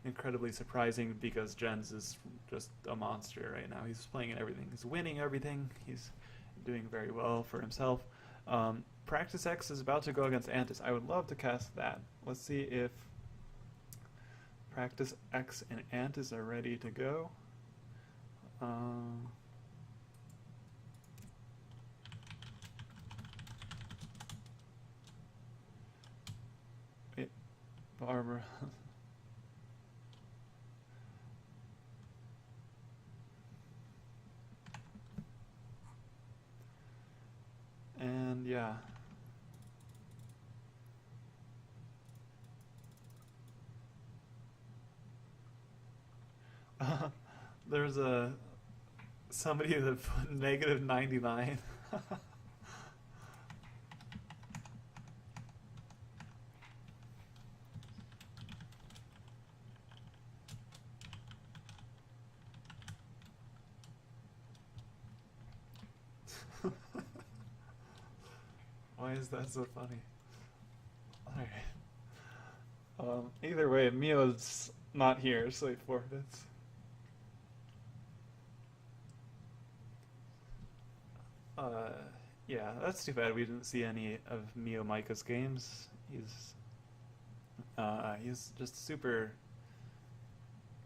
incredibly surprising because Jens is just a monster right now. He's playing everything. He's winning everything. He's doing very well for himself. Practice X is about to go against Antis. I would love to cast that. Let's see if Practice X and Antis are ready to go. Wait, Barbara. And yeah. There's somebody that put negative 99. Why is that so funny? Alright. Either way, Mio's not here, so he forfeits. Yeah, that's too bad we didn't see any of Mio Micah's games. He's just super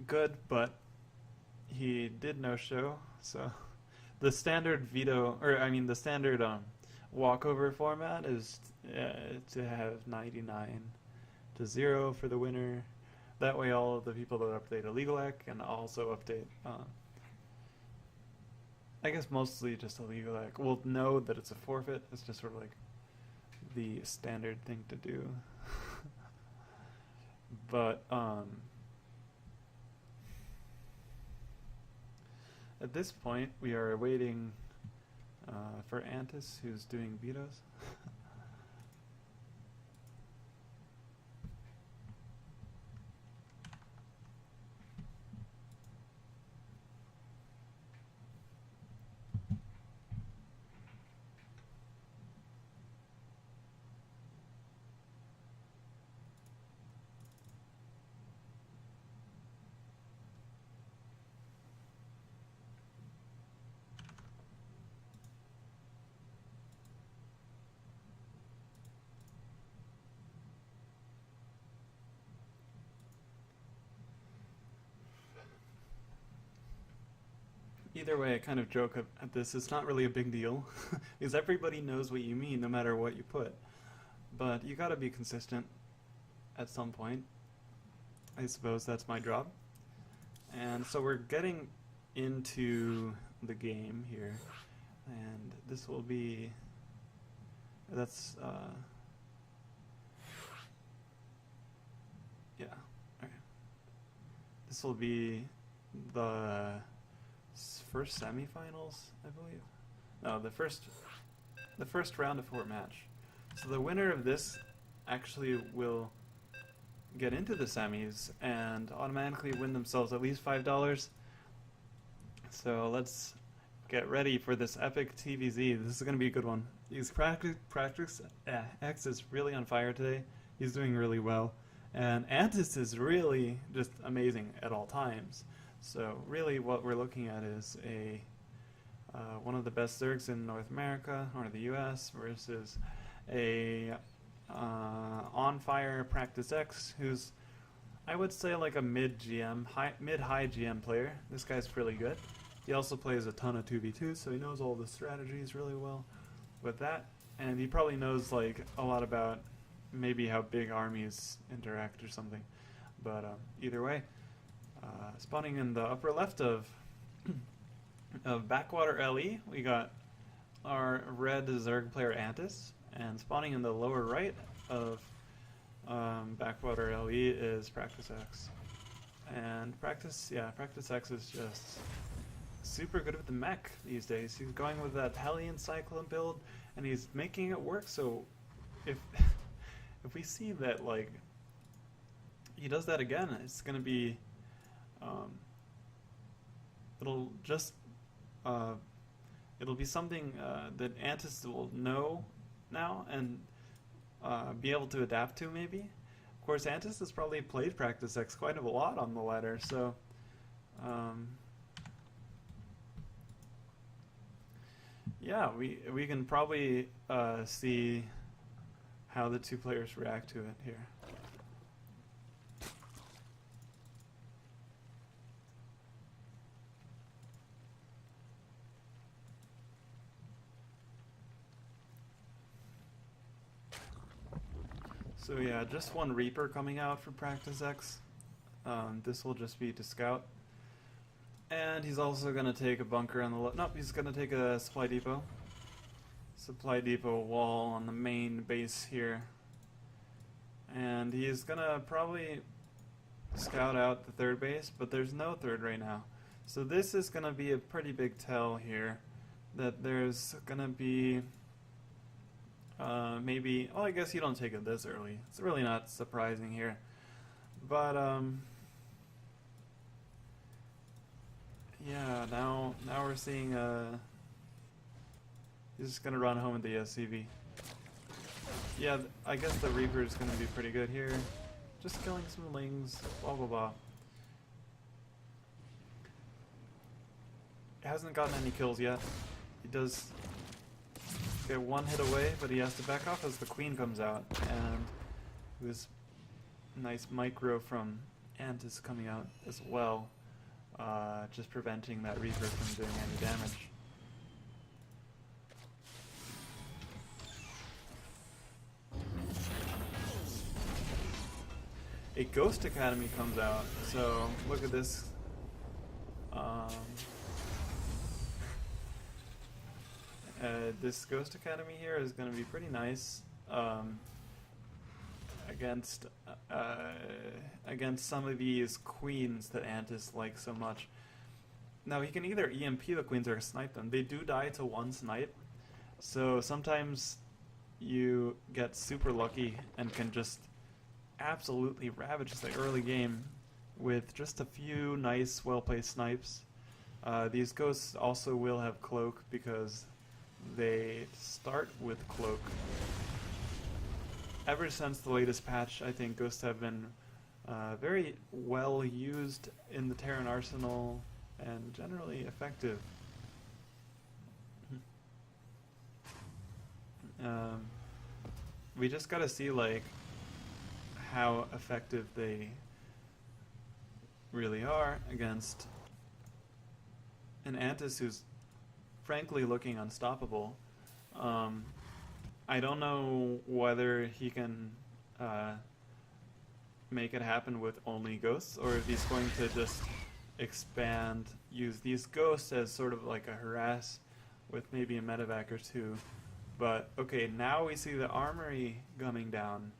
good, but he did no show, so the standard veto, or I mean the standard walkover format is to have 99-0 for the winner. That way all of the people that update Aligalac can also update I guess mostly just Aligalac will know that it's a forfeit. It's just sort of like the standard thing to do. But at this point we are waiting for Antis, who's doing vetoes. Either way, I kind of joke at this. It's not really a big deal because everybody knows what you mean no matter what you put. But you gotta be consistent at some point. I suppose that's my job. And so we're getting into the game here. And this will be... That's... yeah. Okay. This will be the first semifinals, I believe. No, the first round of 4 match. So the winner of this actually will get into the semis and automatically win themselves at least $5. So let's get ready for this epic TVZ. This is going to be a good one. Practice X is really on fire today. He's doing really well. And Antis is really just amazing at all times. So really what we're looking at is one of the best Zergs in North America or the US versus a on fire Practice X who's, I would say, like a mid-high GM player. This guy's really good. He also plays a ton of 2v2, so he knows all the strategies really well with that. And he probably knows like a lot about maybe how big armies interact or something. But either way, spawning in the upper left of Backwater LE, we got our red Zerg player Antis, and spawning in the lower right of Backwater LE is Practice X. And Practice X is just super good with the mech these days. He's going with that Hellion Cyclone build, and he's making it work. So if if we see that like he does that again, it's gonna be it'll be something that Antis will know now and be able to adapt to maybe. Of course, Antis has probably played Practice X quite a lot on the ladder, so yeah, we can probably see how the two players react to it here. So yeah, just one Reaper coming out for Practice X. This will just be to scout. And he's also going to take a bunker on the left. Nope, he's going to take a supply depot. Supply depot wall on the main base here. And he's going to probably scout out the third base, but there's no third right now. So this is going to be a pretty big tell here that there's going to be maybe, well, I guess you don't take it this early. It's really not surprising here. But yeah, now we're seeing he's just gonna run home with the SCV. Yeah, I guess the Reaper is gonna be pretty good here. Just killing some lings, blah blah blah. He hasn't gotten any kills yet. He does get one hit away, but he has to back off as the Queen comes out, and this nice micro from Antis coming out as well. Just preventing that Reaper from doing any damage. A Ghost Academy comes out, so look at this. This Ghost Academy here is going to be pretty nice against some of these queens that Antis likes so much. Now he can either EMP the queens or snipe them. They do die to one snipe, so sometimes you get super lucky and can just absolutely ravage the early game with just a few nice, well-placed snipes. These ghosts also will have cloak because they start with cloak. Ever since the latest patch, I think ghosts have been very well used in the Terran arsenal and generally effective. We just gotta see like how effective they really are against an Antis who's frankly looking unstoppable. I don't know whether he can make it happen with only ghosts, or if he's going to just use these ghosts as sort of like a harass with maybe a medevac or two. But okay, now we see the armory coming down.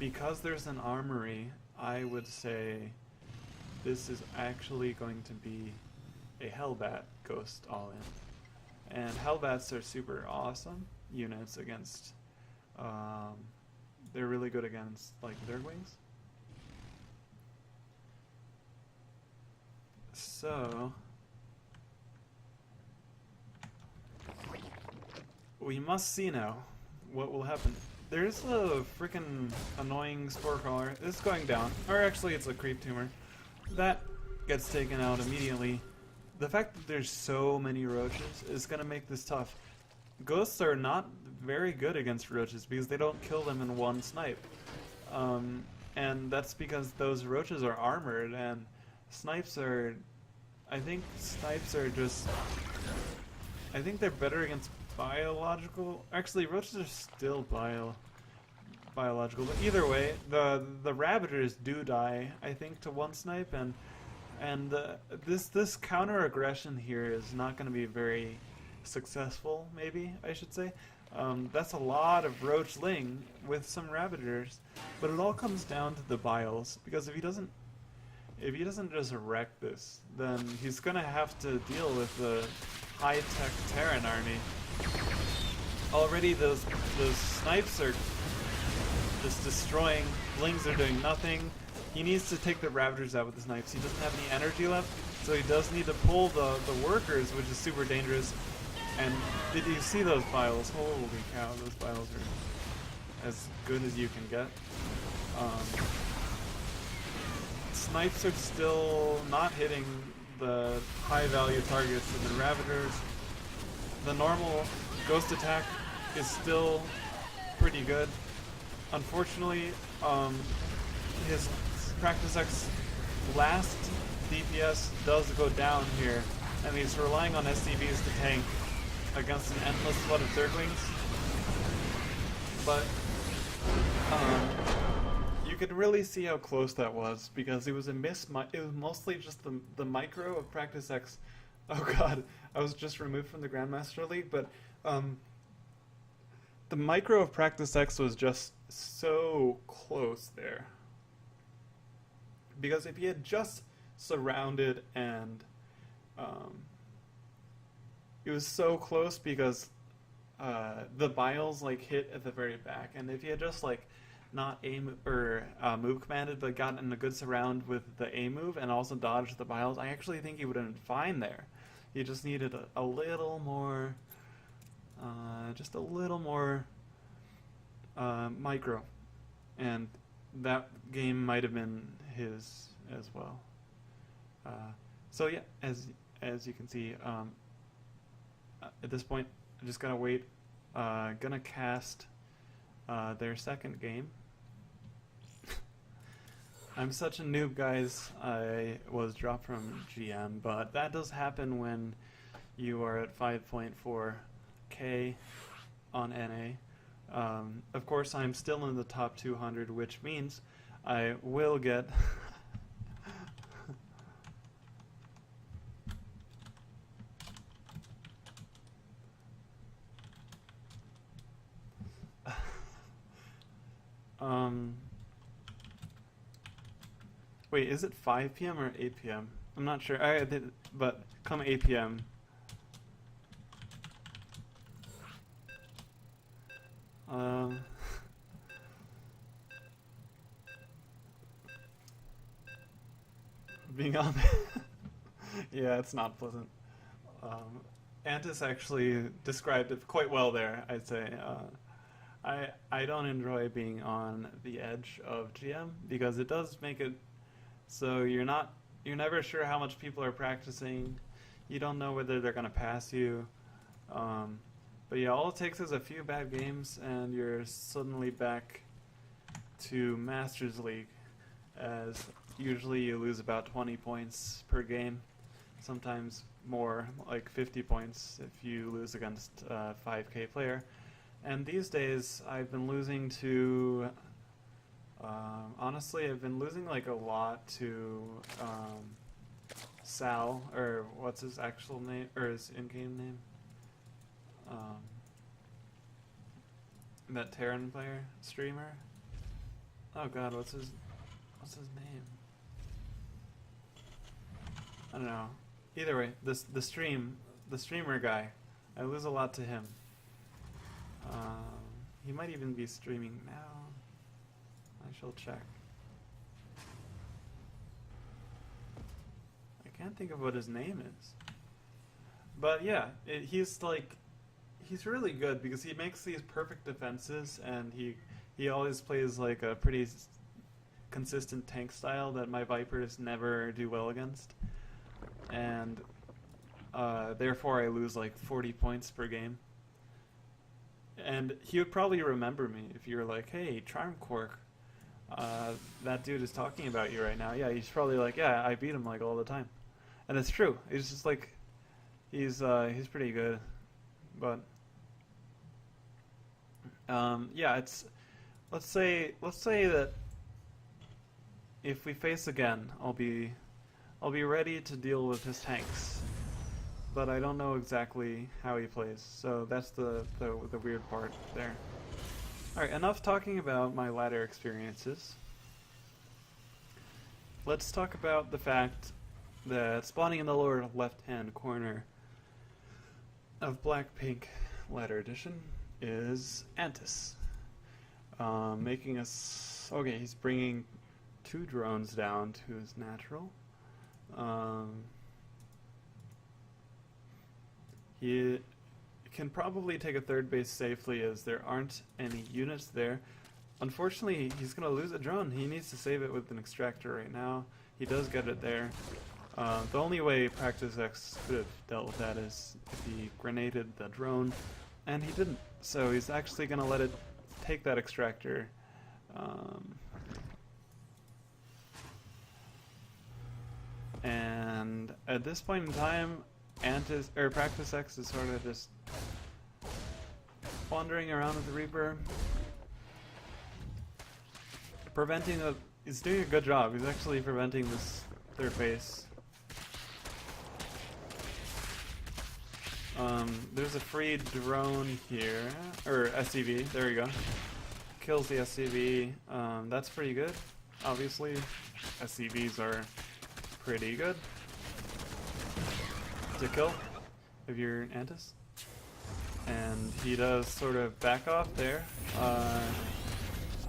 Because there's an armory, I would say this is actually going to be a Hellbat Ghost all in. And Hellbats are super awesome units against, they're really good against like Zerglings. So we must see now what will happen. There's a freaking annoying spore crawler. It's going down. Or actually it's a creep tumor. That gets taken out immediately. The fact that there's so many roaches is going to make this tough. Ghosts are not very good against roaches because they don't kill them in one snipe. And that's because those roaches are armored, and snipes are... I think snipes are just... I think they're better against biological... Actually, roaches are still biological, but either way, the Ravagers do die, I think, to one snipe, and this counter aggression here is not going to be very successful. Maybe I should say. That's a lot of Roach Ling with some Ravagers, but it all comes down to the Biles, because if he doesn't just wreck this, then he's going to have to deal with the high-tech Terran army. Already those snipes are just destroying. Lings are doing nothing. He needs to take the Ravagers out with the snipes. He doesn't have any energy left, so he does need to pull the workers, which is super dangerous. And did you see those Biles? Holy cow, those Biles are as good as you can get. Snipes are still not hitting the high-value targets of the Ravagers. The normal ghost attack is still pretty good. Unfortunately, his Practice X last DPS does go down here, and he's relying on SCVs to tank against an endless flood of Zerglings. But you could really see how close that was, because it was it was mostly just the micro of Practice X. Oh god, I was just removed from the Grandmaster League, but the micro of Practice X was just so close there. Because if he had just surrounded and it was so close because the Biles like hit at the very back, and if he had just like not aim or move commanded but gotten a good surround with the A move and also dodged the Biles, I actually think he would have been fine there. He just needed a little more, just a little more micro, and that game might have been his as well. So yeah, as you can see, at this point, I'm just gonna wait. Gonna cast their second game. I'm such a noob, guys. I was dropped from GM, but that does happen when you are at 5.4K on NA. Of course, I'm still in the top 200, which means I will get wait, is it 5 p.m. or 8 p.m.? I'm not sure. I did, but come 8 p.m. Being on yeah, it's not pleasant. Antis actually described it quite well there, I'd say. I don't enjoy being on the edge of GM because it does make it so you're never sure how much people are practicing. You don't know whether they're gonna pass you. But yeah, all it takes is a few bad games and you're suddenly back to Masters League, as usually you lose about 20 points per game, sometimes more, like 50 points if you lose against a 5K player. And these days I've been losing to, honestly I've been losing like a lot to Sal, or what's his actual name, or his in-game name? That Terran player, streamer? Oh god, what's his name? I don't know. Either way, the streamer guy, I lose a lot to him. He might even be streaming now. I shall check. I can't think of what his name is. But yeah, he's really good because he makes these perfect defenses, and he always plays like a pretty consistent tank style that my Vipers never do well against. And therefore I lose like 40 points per game. And he would probably remember me if you were like, hey, Charm Quark, that dude is talking about you right now. Yeah, he's probably like, yeah, I beat him like all the time. And it's true. It's just like, he's pretty good. But yeah, let's say that if we face again, I'll be ready to deal with his tanks. But I don't know exactly how he plays, so that's the weird part there. Alright, enough talking about my ladder experiences. Let's talk about the fact that spawning in the lower left-hand corner of Black-Pink Ladder Edition is Antis. Making us... Okay, he's bringing 2 drones down to his natural. He can probably take a third base safely as there aren't any units there. Unfortunately, he's going to lose a drone. He needs to save it with an extractor right now. He does get it there. The only way Practice X could have dealt with that is if he grenaded the drone, and he didn't. So he's actually going to let it take that extractor. And at this point in time, Practice X is sort of just wandering around with the Reaper, he's doing a good job. He's actually preventing this third base. There's a free drone here, or SCV, there we go. Kills the SCV, that's pretty good. Obviously, SCVs are pretty good to kill if you're Antis. And he does sort of back off there.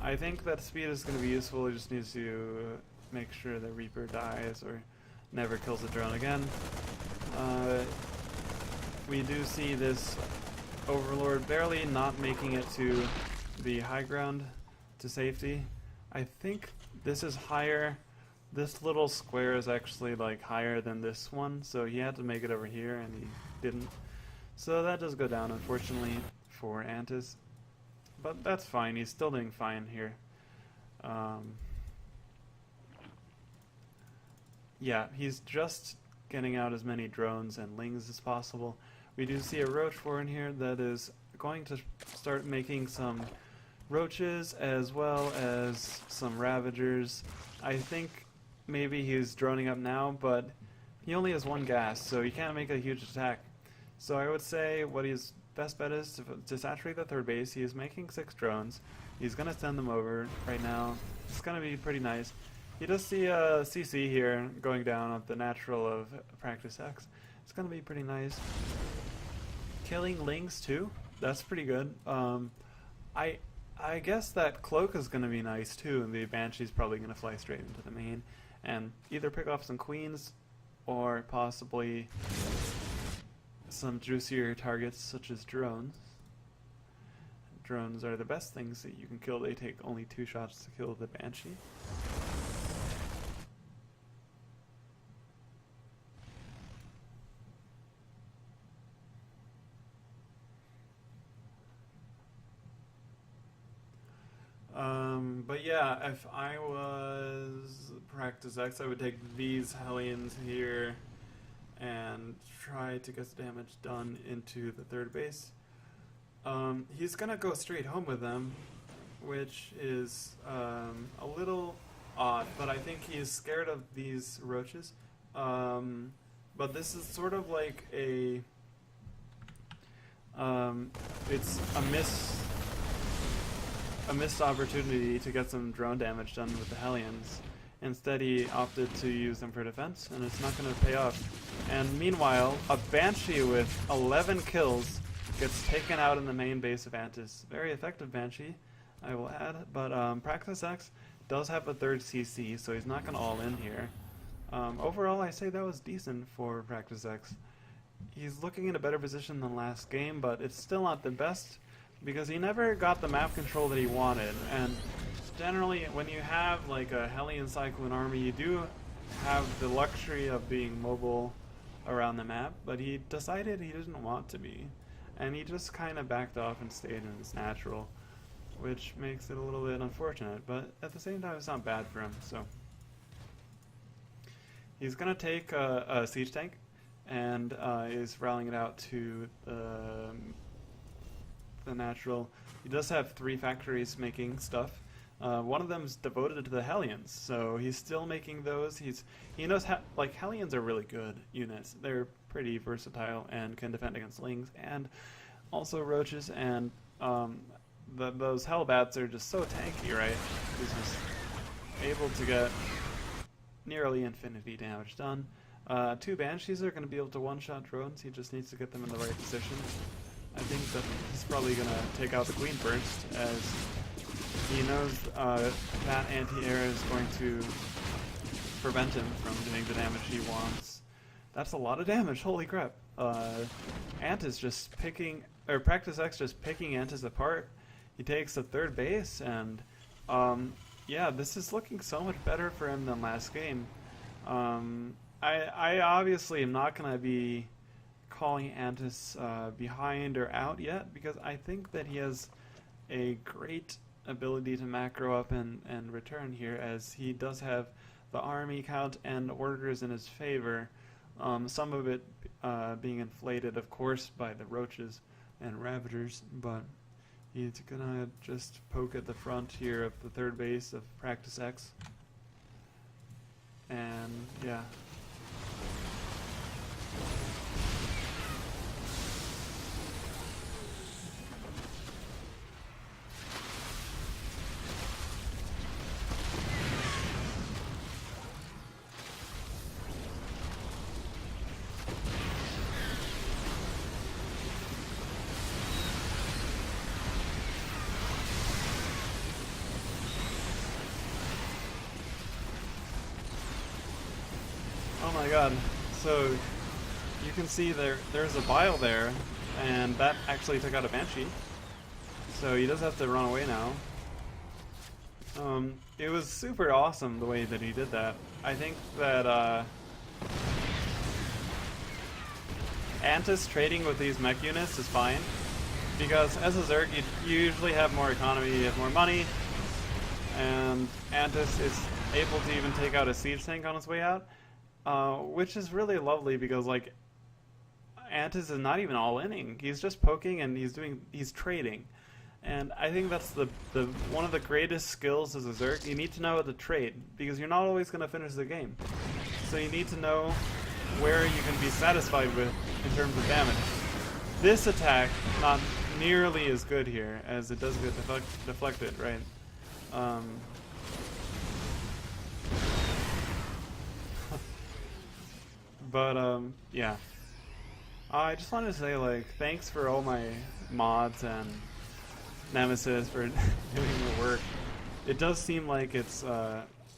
I think that speed is going to be useful. He just needs to make sure the Reaper dies or never kills the drone again. We do see this Overlord barely not making it to the high ground to safety. I think this is higher. This little square is actually like higher than this one, so he had to make it over here and he didn't. So that does go down, unfortunately, for Antis. But that's fine, he's still doing fine here. Yeah, he's just getting out as many drones and lings as possible. We do see a roach war in here that is going to start making some roaches as well as some ravagers. I think maybe he's droning up now, but he only has 1 gas, so he can't make a huge attack. So I would say what his best bet is to saturate the third base. He is making 6 drones. He's going to send them over right now. It's going to be pretty nice. He does see a CC here going down at the natural of Practice X. It's going to be pretty nice. Killing lings too. That's pretty good. I guess that cloak is going to be nice too, and the Banshee's probably going to fly straight into the main and either pick off some queens or possibly some juicier targets such as drones. Drones are the best things that you can kill. They take only 2 shots to kill the Banshee. But yeah, if I was Practice X, I would take these Hellions here and try to get the damage done into the third base. He's gonna go straight home with them, which is a little odd, but I think he's scared of these roaches. But this is sort of like a it's a missed opportunity to get some drone damage done with the Hellions, Instead, he opted to use them for defense, and it's not going to pay off. And meanwhile, a Banshee with 11 kills gets taken out in the main base of Antis. Very effective Banshee, I will add, but Praxis X does have a third CC, so he's not going to all in here. Overall, I say that was decent for Praxis X. He's looking in a better position than last game, but it's still not the best because he never got the map control that he wanted. And generally, when you have like a Hellion Cyclone army, you do have the luxury of being mobile around the map, but he decided he didn't want to be. And he just kind of backed off and stayed in his natural, which makes it a little bit unfortunate, but at the same time it's not bad for him. So he's going to take a siege tank and is rallying it out to the natural. He does have 3 factories making stuff. One of them is devoted to the Hellions, so he's still making those. He knows like Hellions are really good units. They're pretty versatile and can defend against Lings and also Roaches, and those Hellbats are just so tanky, right? He's just able to get nearly infinity damage done. 2 Banshees are going to be able to one-shot drones. He just needs to get them in the right position. I think that he's probably going to take out the Queen first, as he knows that anti-air is going to prevent him from doing the damage he wants. That's a lot of damage, holy crap. Antis just picking, or Praxis X just picking Antis apart. He takes the 3rd base, and yeah, this is looking so much better for him than last game. I obviously am not going to be calling Antis behind or out yet, because I think that he has a great ability to macro up and return here, as he does have the army count and orders in his favor. Some of it being inflated, of course, by the Roaches and Ravagers, but he's gonna just poke at the front here of the 3rd base of Praxis X. And yeah. Oh my god, so you can see there's a bile there, and that actually took out a Banshee. So he does have to run away now. It was super awesome the way that he did that. I think that Antis trading with these mech units is fine, because as a Zerg you usually have more economy, you have more money, and Antis is able to even take out a siege tank on his way out. Which is really lovely, because like Antis is not even all inning. He's just poking and he's trading. And I think that's the one of the greatest skills as a Zerg. You need to know how to trade, because you're not always going to finish the game. So you need to know where you can be satisfied with in terms of damage. This attack, not nearly as good here, as it does get deflected, right? But yeah. I just wanted to say, like, thanks for all my mods and Nemesis for doing the work. It does seem like it's,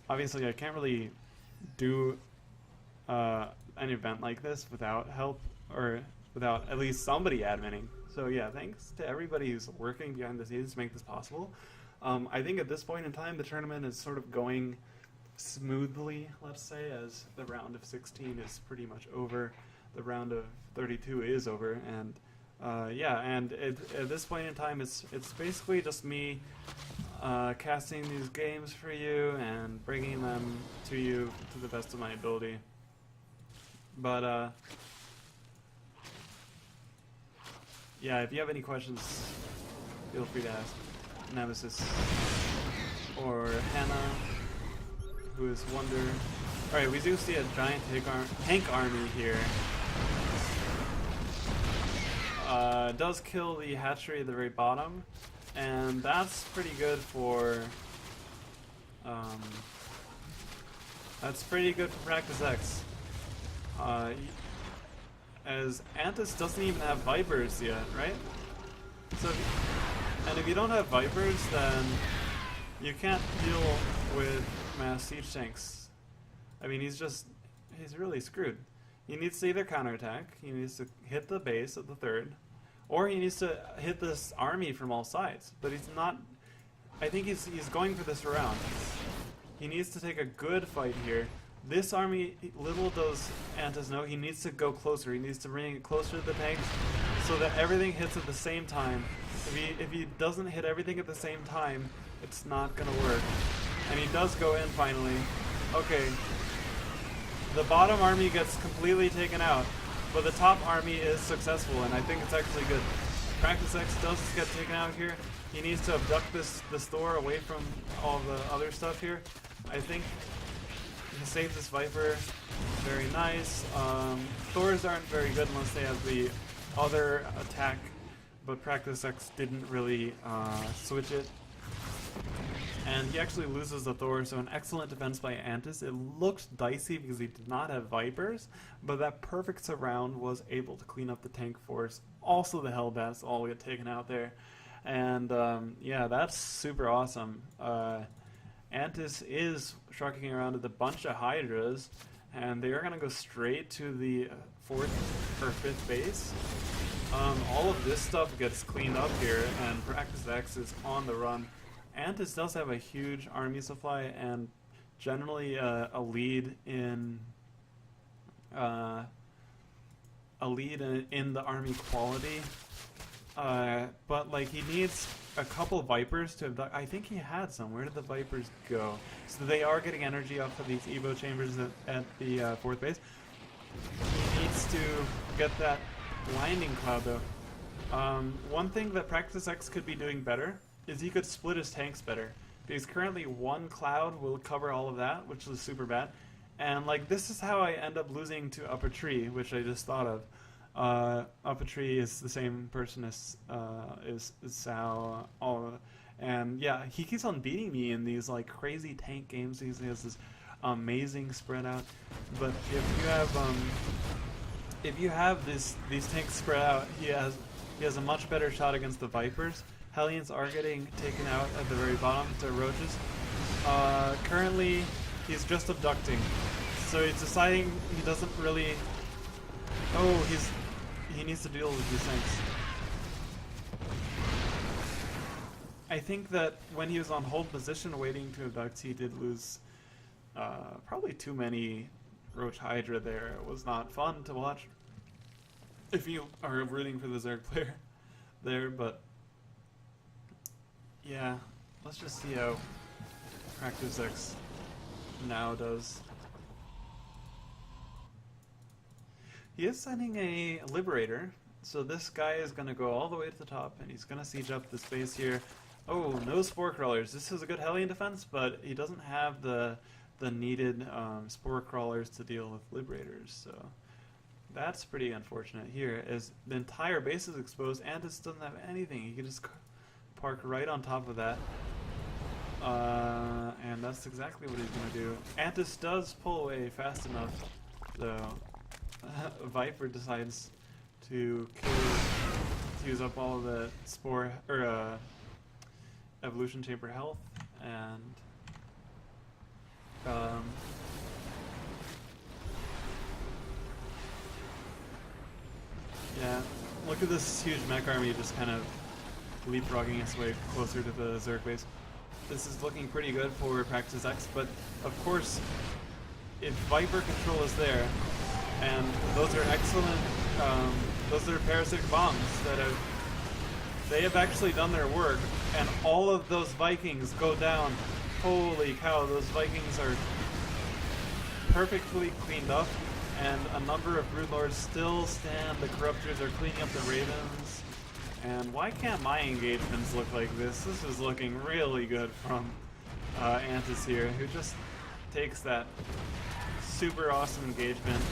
obviously I can't really do an event like this without help, or without at least somebody adminning. So yeah, thanks to everybody who's working behind the scenes to make this possible. I think at this point in time the tournament is sort of going smoothly, let's say, as the round of 16 is pretty much over. The round of 32 is over, and yeah, and at this point in time it's basically just me casting these games for you and bringing them to you to the best of my ability. But yeah, if you have any questions, feel free to ask Nemesis or Hannah, who is Wonder. Alright, we do see a giant tank army here. Does kill the hatchery at the very bottom, and that's pretty good for That's pretty good for Practice X. Uh, as Antis doesn't even have Vipers yet, right? So, and if you don't have Vipers, then you can't deal with mass siege tanks. I mean, he's really screwed. He needs to either counterattack, he needs to hit the base of the third, or he needs to hit this army from all sides. But he's not. I think he's going for this round. He needs to take a good fight here. This army, little does Antis know, he needs to go closer. He needs to bring it closer to the tanks so that everything hits at the same time. If he doesn't hit everything at the same time, it's not gonna work. And he does go in finally. Okay. The bottom army gets completely taken out, but the top army is successful, and I think it's actually good. Practice X does get taken out here. He needs to abduct this Thor away from all the other stuff here. I think he saves this Viper. Very nice. Thors aren't very good unless they have the other attack, but Practice X didn't really switch it. And he actually loses the Thor, so an excellent defense by Antis. It looked dicey because he did not have Vipers, but that perfect surround was able to clean up the tank force. Also the Hellbats all get taken out there. And yeah, that's super awesome. Antis is trucking around with a bunch of Hydras, and they are going to go straight to the 4th or 5th base. All of this stuff gets cleaned up here, and Practice X is on the run. Antis does have a huge army supply and generally a lead in the army quality, but like he needs a couple Vipers to abduct. I think he had some. Where did the Vipers go? So they are getting energy off of these Evo chambers at the 4th base. He needs to get that blinding cloud though. One thing that Practice X could be doing better is he could split his tanks better. Because currently one cloud will cover all of that, which is super bad. And like this is how I end up losing to Upper Tree, which I just thought of. Upper Tree is the same person as is Sao. And yeah, he keeps on beating me in these like crazy tank games. He has this amazing spread out. But if you have these tanks spread out, he has a much better shot against the Vipers. Hellions are getting taken out at the very bottom to Roaches. Currently, he's just abducting. So he's deciding he doesn't really... Oh, he needs to deal with these things. I think that when he was on hold position waiting to abduct, he did lose probably too many Roach Hydra there. It was not fun to watch if you are rooting for the Zerg player there, but yeah, let's just see how Practice X now does. He is sending a Liberator, so this guy is going to go all the way to the top, and he's going to siege up this base here. Oh, no Spore Crawlers. This is a good Hellion defense, but he doesn't have the needed Spore Crawlers to deal with Liberators, so that's pretty unfortunate here, as the entire base is exposed. Antis doesn't have anything. He can just park right on top of that. And that's exactly what he's going to do. Antis does pull away fast enough, though. Viper decides to use up all of the Spore, or Evolution Chamber health, and yeah, look at this huge mech army just kind of leapfrogging its way closer to the Zerg base. This is looking pretty good for Practice X, but of course, if Viper control is there, and those are excellent, those are parasitic bombs that they have actually done their work, and all of those Vikings go down. Holy cow, those Vikings are perfectly cleaned up, and a number of Broodlords still stand. The Corruptors are cleaning up the Ravens. And why can't my engagements look like this? This is looking really good from Antis here, who just takes that super awesome engagement.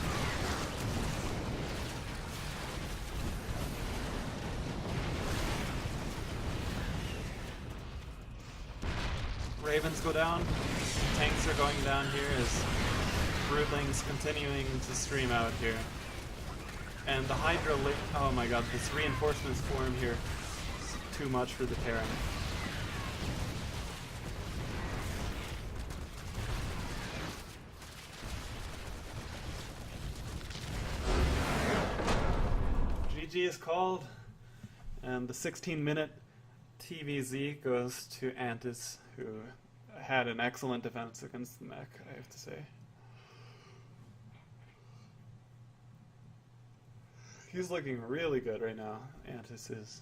Ravens go down. Tanks are going down here as Broodlings continuing to stream out here. And the Hydra, oh my god, this reinforcements form here is too much for the Terran. GG is called, and the 16-minute TVZ goes to Antis, who had an excellent defense against the mech, I have to say. He's looking really good right now. Antis is.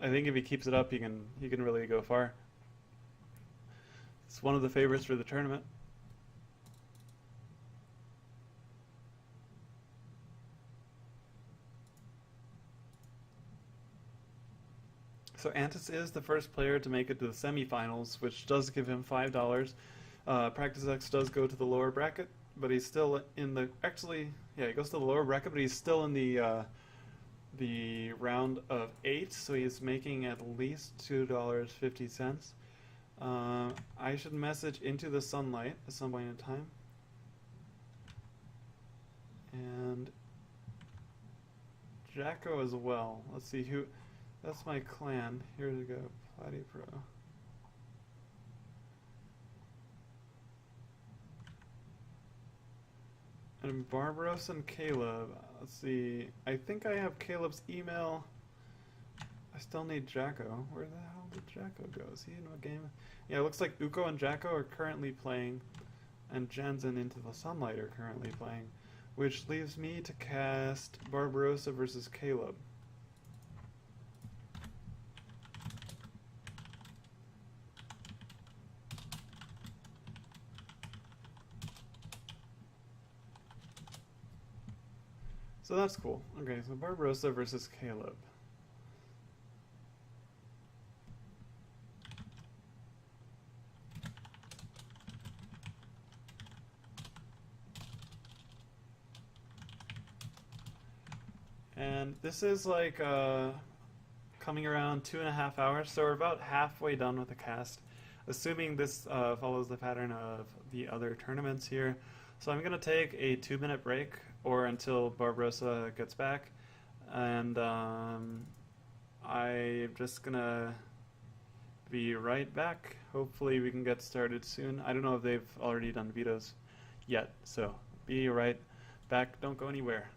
I think if he keeps it up, he can really go far. It's one of the favorites for the tournament. So Antis is the first player to make it to the semifinals, which does give him $5. Practice X does go to the lower bracket, but he's still in the. Actually, yeah, he goes to the lower bracket, but he's still in the round of 8, so he's making at least $2.50. I should message into the sunlight at some point in time. And Jacko as well. Let's see who. That's my clan. Here we go. Platy-pro. And Barbaros and Caleb. Let's see. I think I have Caleb's email. I still need Jacko. Where the hell did Jacko go? Is he in what game? Yeah, it looks like Uko and Jacko are currently playing, and Jensen Into the Sunlight are currently playing, which leaves me to cast Barbarossa versus Caleb. So that's cool. Okay, so Barbarossa versus Caleb. And this is like coming around 2.5 hours, so we're about halfway done with the cast, assuming this follows the pattern of the other tournaments here. So I'm going to take a 2-minute break, or until Barbarossa gets back, and I'm just going to be right back. Hopefully we can get started soon. I don't know if they've already done vetoes yet, so be right back. Don't go anywhere.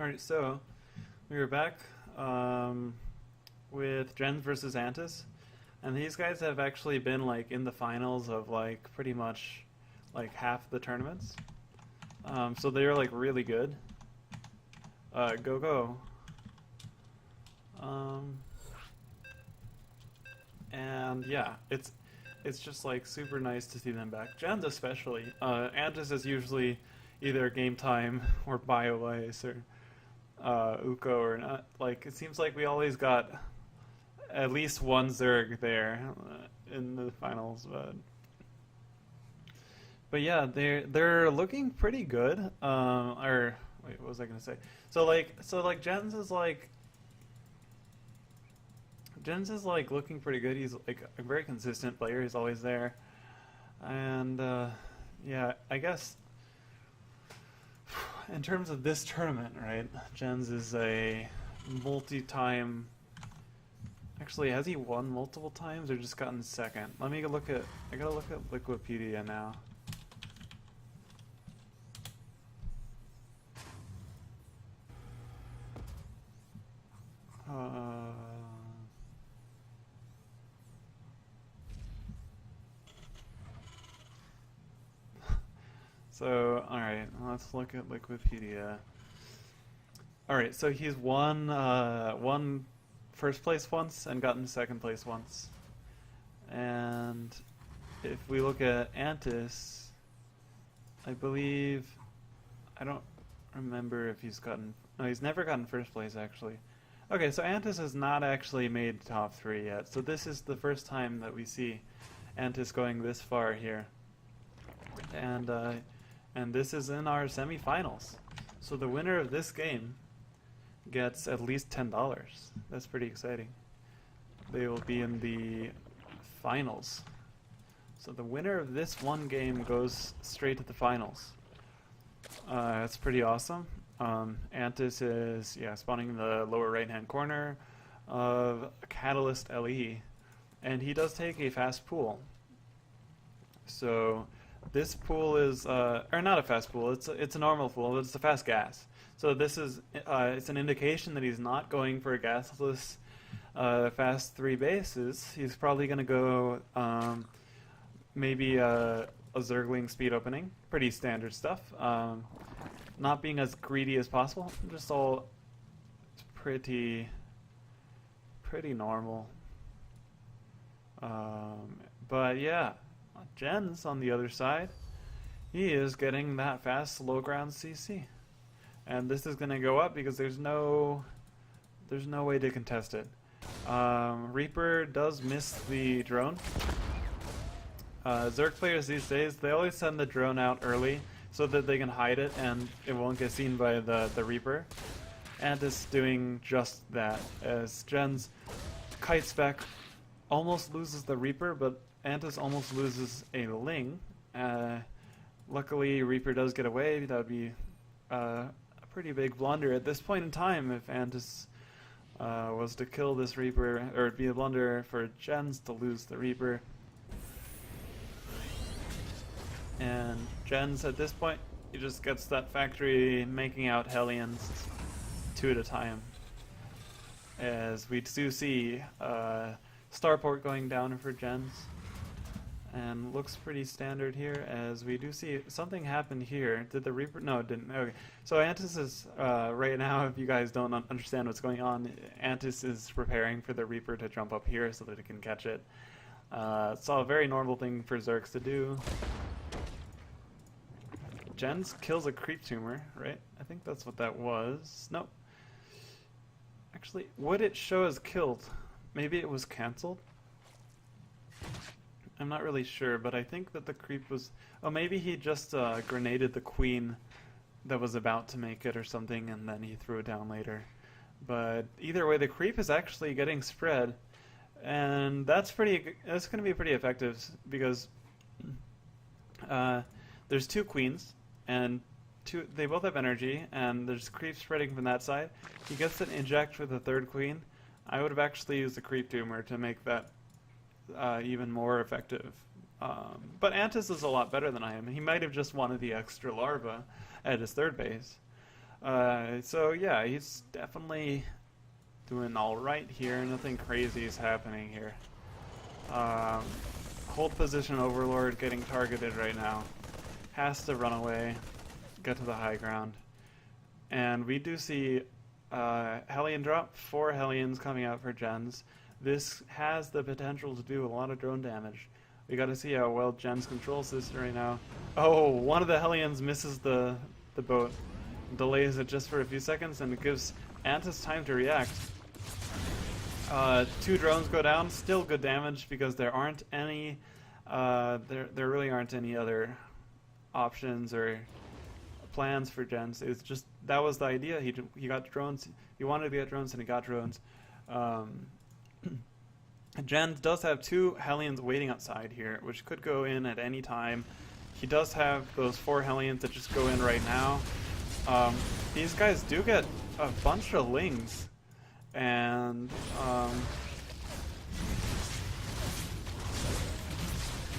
Alright, so we were back with Jens versus Antis, and these guys have actually been like in the finals of like pretty much like half the tournaments. So they're like really good. Go go. And yeah, it's just like super nice to see them back. Jens especially. Antis is usually either game time or BioIce or Uko or not. Like it seems like we always got at least one Zerg there in the finals, but yeah, they're looking pretty good. Or wait, what was I gonna say? So like Jens is like looking pretty good. He's like a very consistent player. He's always there, and yeah, I guess in terms of this tournament, right? Jens is a multi-time. Actually, has he won multiple times or just gotten second? Let me look at. I gotta look at Wikipedia now. So, alright, let's look at Wikipedia. Alright, so he's won first place once and gotten second place once. And if we look at Antis, I believe, I don't remember if he's gotten, no, he's never gotten first place actually. Okay, so Antis has not actually made top 3 yet, so this is the first time that we see Antis going this far here. And this is in our semifinals. So the winner of this game gets at least $10. That's pretty exciting. They will be in the finals. So the winner of this one game goes straight to the finals. That's pretty awesome. Antis is spawning in the lower right hand corner of Catalyst LE, and he does take a fast pool. So this pool is or not a fast pool, it's a normal pool, it's a fast gas. So this is it's an indication that he's not going for a gasless fast 3 bases. He's probably going to go maybe a Zergling speed opening, pretty standard stuff. Not being as greedy as possible, just all pretty normal. But yeah, Jens on the other side, he is getting that fast low ground CC, and this is going to go up because there's no way to contest it. Reaper does miss the drone. Zerg players these days, they always send the drone out early so that they can hide it and it won't get seen by the Reaper. Antis doing just that, as Jens kites back, almost loses the Reaper, but Antis almost loses a Ling. Luckily, Reaper does get away. That would be a pretty big blunder at this point in time if Antis was to kill this Reaper, or it'd be a blunder for Jens to lose the Reaper. And Jens at this point, he just gets that factory making out Hellions 2 at a time. As we do see Starport going down for Jens. And looks pretty standard here, as we do see something happen here. Did the Reaper? No, it didn't. Okay. So Antis is, right now, if you guys don't understand what's going on, Antis is preparing for the Reaper to jump up here so that it can catch it. It's a very normal thing for Zergs to do. Jens kills a creep tumor, right? I think that's what that was. Nope. Actually, would it show as killed? Maybe it was cancelled? I'm not really sure, but I think that the creep was... Oh, maybe he just grenaded the queen that was about to make it or something, and then he threw it down later. But either way, the creep is actually getting spread, and that's going to be pretty effective, because there's 2 queens, and they both have energy, and there's creep spreading from that side. He gets an inject with the 3rd queen. I would have actually used the creep tumor to make that even more effective. But Antis is a lot better than I am. He might have just wanted the extra larva at his 3rd base. So yeah, he's definitely doing all right here. Nothing crazy is happening here. Um, Hold position Overlord getting targeted right now. Has to run away, get to the high ground. And we do see Hellion drop, 4 Hellions coming out for gens. This has the potential to do a lot of drone damage. We got to see how well gens controls this right now. Oh, one of the Hellions misses the boat, delays it just for a few seconds, and it gives Antis time to react. 2 drones go down, still good damage because there aren't any, there really aren't any other options or plans for gens. It's just, that was the idea. He got drones. He wanted to get drones, and he got drones. Gens does have 2 Hellions waiting outside here, which could go in at any time. He does have those 4 Hellions that just go in right now. These guys do get a bunch of lings, and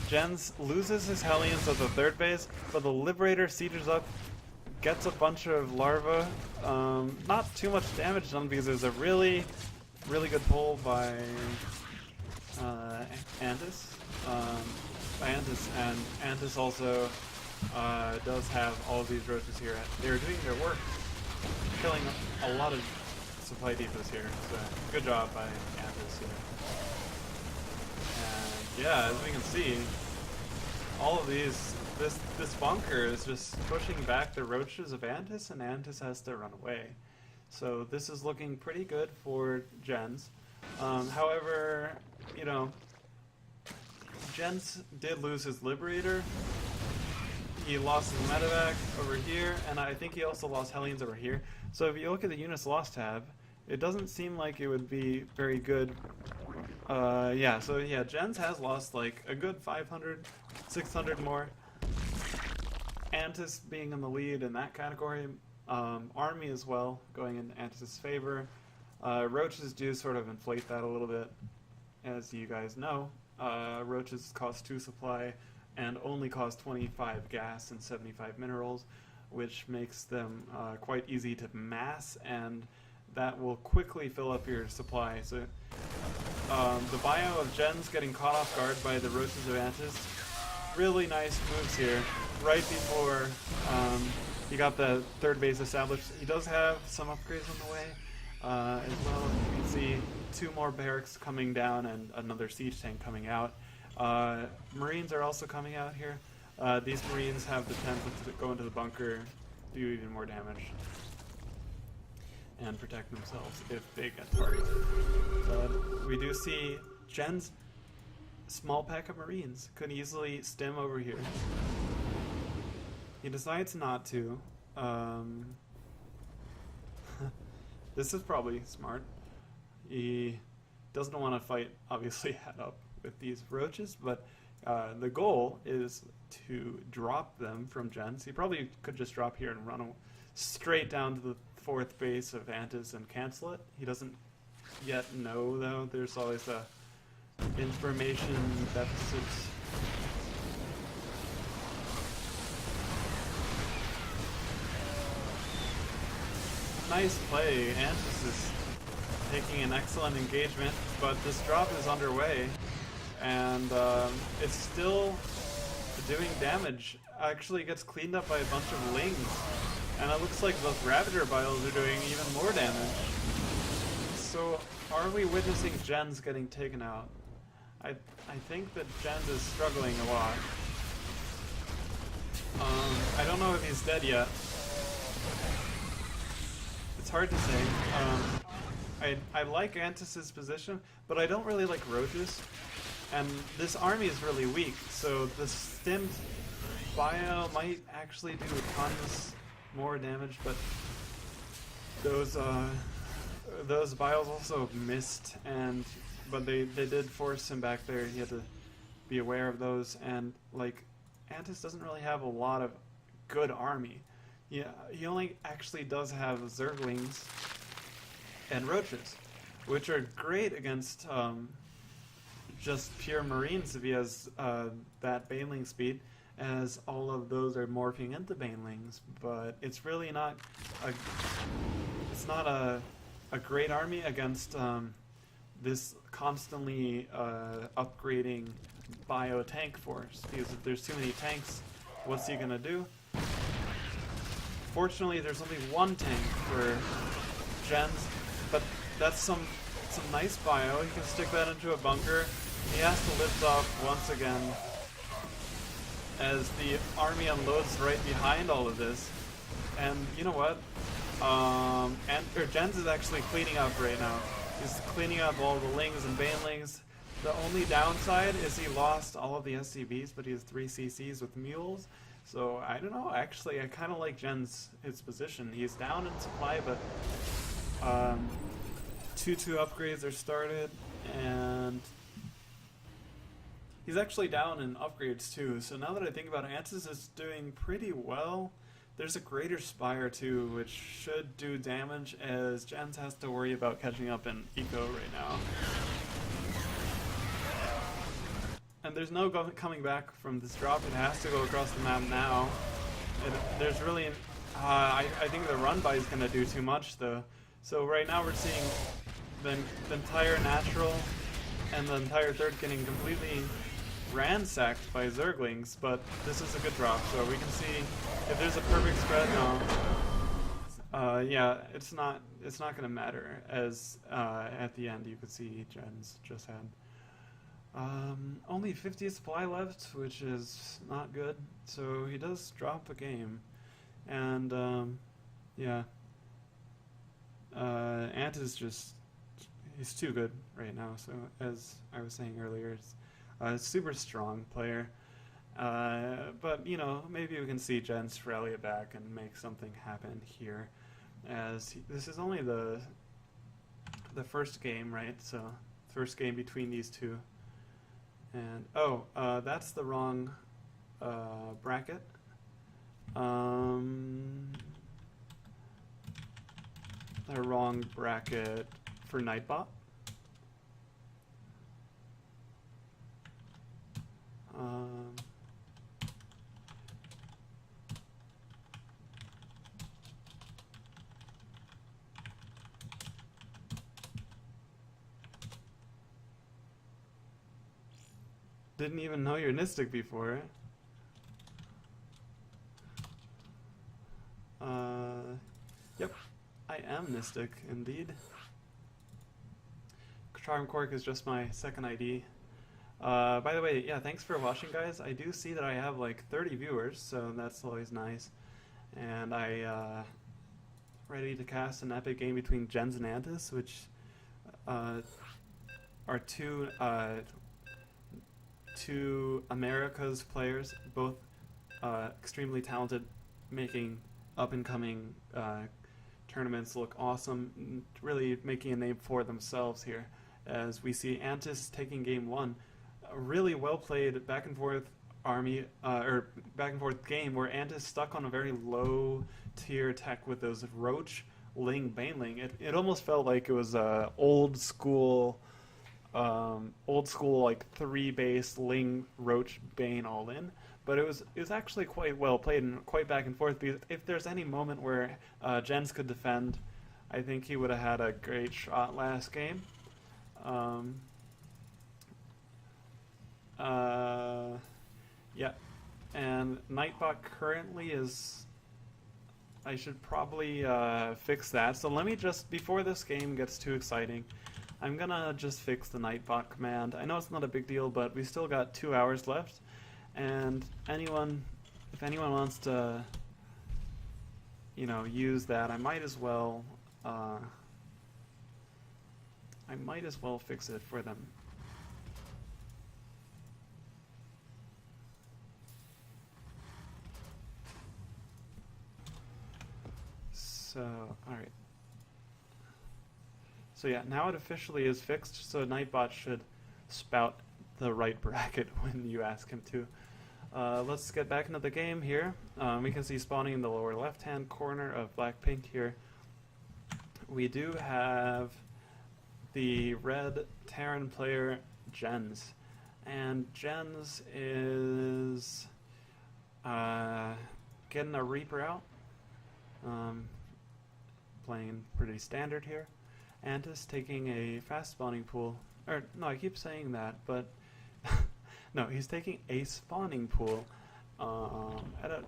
Gens loses his Hellions at the 3rd base, but the Liberator sieges up, gets a bunch of larvae. Not too much damage done because there's a really good pull by Antis. And Antis also does have all of these roaches here. They're doing their work, killing a lot of supply depots here. So good job by Antis here. And yeah, as we can see, all of these, this bunker is just pushing back the roaches of Antis, and Antis has to run away. So this is looking pretty good for gens. However, you know, gens did lose his Liberator. He lost his medevac over here, and I think he also lost Hellions over here. So if you look at the units lost tab, it doesn't seem like it would be very good. Yeah, so yeah, gens has lost like a good 500, 600 more. Antis being in the lead in that category. Army as well, going in Antis' favor. Roaches do sort of inflate that a little bit. As you guys know, roaches cost 2 supply and only cost 25 gas and 75 minerals, which makes them quite easy to mass, and that will quickly fill up your supply. So the bio of gens getting caught off guard by the roaches of Antis. Really nice moves here, right before he got the 3rd base established. He does have some upgrades on the way as well. You can see 2 more barracks coming down and another siege tank coming out. Marines are also coming out here. These Marines have the template to go into the bunker, do even more damage, and protect themselves if they get targeted. But we do see gens, small pack of Marines, could easily stem over here. He decides not to. This is probably smart. He doesn't want to fight, obviously, head up with these roaches, but the goal is to drop them from gens. He probably could just drop here and run straight down to the 4th base of Antis and cancel it. He doesn't yet know, though. There's always a information deficit. Nice play. Antis is taking an excellent engagement, but this drop is underway, and it's still doing damage. Actually gets cleaned up by a bunch of lings, and it looks like those Ravager biles are doing even more damage. So are we witnessing gens getting taken out? I think that gens is struggling a lot. I don't know if he's dead yet. It's hard to say. I like Antis' position, but I don't really like roaches. And this army is really weak, so the stimmed bio might actually do tons more damage, but those bios also missed, but they did force him back there. He had to be aware of those, and like Antis doesn't really have a lot of good army. Yeah, he only actually does have Zerglings and Roaches, which are great against just pure Marines if he has that Baneling speed. as all of those are morphing into banelings, but it's really not a it's not a great army against this constantly upgrading bio tank force, because if there's too many tanks, what's he gonna do? Fortunately, there's only one tank for gens, but that's some nice bio. He can stick that into a bunker. He has to lift off once again as the army unloads right behind all of this. And you know what? Jens is actually cleaning up right now. He's cleaning up all the lings and banelings. The only downside is he lost all of the SCVs, but he has 3 CCs with mules. So I don't know. Actually, I kind of like his position. He's down in supply, but 2-2 upgrades are started, and he's actually down in upgrades too. So now that I think about it, Antis is doing pretty well. There's a Greater Spire too, which should do damage, as Jens has to worry about catching up in Eco right now. And there's no coming back from this drop. It has to go across the map now. There's really... I think the run by is going to do too much though. So right now we're seeing the entire natural and the entire third getting completely ransacked by Zerglings, but this is a good drop, so we can see if there's a perfect spread now. Yeah, it's not gonna matter, as at the end you could see Jens just had only 50 supply left, which is not good, so he does drop a game. And yeah, Ant is just, he's too good right now, so as I was saying earlier, it's a super strong player. But, you know, maybe we can see Jens rally it back and make something happen here, as this is only the first game, right? So, first game between these two. And, that's the wrong bracket. The wrong bracket for Nightbot. Didn't even know you're Nistic before. Yep, I am Nistic indeed. Charm Cork is just my second ID. By the way, yeah, thanks for watching, guys. I do see that I have like 30 viewers, so that's always nice. And I ready to cast an epic game between Jens and Antis, which are two America's players, both extremely talented, making up-and-coming tournaments look awesome, really making a name for themselves here. As we see Antis taking game 1, a really well played back and forth army or back and forth game where Antis stuck on a very low tier tech with those Roach Ling Baneling. It almost felt like it was old school like 3 base Ling Roach Bane all in. But it was actually quite well played and quite back and forth, because if there's any moment where Jens could defend, I think he would have had a great shot last game. Yeah, and Nightbot currently is... I should probably fix that. So let me just, before this game gets too exciting, I'm gonna just fix the Nightbot command. I know it's not a big deal, but we still got 2 hours left. And if anyone wants to, you know, use that, I might as well fix it for them. So, alright. So yeah, now it officially is fixed, so Nightbot should spout the right bracket when you ask him to. Let's get back into the game here. We can see spawning in the lower left-hand corner of Black-Pink here. We do have the red Terran player, Jens. And Jens is Getting a Reaper out. Playing pretty standard here. Antis taking a fast spawning pool. Or, no, I keep saying that, but... no, he's taking a spawning pool at a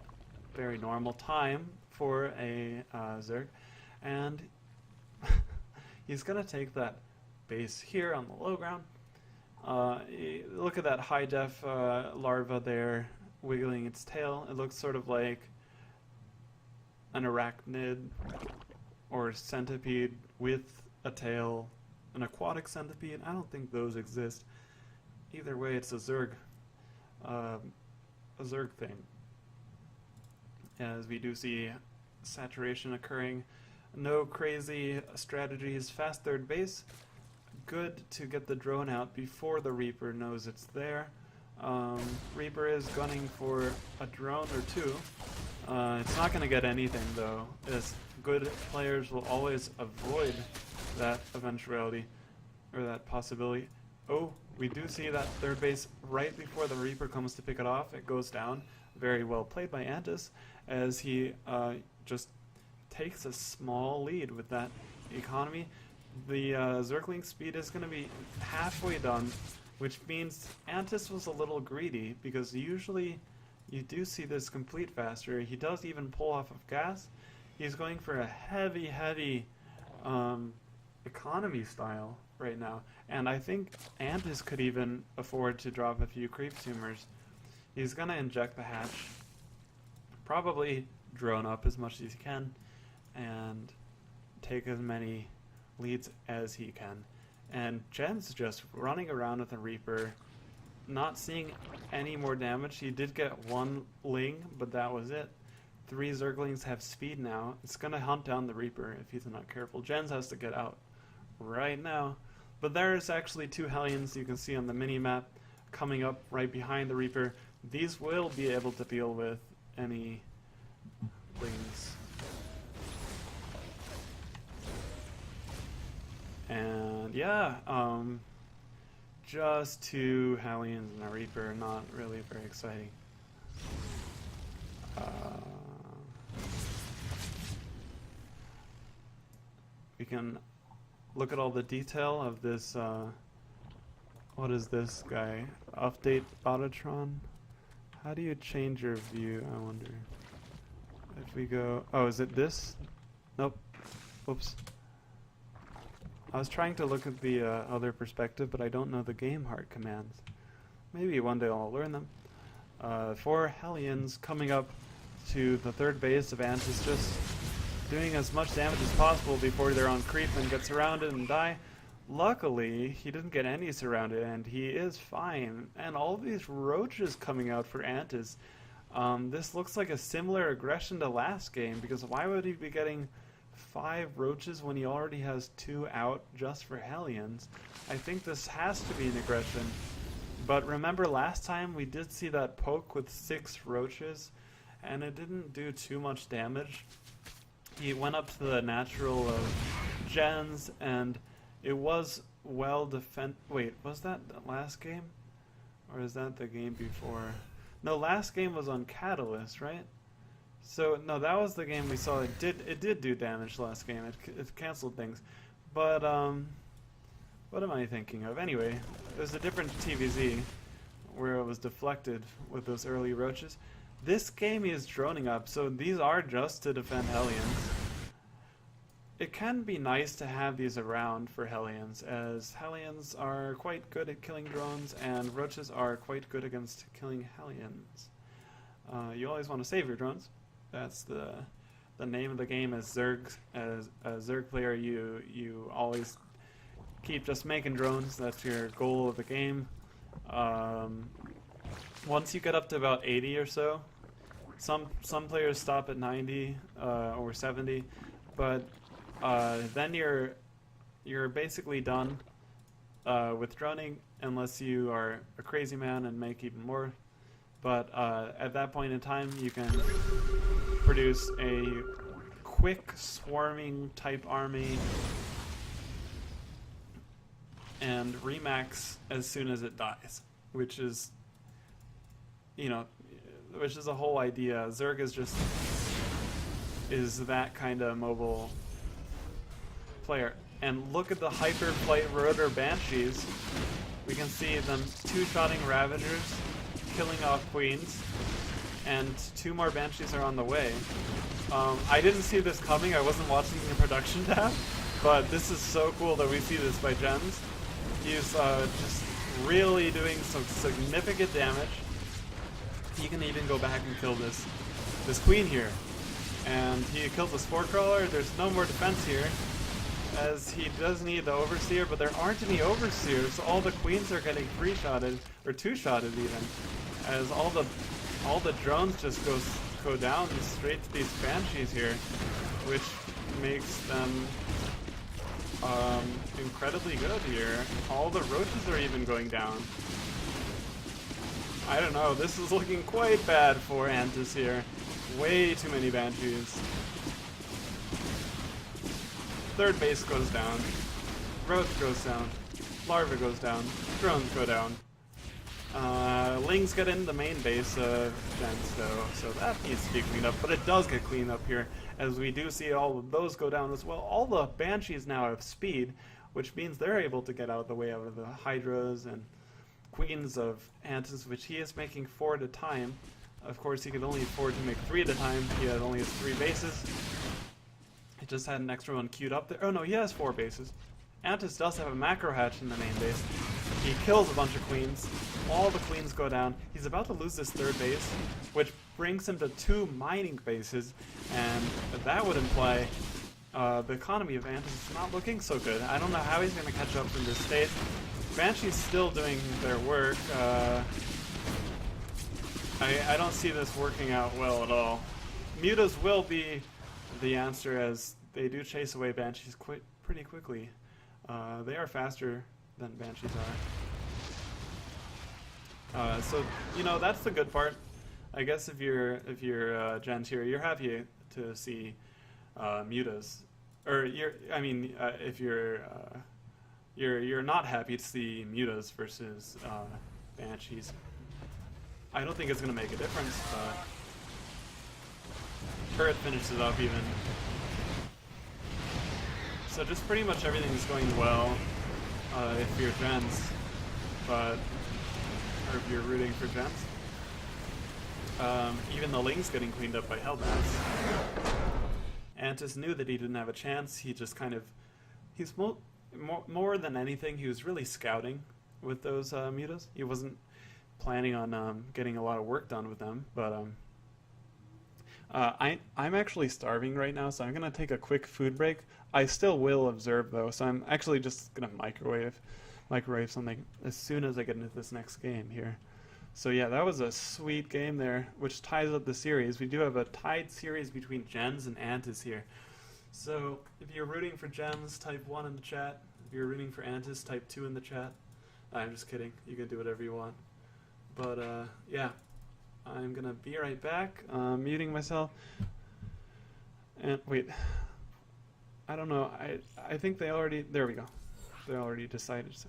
very normal time for a Zerg. And he's going to take that base here on the low ground. Look at that high def larva there wiggling its tail. It looks sort of like an arachnid or centipede with a tail, an aquatic centipede. I don't think those exist. Either way, it's a Zerg thing. As we do see saturation occurring. No crazy strategies. Fast third base. Good to get the drone out before the Reaper knows it's there. Reaper is gunning for a drone or two. It's not going to get anything though, as good players will always avoid that eventuality, or that possibility. Oh, we do see that third base right before the Reaper comes to pick it off. It goes down. Very well played by Antis, as he just takes a small lead with that economy. The Zergling speed is going to be halfway done, which means Antis was a little greedy, because usually you do see this complete faster. He does even pull off of gas. He's going for a heavy economy style right now, and I think Antis could even afford to drop a few creep tumors. He's going to inject the hatch, probably drone up as much as he can, and take as many leads as he can. And Jen's just running around with a Reaper, not seeing any more damage. He did get one Ling, but that was it. 3 Zerglings have speed now. It's going to hunt down the Reaper if he's not careful. Jens has to get out right now. But there's actually 2 Hellions you can see on the mini-map coming up right behind the Reaper. These will be able to deal with any Lings. And yeah, just 2 Hellions and a Reaper, not really very exciting. We can look at all the detail of this, what is this guy? Update Autotron? How do you change your view, I wonder? If we go, oh, is it this? Nope. Oops. I was trying to look at the other perspective, but I don't know the game heart commands. Maybe one day I'll learn them. 4 Hellions coming up to the third base of Antis, just doing as much damage as possible before they're on creep and get surrounded and die. Luckily, he didn't get any surrounded, and he is fine. And all these roaches coming out for Antis. This looks like a similar aggression to last game, because why would he be getting 5 roaches when he already has 2 out just for Hellions? I think this has to be an aggression. But remember last time we did see that poke with 6 roaches, and it didn't do too much damage. He went up to the natural of Gens, and it was well wait, was that the last game? Or is that the game before? No, last game was on Catalyst, right? So, no, that was the game we saw. It did do damage last game. It canceled things. But, what am I thinking of? Anyway, there's a different TVZ where it was deflected with those early roaches. This game is droning up, so these are just to defend Hellions. It can be nice to have these around for Hellions, as Hellions are quite good at killing drones, and roaches are quite good against killing Hellions. You always want to save your drones. That's the name of the game as Zerg. As a Zerg player, you always keep just making drones. That's your goal of the game. Once you get up to about 80 or so, some players stop at 90 or 70, but then you're basically done with droning, unless you are a crazy man and make even more. But at that point in time, you can produce a quick swarming type army and remax as soon as it dies, which is, you know, which is a whole idea. Zerg is that kind of mobile player. And look at the Hyper Flight Rotor Banshees. We can see them two-shotting Ravagers, killing off Queens, and 2 more Banshees are on the way. I didn't see this coming, I wasn't watching the production tab, but this is so cool that we see this by Gens. He's just really doing some significant damage. He can even go back and kill this Queen here. And he kills the Spore Crawler. There's no more defense here, as he does need the Overseer, but there aren't any Overseers, so all the Queens are getting 3-shotted, or 2-shotted even, as all the drones just go down straight to these Banshees here, which makes them incredibly good here. All the Roaches are even going down. I don't know, this is looking quite bad for Antis here. Way too many Banshees. 3rd base goes down. Roach goes down. Larva goes down. Drones go down. Lings get in the main base of Gens though, so that needs to be cleaned up, but it does get cleaned up here, as we do see all of those go down as well. All the Banshees now have speed, which means they're able to get out of the way out of the Hydras and Queens of Antis, which he is making 4 at a time. Of course, he could only afford to make 3 at a time. He had only has 3 bases. He just had an extra one queued up there. Oh no, he has 4 bases. Antis does have a macro hatch in the main base. He kills a bunch of Queens. All the Queens go down. He's about to lose this 3rd base, which brings him to 2 mining bases, and that would imply the economy of Antis is not looking so good. I don't know how he's going to catch up in this state. Banshee's still doing their work. I don't see this working out well at all. Mutas will be the answer, as they do chase away Banshees pretty quickly. They are faster than Banshees are. So you know, that's the good part. I guess if you're Gens here, you're happy to see Mutas, or if you're not happy to see Mutas versus Banshees. I don't think it's going to make a difference, but Turret finishes up even. So just pretty much everything's going well if you're Gens, or if you're rooting for Gens. Even the Ling's getting cleaned up by Hellbats. Antis knew that he didn't have a chance. He just kind of, more than anything, he was really scouting with those Mutas. He wasn't planning on getting a lot of work done with them, but I'm actually starving right now, so I'm gonna take a quick food break. I still will observe though, so I'm actually just gonna microwave something as soon as I get into this next game here. So yeah, that was a sweet game there, which ties up the series. We do have a tied series between Gens and Antis here. So if you're rooting for Gens, type 1 in the chat. If you're rooting for Antis, type 2 in the chat. I'm just kidding. You can do whatever you want. But yeah, I'm gonna be right back. Muting myself. And wait, I don't know. I think they already. There we go. They already decided. So.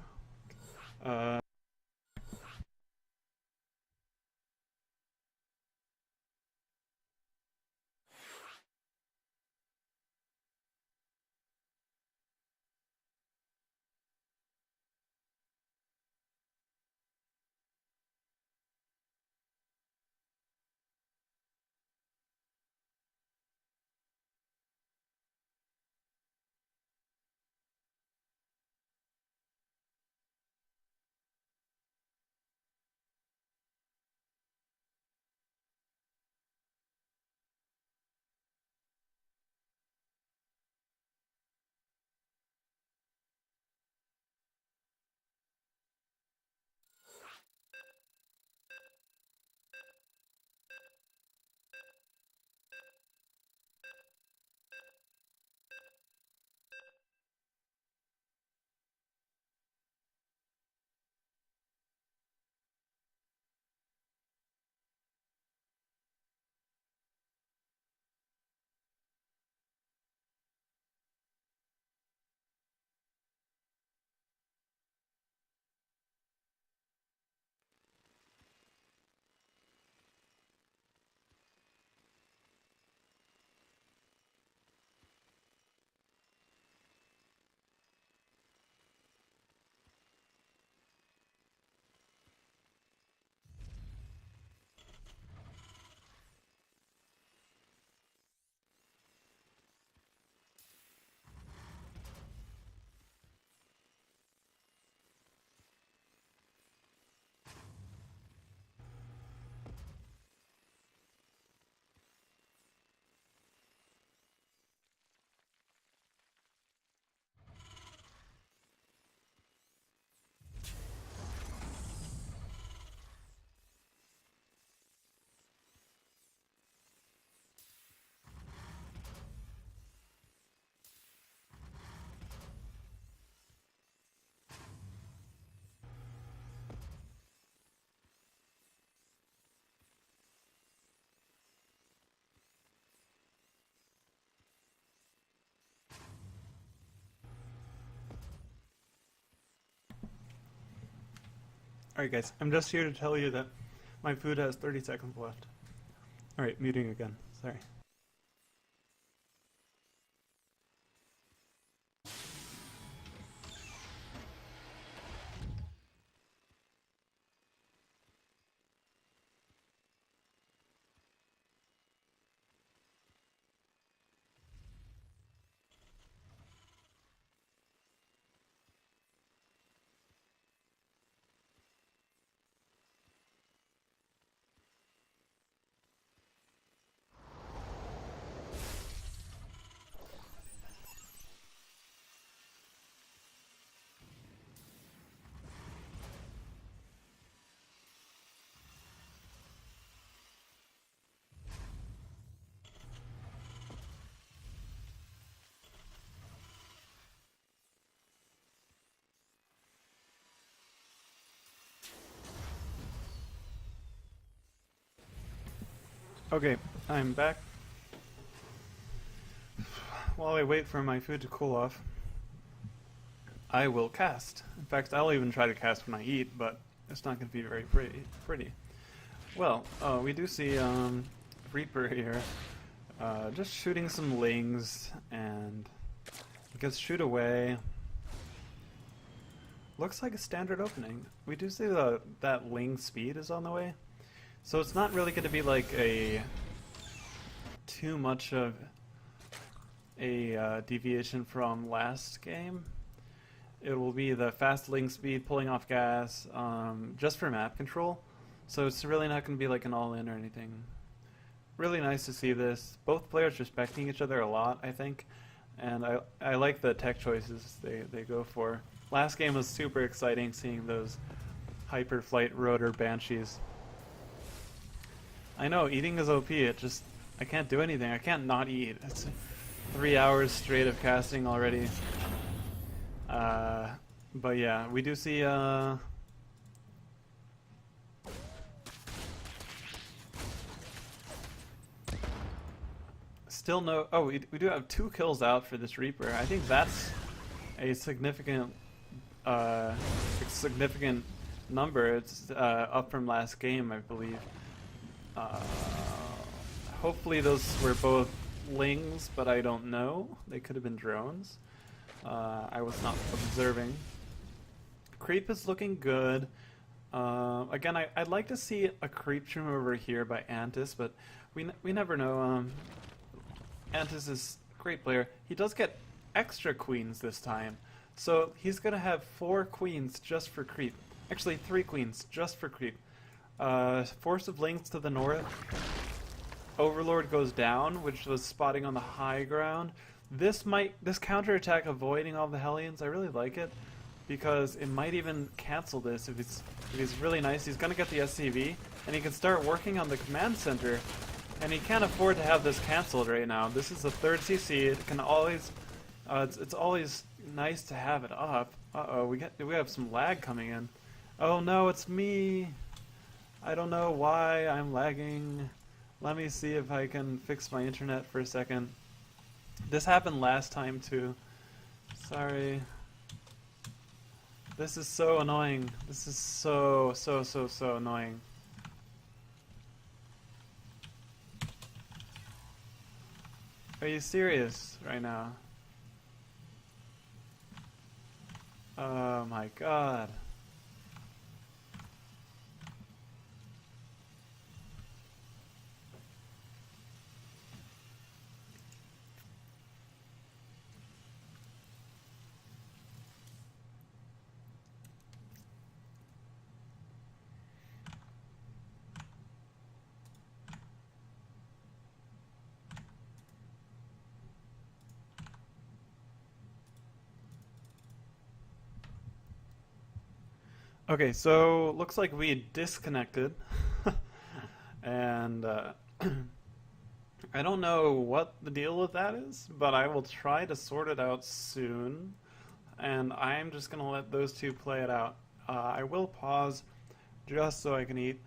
Alright guys, I'm just here to tell you that my food has 30 seconds left. Alright, muting again. Sorry. Okay, I'm back. While I wait for my food to cool off, I will cast. In fact, I'll even try to cast when I eat, but it's not going to be very pretty. Well, we do see Reaper here, just shooting some lings, and it gets shoot away. Looks like a standard opening. We do see that ling speed is on the way, so it's not really going to be like too much of a deviation from last game. It will be the fast ling speed, pulling off gas, just for map control. So it's really not going to be like an all-in or anything. Really nice to see this. Both players respecting each other a lot, I think. And I like the tech choices they go for. Last game was super exciting, seeing those Hyperflight Rotor Banshees. I know, eating is OP, I can't do anything. I can't not eat. It's 3 hours straight of casting already. But yeah, we do see still no. Oh, we do have 2 kills out for this Reaper. I think that's a significant number. It's up from last game, I believe. Hopefully those were both lings, but I don't know. They could have been drones. I was not observing. Creep is looking good. Again, I'd like to see a creep trim over here by Antis, but we never know. Antis is a great player. He does get extra queens this time, so he's gonna have 4 queens just for creep. Actually, 3 queens just for creep. Force of Lings to the north. Overlord goes down, which was spotting on the high ground. This counterattack avoiding all the Hellions, I really like it, because it might even cancel this if he's really nice. He's gonna get the SCV, and he can start working on the command center, and he can't afford to have this cancelled right now. This is the 3rd CC. It can always, it's always nice to have it up. Uh-oh, we have some lag coming in. Oh no, it's me. I don't know why I'm lagging. Let me see if I can fix my internet for a second. This happened last time too. Sorry. This is so annoying. This is so annoying. Are you serious right now? Oh my god. Okay, so looks like we disconnected, and I don't know what the deal with that is, but I will try to sort it out soon, and I'm just gonna let those two play it out. I will pause just so I can eat.